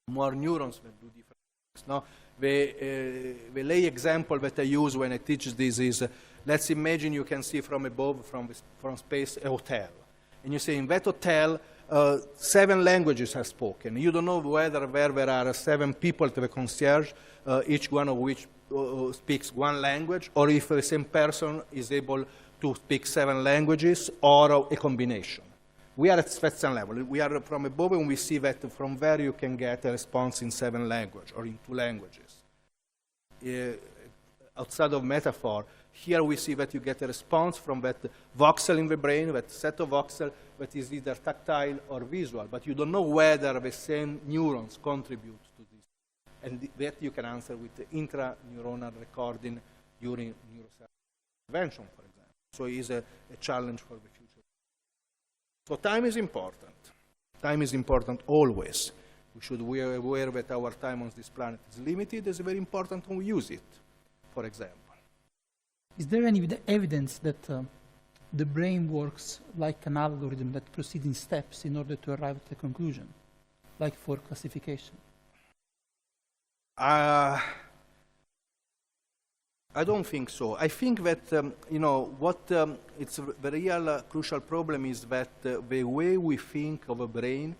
more neurons that do different things. No? The lay example that I use when I teach this is, let's imagine you can see from above, from space, a hotel. And you say, in that hotel, 7 languages are spoken. You don't know whether there are 7 people to the concierge, each one of which speaks one language, or if the same person is able to speak 7 languages, or a combination. We are at that same level. We are from above, and we see that from there you can get a response in 7 languages, or in 2 languages. Outside of metaphor, here we see that you get a response from that voxel in the brain, that set of voxel that is either tactile or visual, but you don't know whether the same neurons contribute to this. And that you can answer with the intraneuronal recording during neuroscience intervention, for example. So it is a challenge for the future. So time is important. Time is important always. We are aware that our time on this planet is limited. It's very important to use it, for example. Is there any evidence that the brain works like an algorithm that proceeds in steps in order to arrive at a conclusion, like for classification? I don't think so. I think that, you know, what it's the real crucial problem is that the way we think of a brain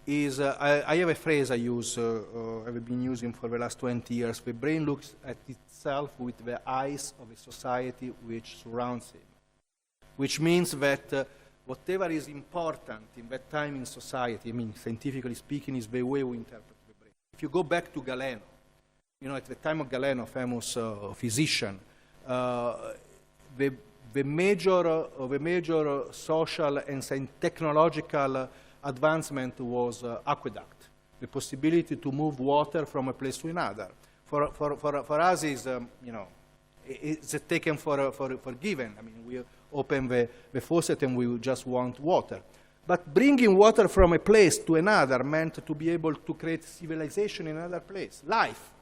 is, I have a phrase I use, I've been using for the last 20 years. The brain looks at itself with the eyes of a society which surrounds him, which means that whatever is important in that time in society, I mean, scientifically speaking, is the way we interpret the brain. If you go back to Galeno, you know, at the time of Galeno, famous physician, the major social and technological advancement was aqueduct, the possibility to move water from a place to another. For us, is you know, it's taken for given. I mean, we open the faucet and we just want water. But bringing water from a place to another meant to be able to create civilization in another place, life.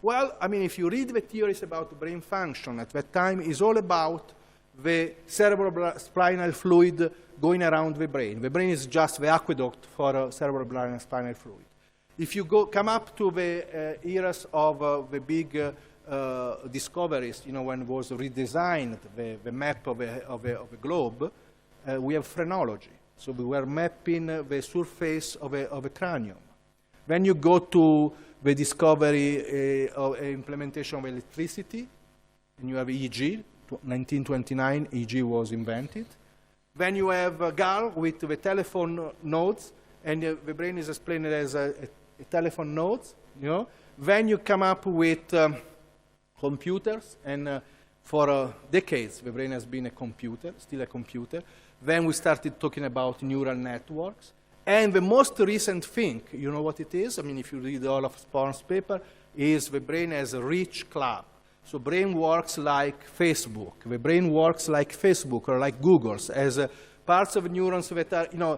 Well, I mean, if you read the theories about brain function at that time, it's all about the cerebrospinal fluid going around the brain. The brain is just the aqueduct for cerebrospinal fluid. If you come up to the eras of the big discoveries, you know, when it was redesigned, the map of a globe, we have phrenology. So we were mapping the surface of a cranium. When you go to the discovery of implementation of electricity, and you have EEG, 1929, EEG was invented. Then you have Gall with the telephone nodes, and the brain is explained as a telephone nodes, you know. Then you come up with computers, and for decades the brain has been a computer, still a computer. Then we started talking about neural networks. And the most recent thing, you know what it is? I mean, if you read all of Sporn's paper, is the brain as a rich club. So brain works like Facebook. The brain works like Facebook or like Google's, as parts of neurons that are, you know,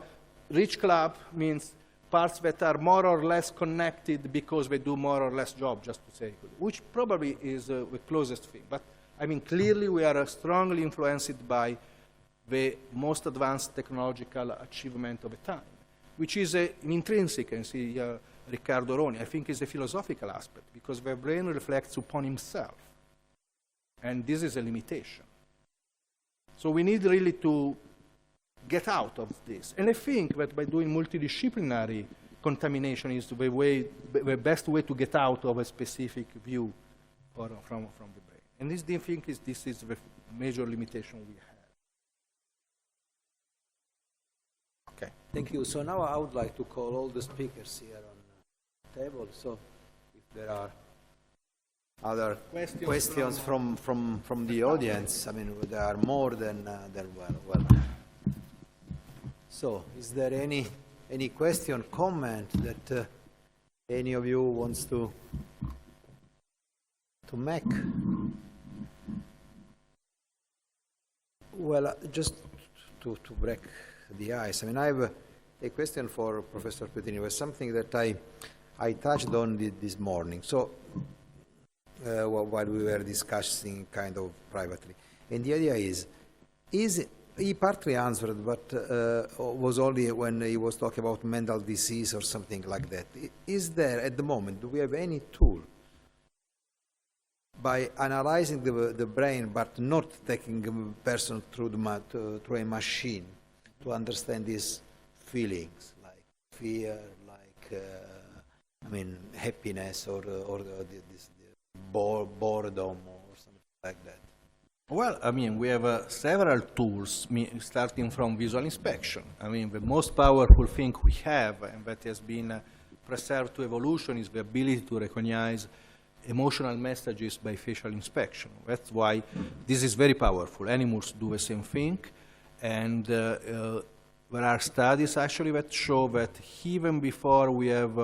rich club means parts that are more or less connected because they do more or less job, just to say, which probably is the closest thing. But I mean, clearly we are strongly influenced by the most advanced technological achievement of the time, which is an intrinsic, and see Riccardo Roni, I think is a philosophical aspect, because the brain reflects upon himself. And this is a limitation. So we need really to get out of this. And I think that by doing multidisciplinary contamination is the best way to get out of a specific view from the brain. And this, I think, this is the major limitation we have. Okay. Thank you. So now I would like to call all the speakers here on the table. So if there are other questions from the audience, I mean, there are more than well. So is there any question, comment that any of you wants to make? Well, just to break the ice, I mean, I have a question for Professor Pietrini. It was something that I touched on this morning. So while we were discussing kind of privately, and the idea is he partly answered, but was only when he was talking about mental disease or something like that. Is there, at the moment, do we have any tool by analyzing the brain but not taking a person through through a machine to understand these feelings, like fear, like I mean, happiness, or this boredom, or something like that? Well, I mean, we have several tools, starting from visual inspection. I mean, the most powerful thing we have, and that has been preserved to evolution, is the ability to recognize emotional messages by facial inspection. That's why this is very powerful. Animals do the same thing, and there are studies actually that show that even before we have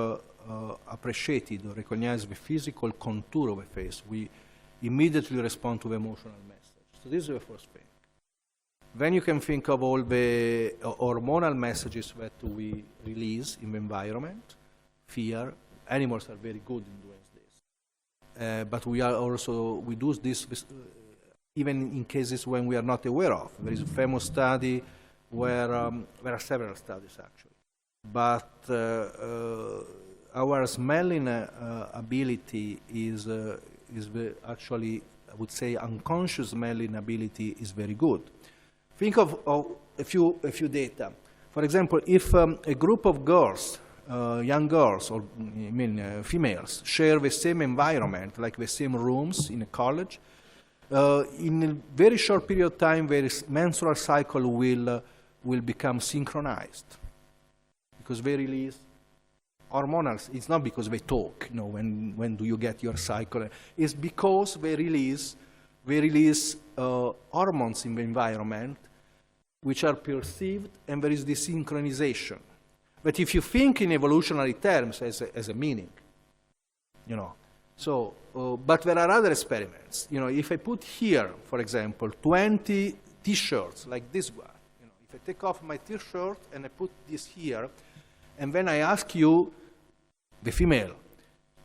appreciated or recognized the physical contour of a face, we immediately respond to the emotional message. So this is the first thing. Then you can think of all the hormonal messages that we release in the environment. Fear. Animals are very good in doing this. But we do this even in cases when we are not aware of. There is a famous study where there are several studies actually. But our smelling ability is actually, I would say, unconscious smelling ability is very good. Think of a few data. For example, if a group of girls, young girls, or I mean females, share the same environment, like the same rooms in a college, in a very short period of time, their menstrual cycle will become synchronized, because they release hormonal. It's not because they talk, you know, when do you get your cycle? It's because they release hormones in the environment which are perceived, and there is this synchronization. But if you think in evolutionary terms as a meaning, you know, so, but there are other experiments. You know, if I put here, for example, 20 T-shirts like this one, you know, if I take off my T-shirt and I put this here, and then I ask you, the female,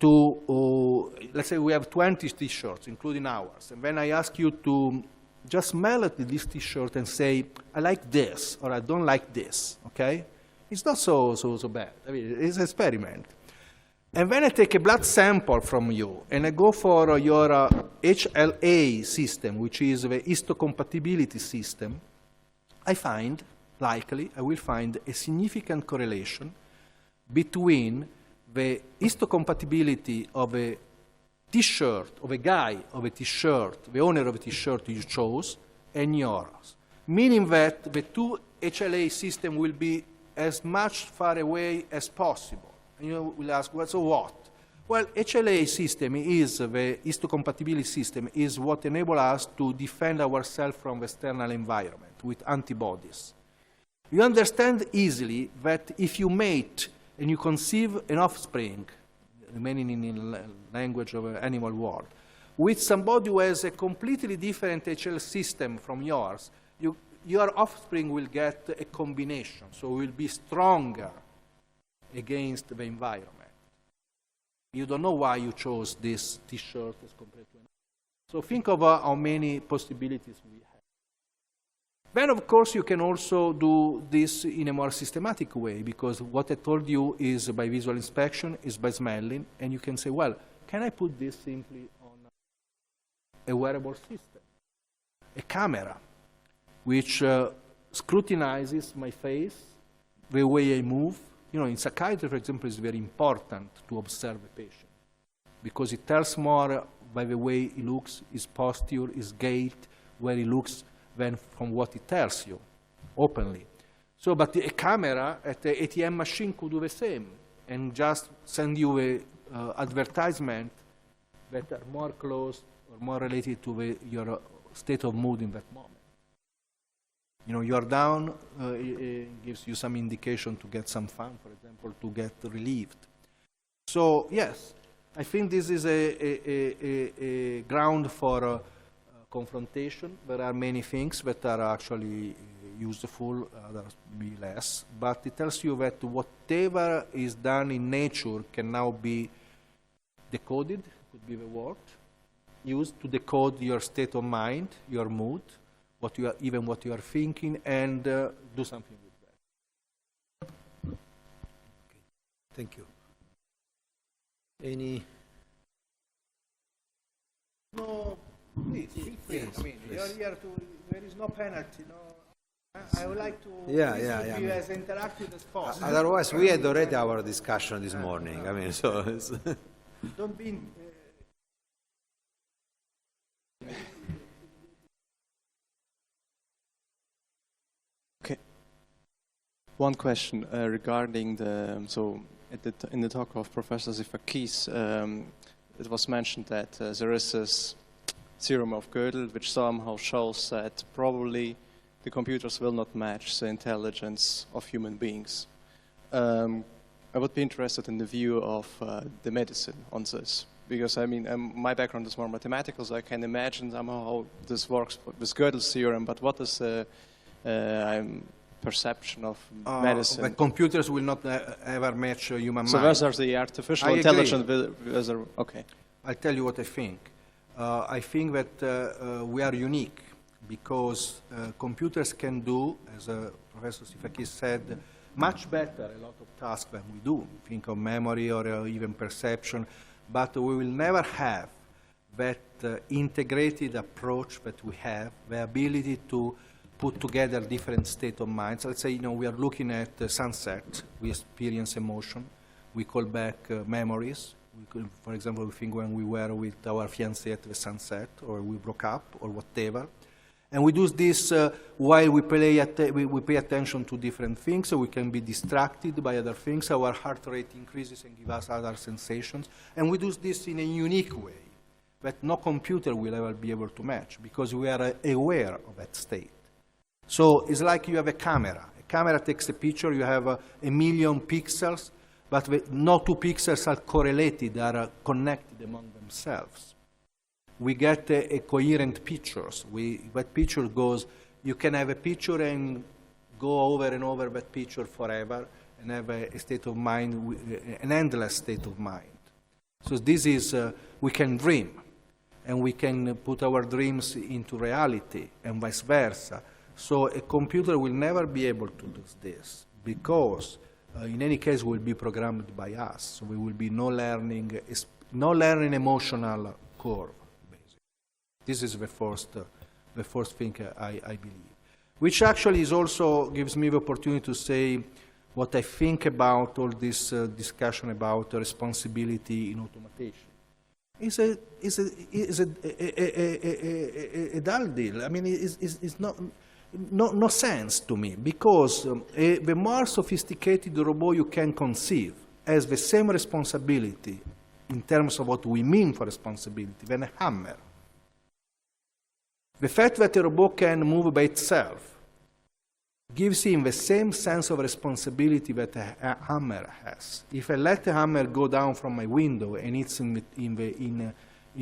to, let's say we have 20 T-shirts, including ours, and then I ask you to just smell at this T-shirt and say, I like this, or I don't like this, okay? It's not so bad. I mean, it's an experiment. And then I take a blood sample from you, and I go for your HLA system, which is the histocompatibility system. I will find a significant correlation between the histocompatibility of a T-shirt, of a guy of a T-shirt, the owner of a T-shirt you chose, and yours. Meaning that the two HLA system will be as much far away as possible. And you will ask, well, so what? Well, HLA system is, the histocompatibility system, is what enables us to defend ourselves from the external environment with antibodies. You understand easily that if you mate and you conceive an offspring, remaining in the language of the animal world, with somebody who has a completely different HLA system from yours, your offspring will get a combination, so will be stronger against the environment. You don't know why you chose this T-shirt as compared to another. So think of how many possibilities we have. Then, of course, you can also do this in a more systematic way, because what I told you is by visual inspection, is by smelling, and you can say, well, can I put this simply on a wearable system? A camera, which scrutinizes my face, the way I move. You know, in psychiatry, for example, it's very important to observe a patient, because it tells more by the way he looks, his posture, his gait, where he looks, than from what it tells you openly. So, but a camera at the ATM machine could do the same and just send you a advertisement that are more close or more related to your state of mood in that moment. You know, you're down, it gives you some indication to get some fun, for example, to get relieved. So, yes, I think this is a ground for confrontation. There are many things that are actually useful, others be less, but it tells you that whatever is done in nature can now be decoded, could be the word, used to decode your state of mind, your mood, what you are, even what you are thinking, and do something with that. Okay. Thank you. Any? No, please, feel free. I mean, you're here to, there is no penalty, no. I would like to be as interactive as possible. Otherwise, we had already our discussion this morning. I mean, so it's Don't be. Okay. One question regarding the in the talk of Professor Sifakis, it was mentioned that there is this theorem of Gödel which somehow shows that probably the computers will not match the intelligence of human beings. I would be interested in the view of the medicine on this, because I mean, my background is more mathematical, so I can imagine somehow how this works with Gödel's theorem, but what is the perception of medicine? That computers will not ever match human so mind. So there's the artificial I intelligence. agree. Okay. I'll tell you what I think. I think that we are unique because computers can do, as Professor Sifakis said, much better a lot of tasks than we do. Think of memory or even perception, but we will never have that integrated approach that we have, the ability to put together different state of minds. Let's say, we are looking at the sunset, we experience emotion, we call back memories. We could, for example, we think when we were with our fiancé at the sunset, or we broke up, or whatever. And we do this while we pay attention to different things, so we can be distracted by other things. Our heart rate increases and gives us other sensations. And we do this in a unique way that no computer will ever be able to match, because we are aware of that state. So it's like you have a camera. A camera takes a picture, you have 1 million pixels, but no two pixels are correlated, are connected among themselves. We get a coherent pictures. That picture goes, you can have a picture and go over and over that picture forever and have a state of mind, an endless state of mind. So this is, we can dream, and we can put our dreams into reality, and vice versa. So a computer will never be able to do this, because in any case will be programmed by us. So we will be no learning emotional curve. This is the first thing I believe, which actually is also gives me the opportunity to say what I think about all this discussion about responsibility in automation. It's a dull deal. I mean, it's no sense to me, because the more sophisticated robot you can conceive has the same responsibility in terms of what we mean for responsibility than a hammer. The fact that a robot can move by itself gives him the same sense of responsibility that a hammer has. If I let a hammer go down from my window and it's in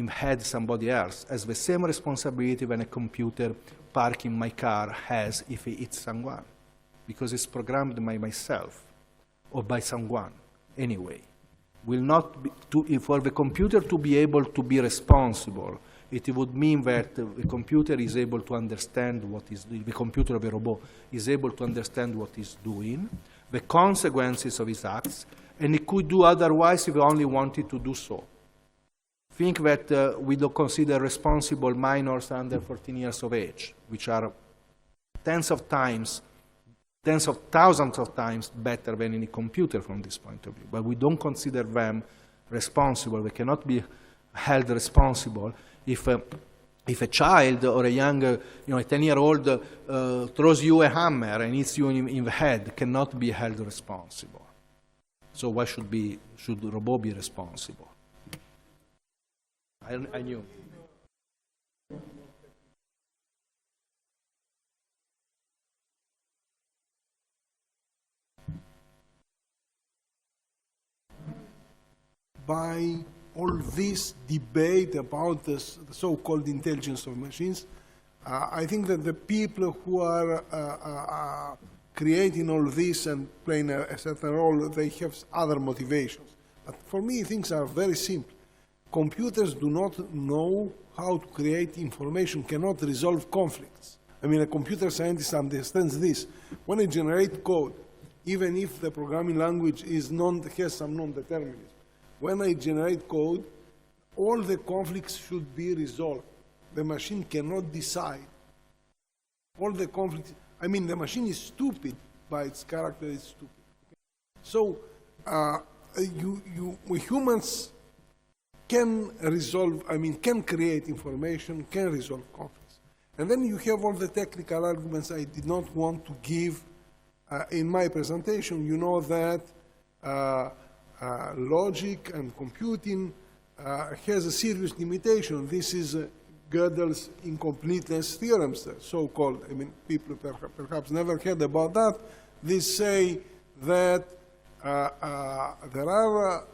head somebody else, has the same responsibility than a computer parking my car has if it hits someone, because it's programmed by myself or by someone. anyway. Will not be for the computer to be able to be responsible, it would mean that the computer is able to understand what is the computer of a robot is able to understand what it's doing, the consequences of its acts, and it could do otherwise if it only wanted to do so. Think that we don't consider responsible minors under 14 years of age, which are tens of thousands of times better than any computer from this point of view. But we don't consider them responsible. They cannot be held responsible if a child or a young, a 10-year-old throws you a hammer and hits you in the head, cannot be held responsible. So why should the robot be responsible? I knew. By all this debate about the so-called intelligence of machines, I think that the people who are creating all this and playing a certain role, they have other motivations. But for me, things are very simple. Computers do not know how to create information, cannot resolve conflicts. I mean, a computer scientist understands this. When I generate code, even if the programming language has some non-determinism, when I generate code, all the conflicts should be resolved. The machine cannot decide. All the conflicts, I mean, the machine is stupid by its character, it's stupid. So, humans can resolve, can create information, can resolve conflicts. And then you have all the technical arguments I did not want to give in my presentation. You know that logic and computing has a serious limitation. This is Gödel's incompleteness theorems, so-called. People perhaps never heard about that. They say that there are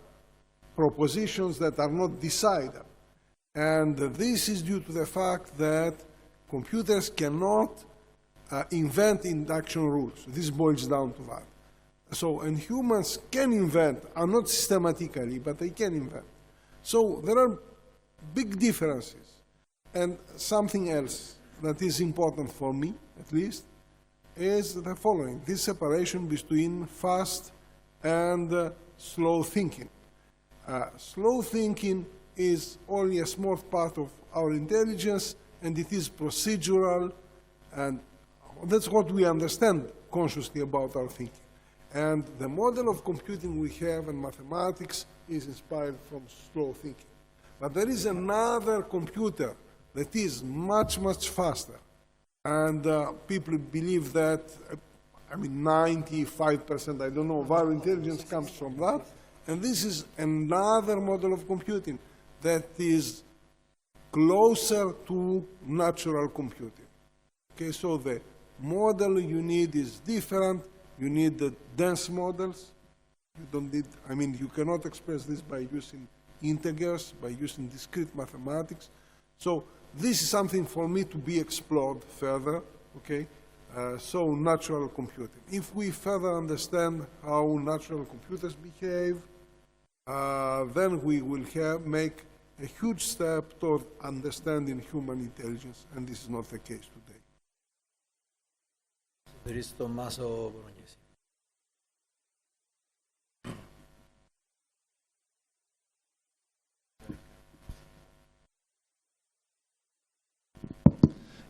propositions that are not decided. And this is due to the fact that computers cannot invent induction rules. This boils down to that. So, and humans can invent, not systematically, but they can invent. So there are big differences. And something else that is important for me, at least, is the following. This separation between fast and slow thinking. Slow thinking is only a small part of our intelligence, and it is procedural, and that's what we understand consciously about our thinking. And the model of computing we have in mathematics is inspired from slow thinking. But there is another computer that is much, much faster. And people believe that, 95%, I don't know, of our intelligence comes from that. And this is another model of computing that is closer to natural computing. Okay, so the model you need is different. You need the dense models. You don't need, you cannot express this by using integers, by using discrete mathematics. So this is something for me to be explored further, okay? So natural computing. If we further understand how natural computers behave, then we will make a huge step toward understanding human intelligence, and this is not the case today. There is Tommaso Bolognesi.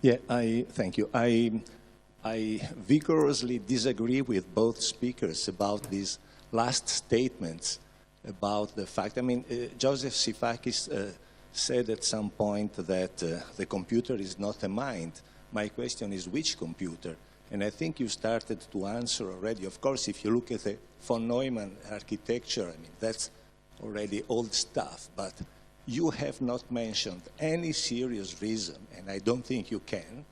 Yeah, thank you. I vigorously disagree with both speakers about these last statements about the fact. Joseph Sifakis said at some point that the computer is not a mind. My question is, which computer? And I think you started to answer already. Of course, if you look at the von Neumann architecture, that's already old stuff. But you have not mentioned any serious reason, and I don't think you can,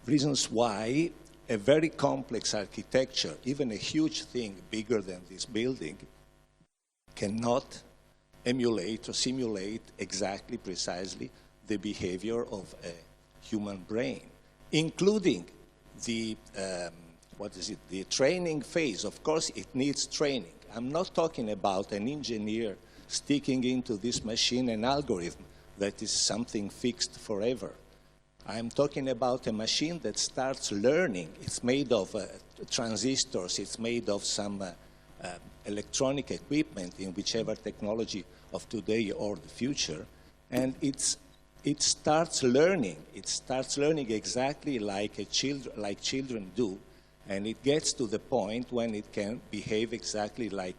reasons why a very complex architecture, even a huge thing bigger than this building, cannot emulate or simulate exactly, precisely, the behavior of a human brain, including the, the training phase. Of course, it needs training. I'm not talking about an engineer sticking into this machine an algorithm that is something fixed forever. I'm talking about a machine that starts learning. It's made of transistors, it's made of some electronic equipment in whichever technology of today or the future, and it starts learning. It starts learning exactly like children do, and it gets to the point when it can behave exactly like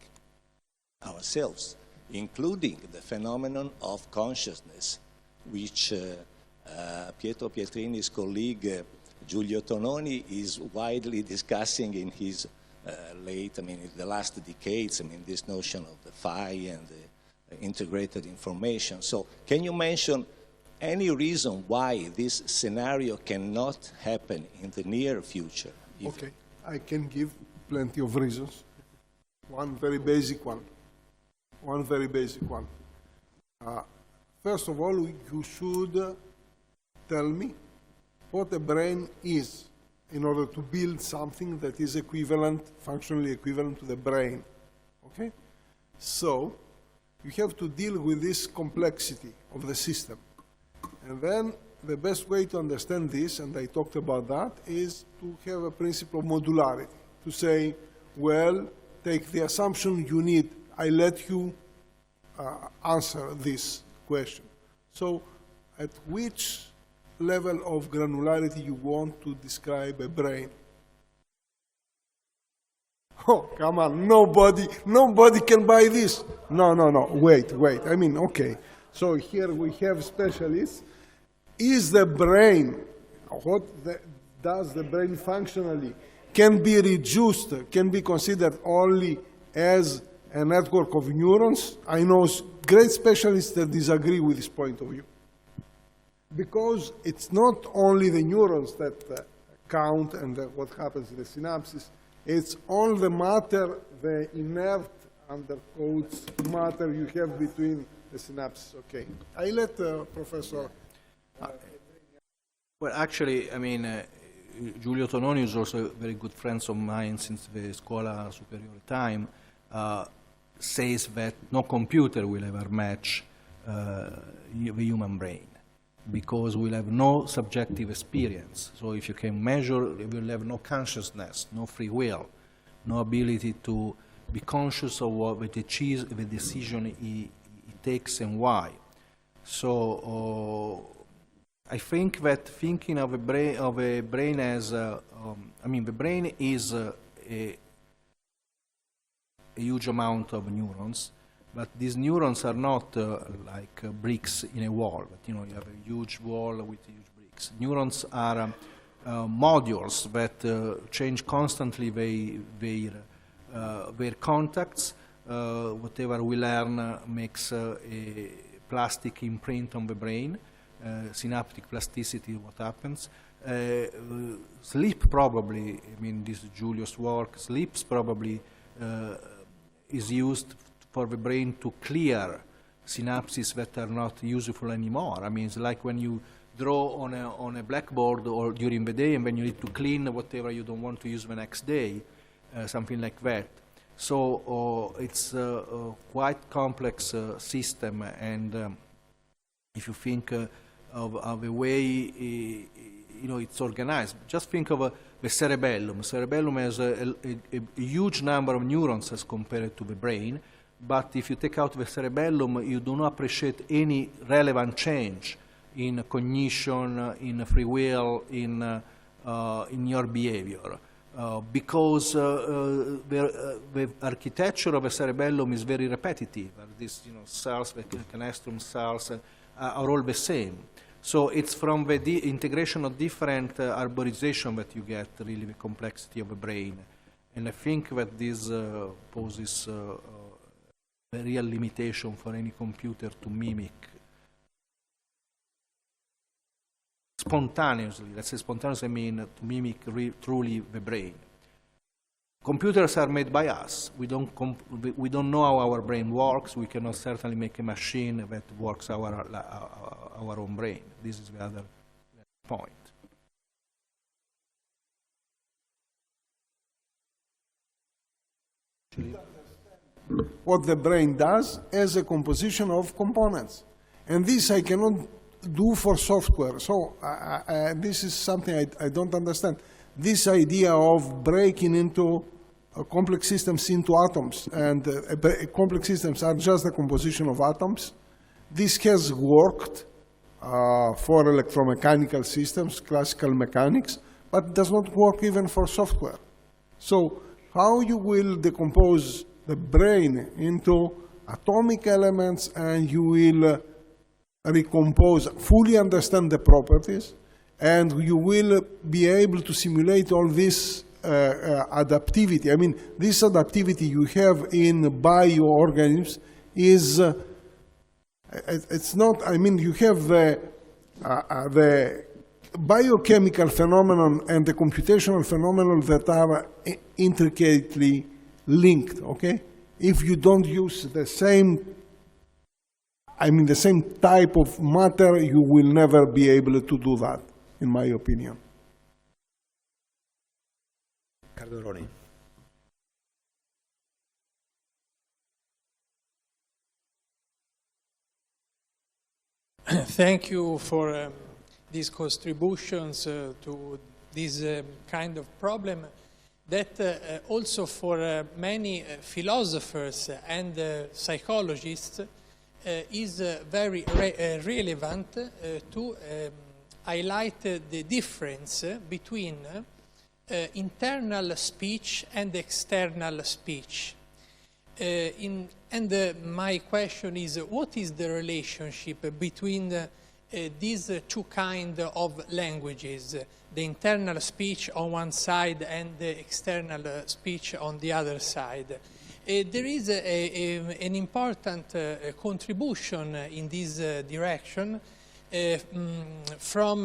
ourselves, including the phenomenon of consciousness, which Pietro Pietrini's colleague Giulio Tononi is widely discussing in his in the last decades, this notion of the phi and the integrated information. So can you mention any reason why this scenario cannot happen in the near future? Okay, I can give plenty of reasons. One very basic one. First of all, you should tell me what a brain is in order to build something that is equivalent, functionally equivalent to the brain. Okay? So, you have to deal with this complexity of the system. And then the best way to understand this, and I talked about that, is to have a principle of modularity. To say, well, take the assumption you need. I let you answer this question. So, at which level of granularity you want to describe a brain? Oh, come on, nobody can buy this. No, wait. Okay. So here we have specialists. Is the brain, does the brain functionally, can be reduced, can be considered only as a network of neurons? I know great specialists that disagree with this point of view. Because it's not only the neurons that count and what happens in the synapses, it's all the matter, the inert, under quotes, matter you have between the synapses. Okay. I let Professor... Well, actually, Giulio Tononi is also a very good friend of mine since the Scuola Superiore time, says that no computer will ever match the human brain, because we'll have no subjective experience. So if you can measure, you will have no consciousness, no free will, no ability to be conscious of what the decision he takes and why. So I think that thinking of a brain as, the brain is a huge amount of neurons, but these neurons are not like bricks in a wall. But, you have a huge wall with huge bricks. Neurons are modules that change constantly their contacts. Whatever we learn makes a plastic imprint on the brain. Synaptic plasticity, what happens. Sleep probably, this is Giulio's work, sleeps probably is used for the brain to clear synapses that are not useful anymore. It's like when you draw on a blackboard or during the day, and then you need to clean whatever you don't want to use the next day, something like that. So it's a quite complex system, and if you think of the way it's organized, just think of the cerebellum. Cerebellum has a huge number of neurons as compared to the brain, but if you take out the cerebellum, you do not appreciate any relevant change in cognition, in free will, in your behavior. Because the architecture of a cerebellum is very repetitive. These cells, the canestrum cells, are all the same. So it's from the integration of different arborization that you get really the complexity of the brain. And I think that this poses a real limitation for any computer to mimic spontaneously. Let's say spontaneously, I mean to mimic truly the brain. Computers are made by us. We don't know how our brain works. We cannot certainly make a machine that works our own brain. This is the other point. what the brain does as a composition of components. And this I cannot do for software. So this is something I don't understand. This idea of breaking into complex systems into atoms, and complex systems are just the composition of atoms. This has worked for electromechanical systems, classical mechanics, but does not work even for software. So how you will decompose the brain into atomic elements and you will recompose, fully understand the properties, and you will be able to simulate all this adaptivity. I mean, this adaptivity you have in bioorganisms is, it's not, I mean, you have the biochemical phenomenon and the computational phenomenon that are intricately linked, okay? If you don't use the same, I mean, the same type of matter, you will never be able to do that, in my opinion. Cardoroni. Thank you for these contributions to this kind of problem that also for many philosophers and psychologists is very relevant to highlight the difference between internal speech and external speech. My question is, what is the relationship between these two kinds of languages, the internal speech on one side and the external speech on the other side? There is an important contribution in this direction from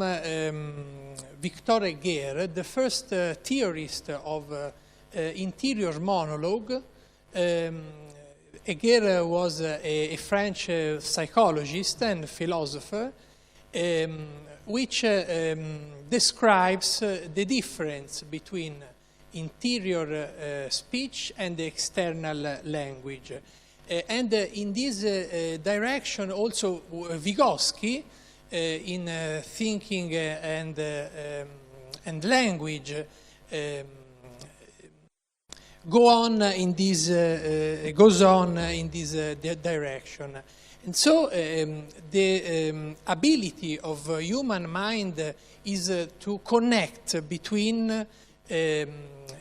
Victor Heger, the first theorist of interior monologue. Heger was a French psychologist and philosopher, which describes the difference between interior speech and the external language. And in this direction also Vygotsky, in thinking and language, goes on in this direction. And so the ability of human mind is to connect between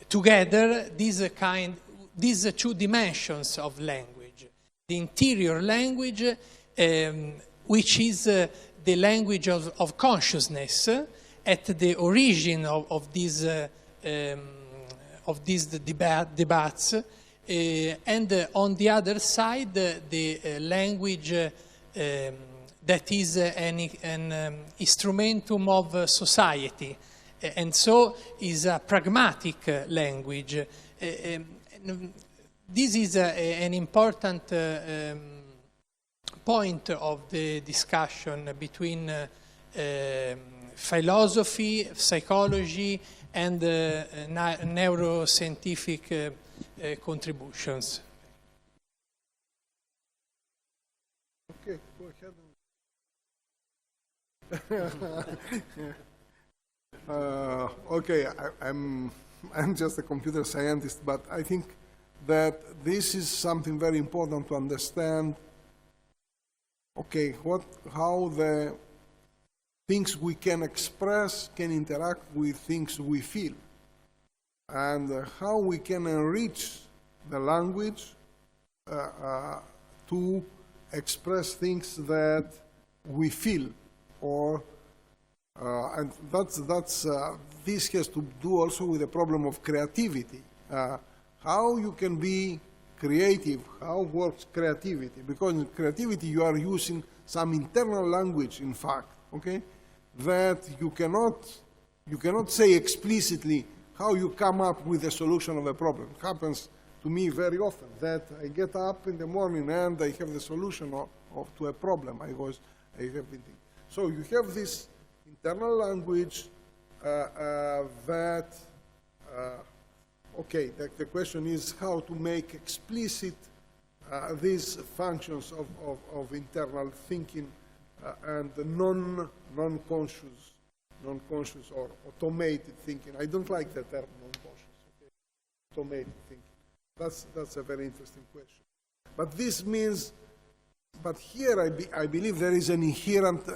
together these two dimensions of language. The interior language, which is the language of consciousness, at the origin of these debates, and on the other side, the language that is an instrumentum of society, and so is a pragmatic language. This is an important point of the discussion between philosophy, psychology, and neuroscientific contributions. Okay, go ahead. Okay, I'm just a computer scientist, but I think that this is something very important to understand. Okay, how the things we can express can interact with things we feel, and how we can enrich the language to express things that we feel, or and this has to do also with the problem of creativity. How you can be creative, how works creativity? Because in creativity you are using some internal language, in fact, okay, that you cannot say explicitly how you come up with a solution of a problem. It happens to me very often that I get up in the morning and I have the solution to a problem I have been thinking. So you have this internal language okay, the question is how to make explicit these functions of internal thinking and non-conscious or automated thinking. I don't like the term non-conscious. Okay? Automated thinking. That's a very interesting question. But this means, but here I believe there is an inherent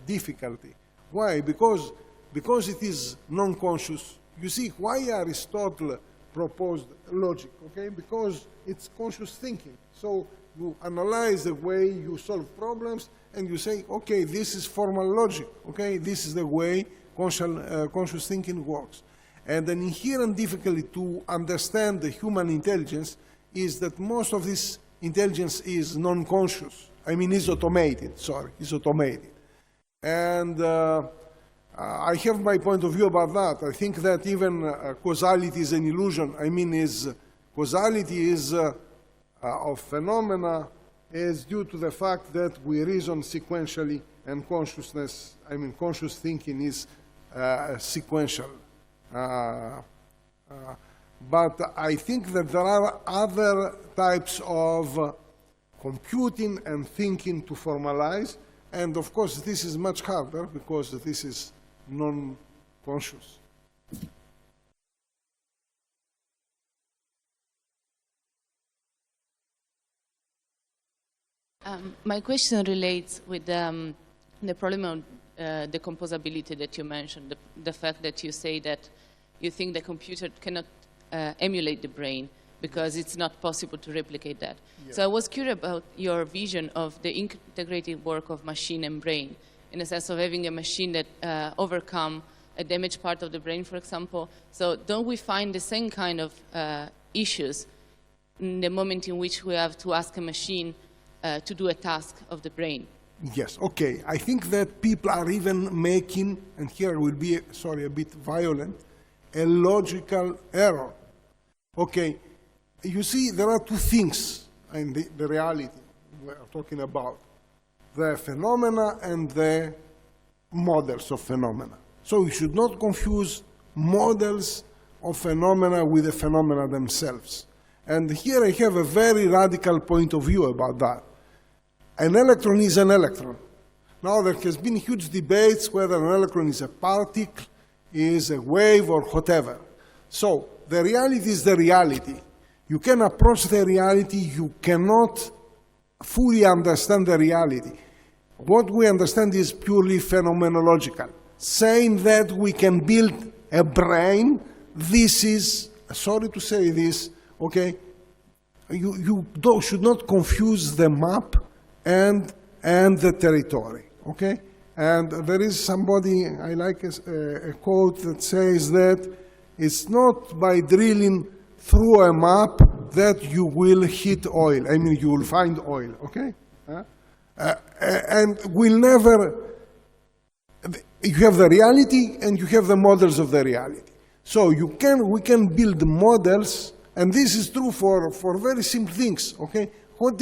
difficulty. Why? Because it is non-conscious. You see, why Aristotle proposed logic, okay? Because it's conscious thinking. So you analyze the way you solve problems and you say, okay, this is formal logic, okay? This is the way conscious thinking works. And an inherent difficulty to understand the human intelligence is that most of this intelligence is non-conscious. I mean, is automated, sorry, is automated. And I have my point of view about that. I think that even causality is an illusion. I mean, causality is of phenomena is due to the fact that we reason sequentially, and consciousness, I mean, conscious thinking is sequential. But I think that there are other types of computing and thinking to formalize, and of course this is much harder because this is non-conscious. My question relates with the problem of decomposability that you mentioned, the fact that you say that you think the computer cannot emulate the brain because it's not possible to replicate that. Yeah. So I was curious about your vision of the integrative work of machine and brain, in the sense of having a machine that overcome a damaged part of the brain, for example. So don't we find the same kind of issues in the moment in which we have to ask a machine to do a task of the brain? Yes, okay. I think that people are even making, and here I will be, sorry, a bit violent, a logical error. Okay, you see, there are two things in the reality we are talking about. The phenomena and the models of phenomena. So we should not confuse models of phenomena with the phenomena themselves. And here I have a very radical point of view about that. An electron is an electron. Now there has been huge debates whether an electron is a particle, is a wave, or whatever. So the reality is the reality. You can approach the reality, you cannot fully understand the reality. What we understand is purely phenomenological. Saying that we can build a brain, this is, sorry to say this, okay, you should not confuse the map and the territory, okay? And there is somebody, I like a quote that says that it's not by drilling through a map that you will hit oil. I mean, you will find oil, okay? And we'll never, you have the reality and you have the models of the reality. So we can build models, and this is true for very simple things, okay? What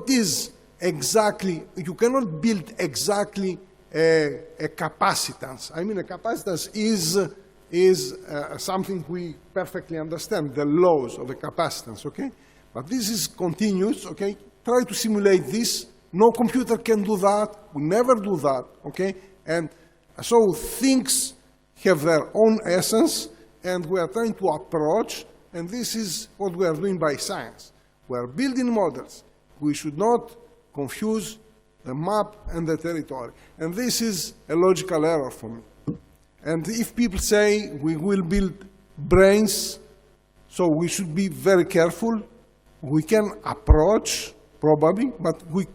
is exactly, you cannot build exactly a capacitance. I mean, a capacitance is something we perfectly understand, the laws of a capacitance, okay? But this is continuous, okay? Try to simulate this. No computer can do that. We never do that, okay? And so things have their own essence, and we are trying to approach, and this is what we are doing by science. We are building models. We should not confuse the map and the territory. And this is a logical error for me. And if people say we will build brains, so we should be very careful. We can approach, probably, but we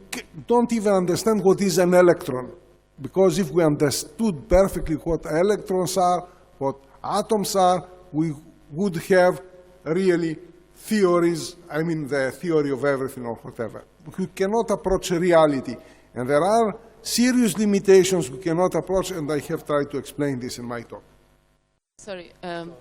don't even understand what is an electron. Because if we understood perfectly what electrons are, what atoms are, we would have really theories, I mean the theory of everything or whatever. We cannot approach reality. And there are serious limitations we cannot approach, and I have tried to explain this in my talk. Sorry. No,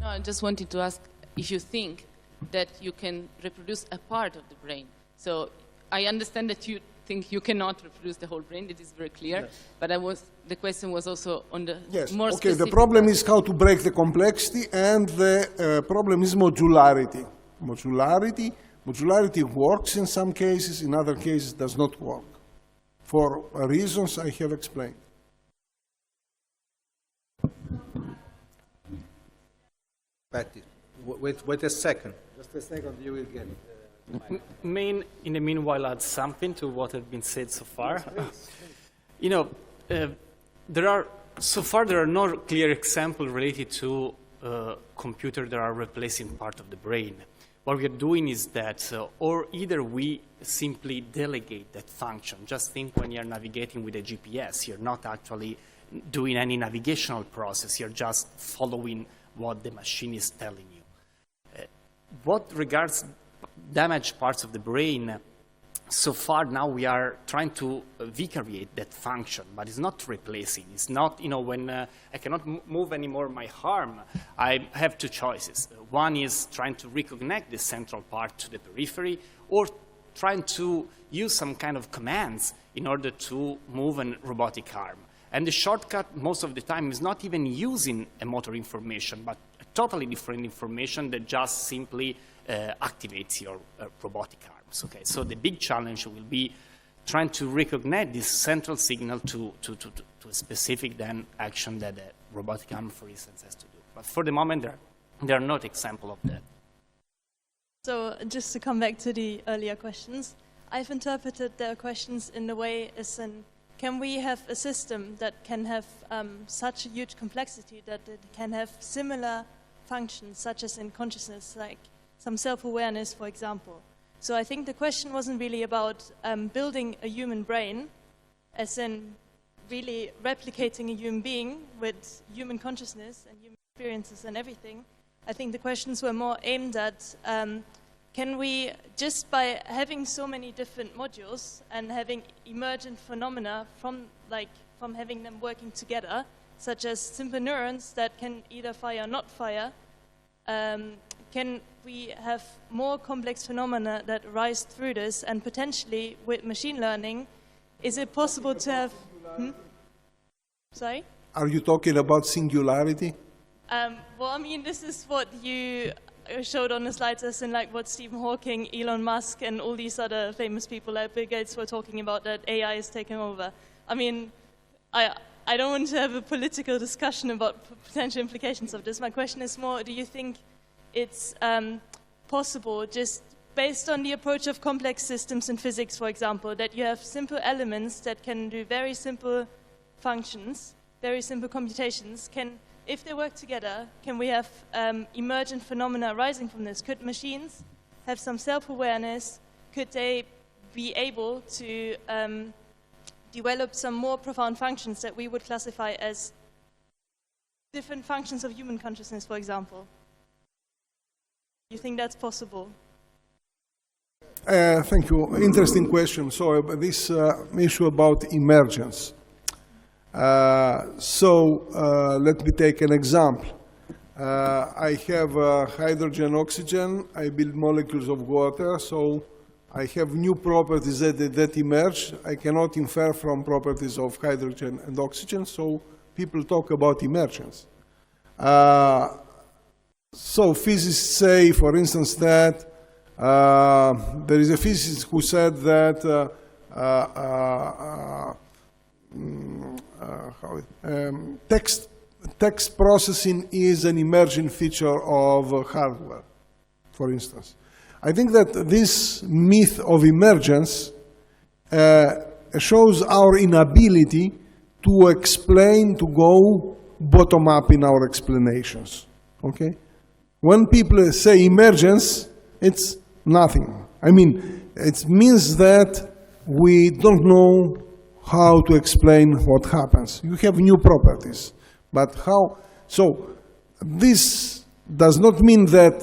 I just wanted to ask if you think that you can reproduce a part of the brain. So I understand that you think you cannot reproduce the whole brain. It is very clear. Yes. But the question was also on the more specific. The problem is how to break the complexity, and the problem is modularity. Modularity. Modularity works in some cases, in other cases does not work, for reasons I have explained. Patty, wait a second. Just a second, you will get In the meanwhile, add something to what has been said so far. You know, so far there are no clear examples related to computers that are replacing part of the brain. What we are doing is that, or either we simply delegate that function. Just think when you're navigating with a GPS, you're not actually doing any navigational process, you're just following what the machine is telling you. What regards damaged parts of the brain, so far now we are trying to vicariate that function, but it's not replacing. It's not, you know, when I cannot move anymore my arm, I have two choices. One is trying to reconnect the central part to the periphery, or trying to use some kind of commands in order to move a robotic arm. And the shortcut most of the time is not even using a motor information, but a totally different information that just simply activates your robotic arms. Okay, so the big challenge will be trying to recognize this central signal to a specific then action that the robotic arm, for instance, has to do. But for the moment, there are not examples of that. So just to come back to the earlier questions, I've interpreted their questions in the way as in, can we have a system that can have such a huge complexity that it can have similar functions, such as in consciousness, like some self-awareness, for example. So I think the question wasn't really about building a human brain, as in really replicating a human being with human consciousness and human experiences and everything. I think the questions were more aimed at, can we, just by having so many different modules and having emergent phenomena from having them working together, such as simple neurons that can either fire or not fire, can we have more complex phenomena that arise through this? And potentially, with machine learning, is it possible to have... Sorry? Are you talking about singularity? Well, I mean, this is what you showed on the slides, as in like what Stephen Hawking, Elon Musk, and all these other famous people like Bill Gates were talking about, that AI is taking over. I mean, I don't want to have a political discussion about potential implications of this. My question is more, do you think it's possible, just based on the approach of complex systems in physics, for example, that you have simple elements that can do very simple functions, very simple computations? If they work together, can we have emergent phenomena arising from this? Could machines have some self-awareness? Could they be able to develop some more profound functions that we would classify as different functions of human consciousness, for example? Do you think that's possible? Thank you. Interesting question. So this issue about emergence. Let me take an example. I have hydrogen, oxygen. I build molecules of water. So I have new properties that emerge. I cannot infer from properties of hydrogen and oxygen. So people talk about emergence. So physicists say, for instance, that there is a physicist who said that text processing is an emergent feature of hardware, for instance. I think that this myth of emergence shows our inability to explain, to go bottom-up in our explanations, okay? When people say emergence, it's nothing. I mean, it means that we don't know how to explain what happens. You have new properties, but how? So this does not mean that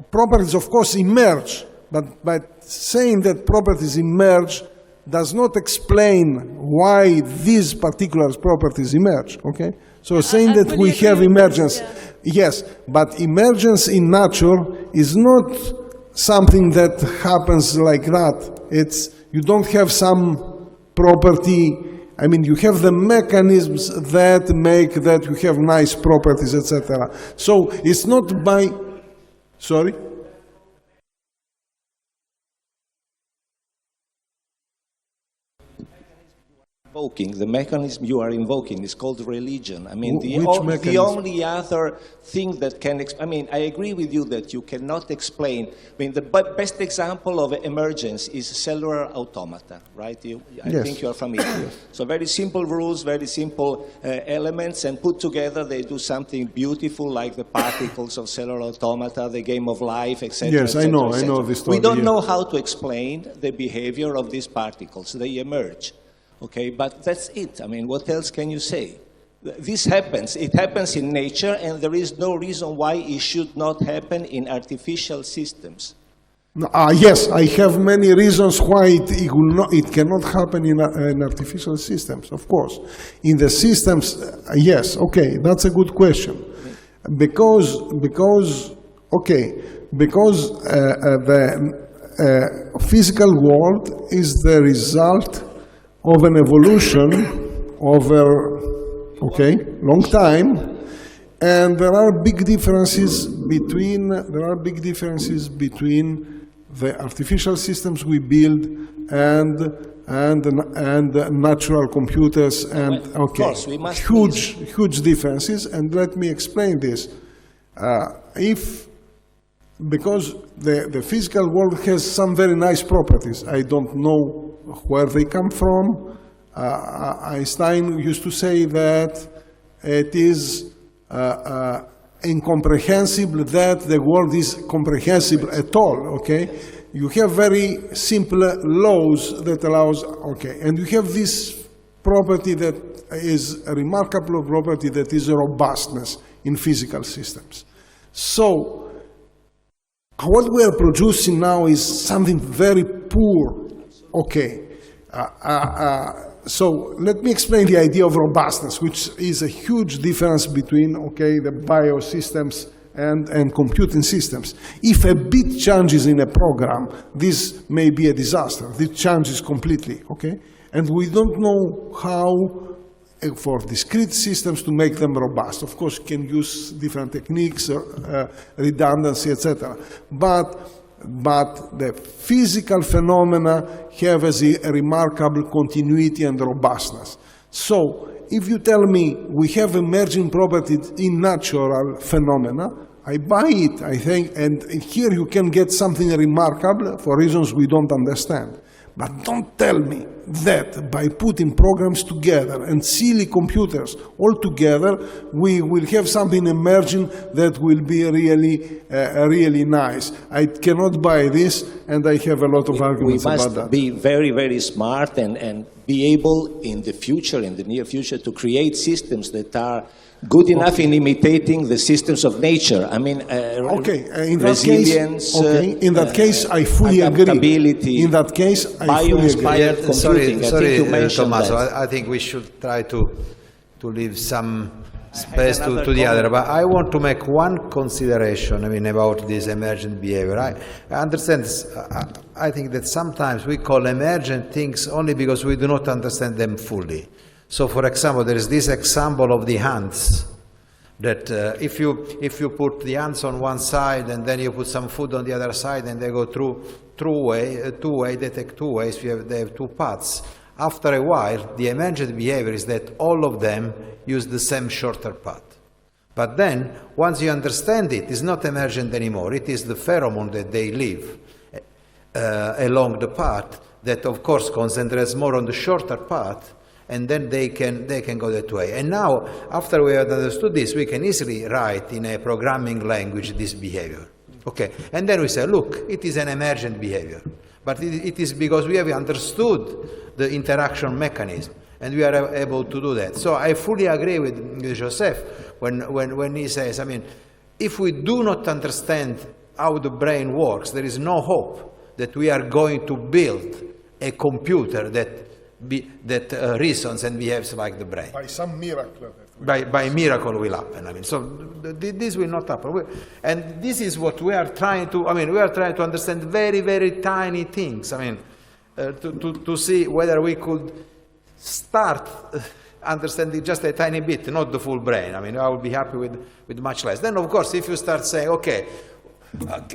properties, of course, emerge, but by saying that properties emerge does not explain why these particular properties emerge, okay? So saying that we have emergence, yes, but emergence in nature is not something that happens like that. It's, you don't have some property I mean, you have the mechanisms that make that you have nice properties, etc. So it's not by, sorry? The mechanism you are invoking is called religion. I mean, the only other thing that can, I mean, I agree with you that you cannot explain. I mean, the best example of emergence is cellular automata, right? I think you are familiar. So very simple rules, very simple elements, and put together they do something beautiful, like the particles of cellular automata, the game of life, etc. Yes, I know this story. We don't know how to explain the behavior of these particles. They emerge. Okay, but that's it. I mean, what else can you say? This happens. It happens in nature, and there is no reason why it should not happen in artificial systems. Yes, I have many reasons why it cannot happen in artificial systems, of course. In the systems, yes, okay, that's a good question. Because the physical world is the result of an evolution over, long time, and there are big differences between the artificial systems we build and natural computers, and huge differences. And let me explain this. Because the physical world has some very nice properties. I don't know where they come from. Einstein used to say that it is incomprehensible that the world is comprehensible at all, okay? You have very simple laws that allows, and you have this property that is a remarkable property that is robustness in physical systems. So, what we are producing now is something very poor. So let me explain the idea of robustness, which is a huge difference between, the biosystems and computing systems. If a bit changes in a program, this may be a disaster. This changes completely, And we don't know how, for discrete systems, to make them robust. Of course, you can use different techniques, redundancy, etc. But the physical phenomena have a remarkable continuity and robustness. So, if you tell me we have emerging properties in natural phenomena, I buy it, I think, and here you can get something remarkable for reasons we don't understand. But don't tell me that by putting programs together and silly computers all together, we will have something emerging that will be really nice. I cannot buy this, and I have a lot of arguments about that. We must be very, very smart and be able in the future, in the near future, to create systems that are good enough in imitating the systems of nature. I mean, resilience. In that case, I fully agree. In that case, I fully agree. Sorry, Tommaso. I think we should try to leave some space to the other. But I want to make one consideration. About this emergent behavior. I understand. I think that sometimes we call emergent things only because we do not understand them fully. So, for example, there is this example of the ants, that if you put the ants on one side and then you put some food on the other side and they go they take two ways, they have two paths. After a while, the emergent behavior is that all of them use the same shorter path. But then, once you understand it, it's not emergent anymore. It is the pheromone that they leave along the path that, of course, concentrates more on the shorter path, and then they can go that way. And now, after we have understood this, we can easily write in a programming language this behavior. And then we say, look, it is an emergent behavior. But it is because we have understood the interaction mechanism, and we are able to do that. So I fully agree with Joseph when he says, if we do not understand how the brain works, there is no hope that we are going to build a computer that reasons and behaves like the brain. By some miracle. By miracle will happen. So this will not happen. And this is what we are trying to, we are trying to understand very, very tiny things. To see whether we could start understanding just a tiny bit, not the full brain. I mean, I will be happy with much less. Then, of course, if you start saying, okay,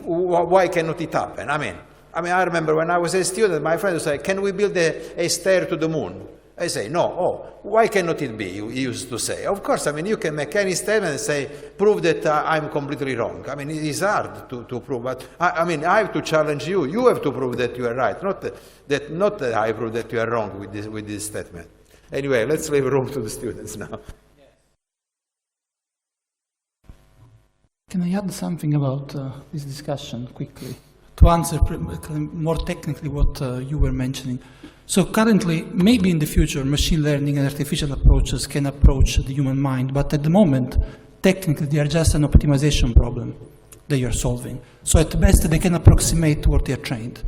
why cannot it happen? I mean, I remember when I was a student, my friend would say, can we build a stair to the moon? I say, no. Oh, why cannot it be? You used to say. Of course, I mean, you can make any statement and say, prove that I'm completely wrong. I mean, it is hard to prove, but I mean, I have to challenge you. You have to prove that you are right, not that I prove that you are wrong with this statement. Anyway, let's leave room to the students now. Can I add something about this discussion quickly? To answer more technically what you were mentioning. So currently, maybe in the future, machine learning and artificial approaches can approach the human mind, but at the moment, technically, they are just an optimization problem that you are solving. So at best, they can approximate to what they are trained.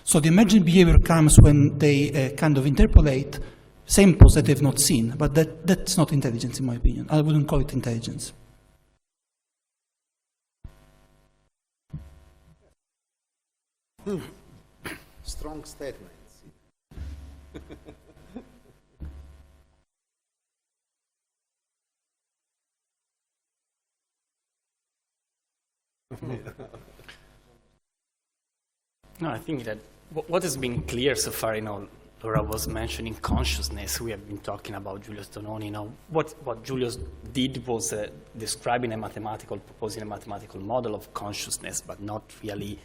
So the emergent behavior comes when they kind of interpolate samples that they've not seen, but that's not intelligence, in my opinion. I wouldn't call it intelligence. Strong statements. No, I think that what has been clear so far, Laura was mentioning consciousness. We have been talking about Julius Tononi. What Julius did was proposing a mathematical model of consciousness, but not really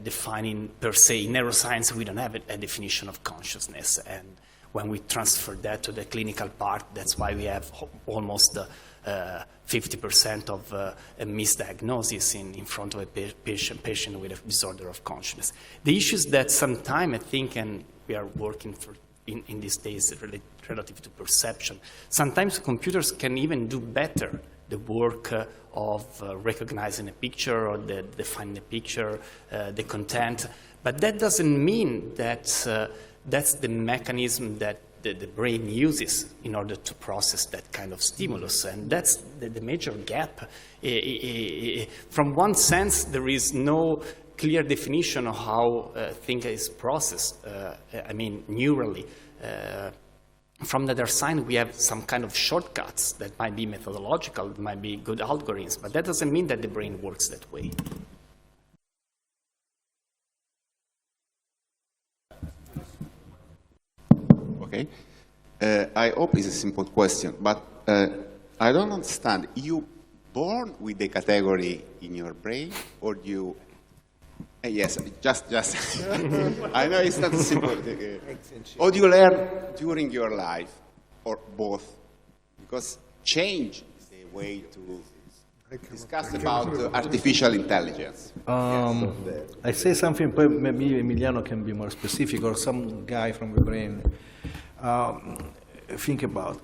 defining per se. In neuroscience, we don't have a definition of consciousness. And when we transfer that to the clinical part, that's why we have almost 50% of a misdiagnosis in front of a patient with a disorder of consciousness. The issue is that sometimes, I think, and we are working in these days relative to perception, sometimes computers can even do better the work of recognizing a picture or defining a picture, the content. But that doesn't mean that that's the mechanism that the brain uses in order to process that kind of stimulus. And that's the major gap. From one sense, there is no clear definition of how thinking is processed, neurally. From the other side, we have some kind of shortcuts that might be methodological, that might be good algorithms, but that doesn't mean that the brain works that way. Okay. I hope it's a simple question, but I don't understand. You born with a category in your brain, or you... yes, just. I know it's not simple. Or do you learn during your life, or both? Because change is a way to discuss about artificial intelligence. I say something, maybe Emiliano can be more specific, or some guy from the brain think about.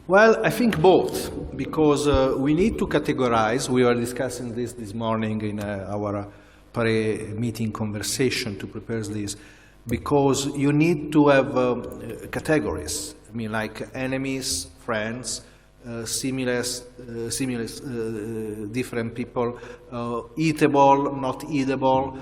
Well, I think both, because we need to categorize. We were discussing this morning in our pre-meeting conversation to prepare this, because you need to have categories. I mean, like enemies, friends, different people, eatable, not eatable,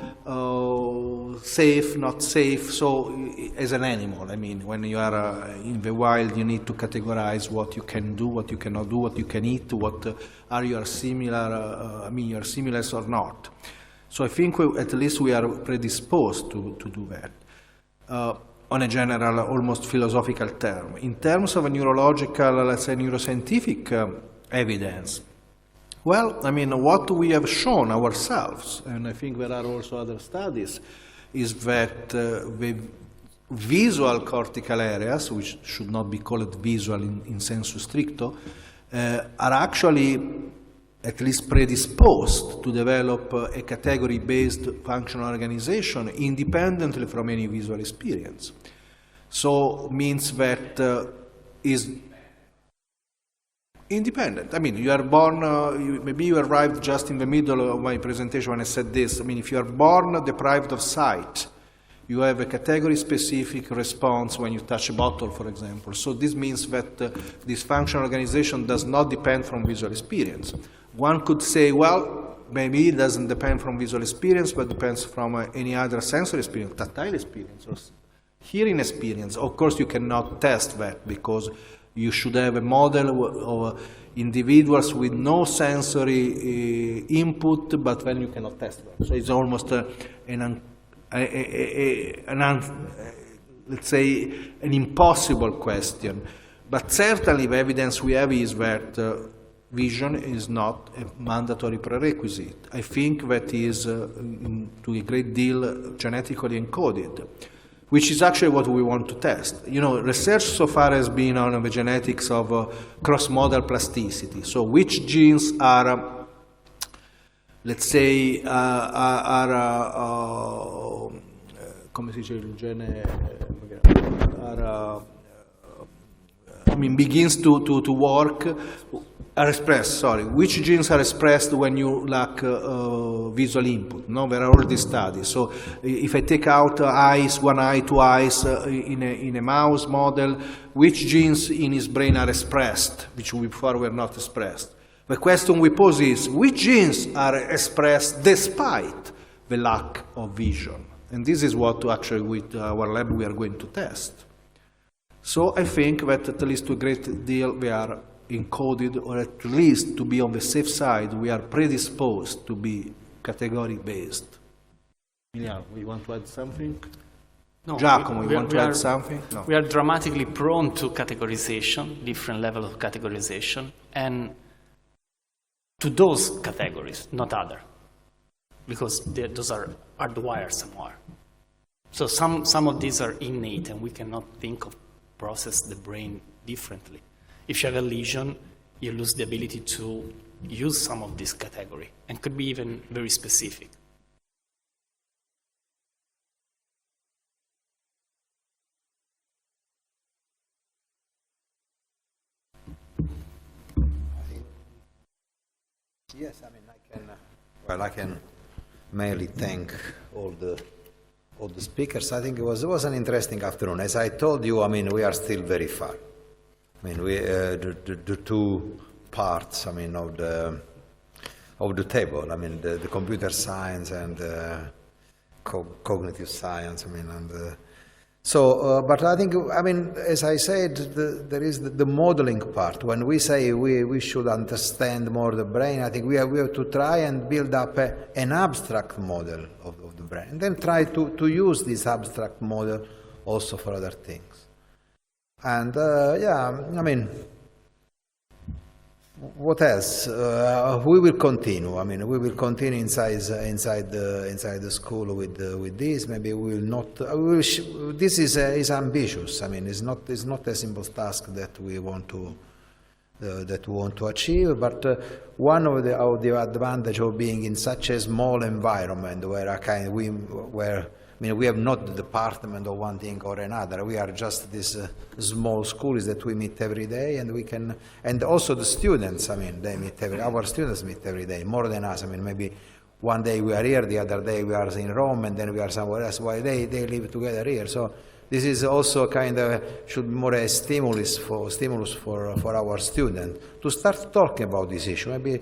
safe, not safe. So, as an animal, I mean, when you are in the wild, you need to categorize what you can do, what you cannot do, what you can eat, what are you similar, you're similar or not. So I think at least we are predisposed to do that on a general, almost philosophical term. In terms of a neurological, let's say neuroscientific evidence, well, I mean, what we have shown ourselves, and I think there are also other studies, is that the visual cortical areas, which should not be called visual in sensu stricto, are actually at least predisposed to develop a category-based functional organization independently from any visual experience. So means that is independent. I mean, you are born, maybe you arrived just in the middle of my presentation when I said this. I mean, if you are born deprived of sight, you have a category-specific response when you touch a bottle, for example. So this means that this functional organization does not depend from visual experience. One could say, well, maybe it doesn't depend from visual experience, but depends from any other sensory experience, tactile experience, or hearing experience. Of course, you cannot test that because you should have a model of individuals with no sensory input, but then you cannot test that. So it's almost let's say, an impossible question. But certainly the evidence we have is that vision is not a mandatory prerequisite. I think that is to a great deal genetically encoded, which is actually what we want to test. You know, research so far has been on the genetics of cross-modal plasticity. So which genes are, let's say, come si dice il gene, begins to work, are expressed, sorry. Which genes are expressed when you lack visual input? No, there are all these studies. So if I take out eyes, one eye, two eyes in a mouse model, which genes in his brain are expressed, which before were not expressed? The question we pose is, which genes are expressed despite the lack of vision? And this is what actually with our lab we are going to test. So I think that at least to a great deal we are encoded, or at least to be on the safe side, we are predisposed to be category-based. Emiliano, you want to add something? No, Giacomo, you want to add something? No. We are dramatically prone to categorization, different level of categorization, and to those categories, not other, because those are hardwired somewhere. So some of these are innate, and we cannot think of process the brain differently. If you have a lesion, you lose the ability to use some of this category, and could be even very specific. Yes, I mean, I can mainly thank all the speakers. I think it was an interesting afternoon. As I told you, I mean, we are still very far. I mean, the two parts, I mean, of the table. I mean, the computer science and cognitive science. I mean, and but I think, I mean, as I said, there is the modeling part. When we say we should understand more the brain, I think we have to try and build up an abstract model of the brain, and then try to use this abstract model also for other things. And yeah, I mean, what else? We will continue. I mean, we will continue inside the school with this. Maybe we will not. This is ambitious. I mean, it's not a simple task that we want to achieve. But one of the advantage of being in such a small environment where we have not the department of one thing or another. We are just this small school that we meet every day, and we can, and also the students. I mean, our students meet every day, more than us. I mean, maybe one day we are here, the other day we are in Rome, and then we are somewhere else. While they live together here. So this is also kind of should be more a stimulus for our students to start talking about this issue. Maybe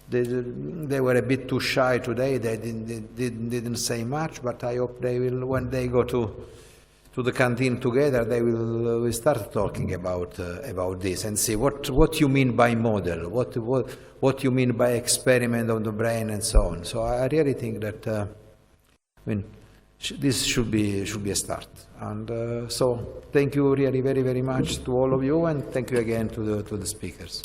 they were a bit too shy today. They didn't say much, but I hope they will, when they go to the canteen together, they will start talking about this and see what you mean by model, what you mean by experiment on the brain and so on. So I really think that I mean this should be a start. And so thank you really very much to all of you, and thank you again to the speakers.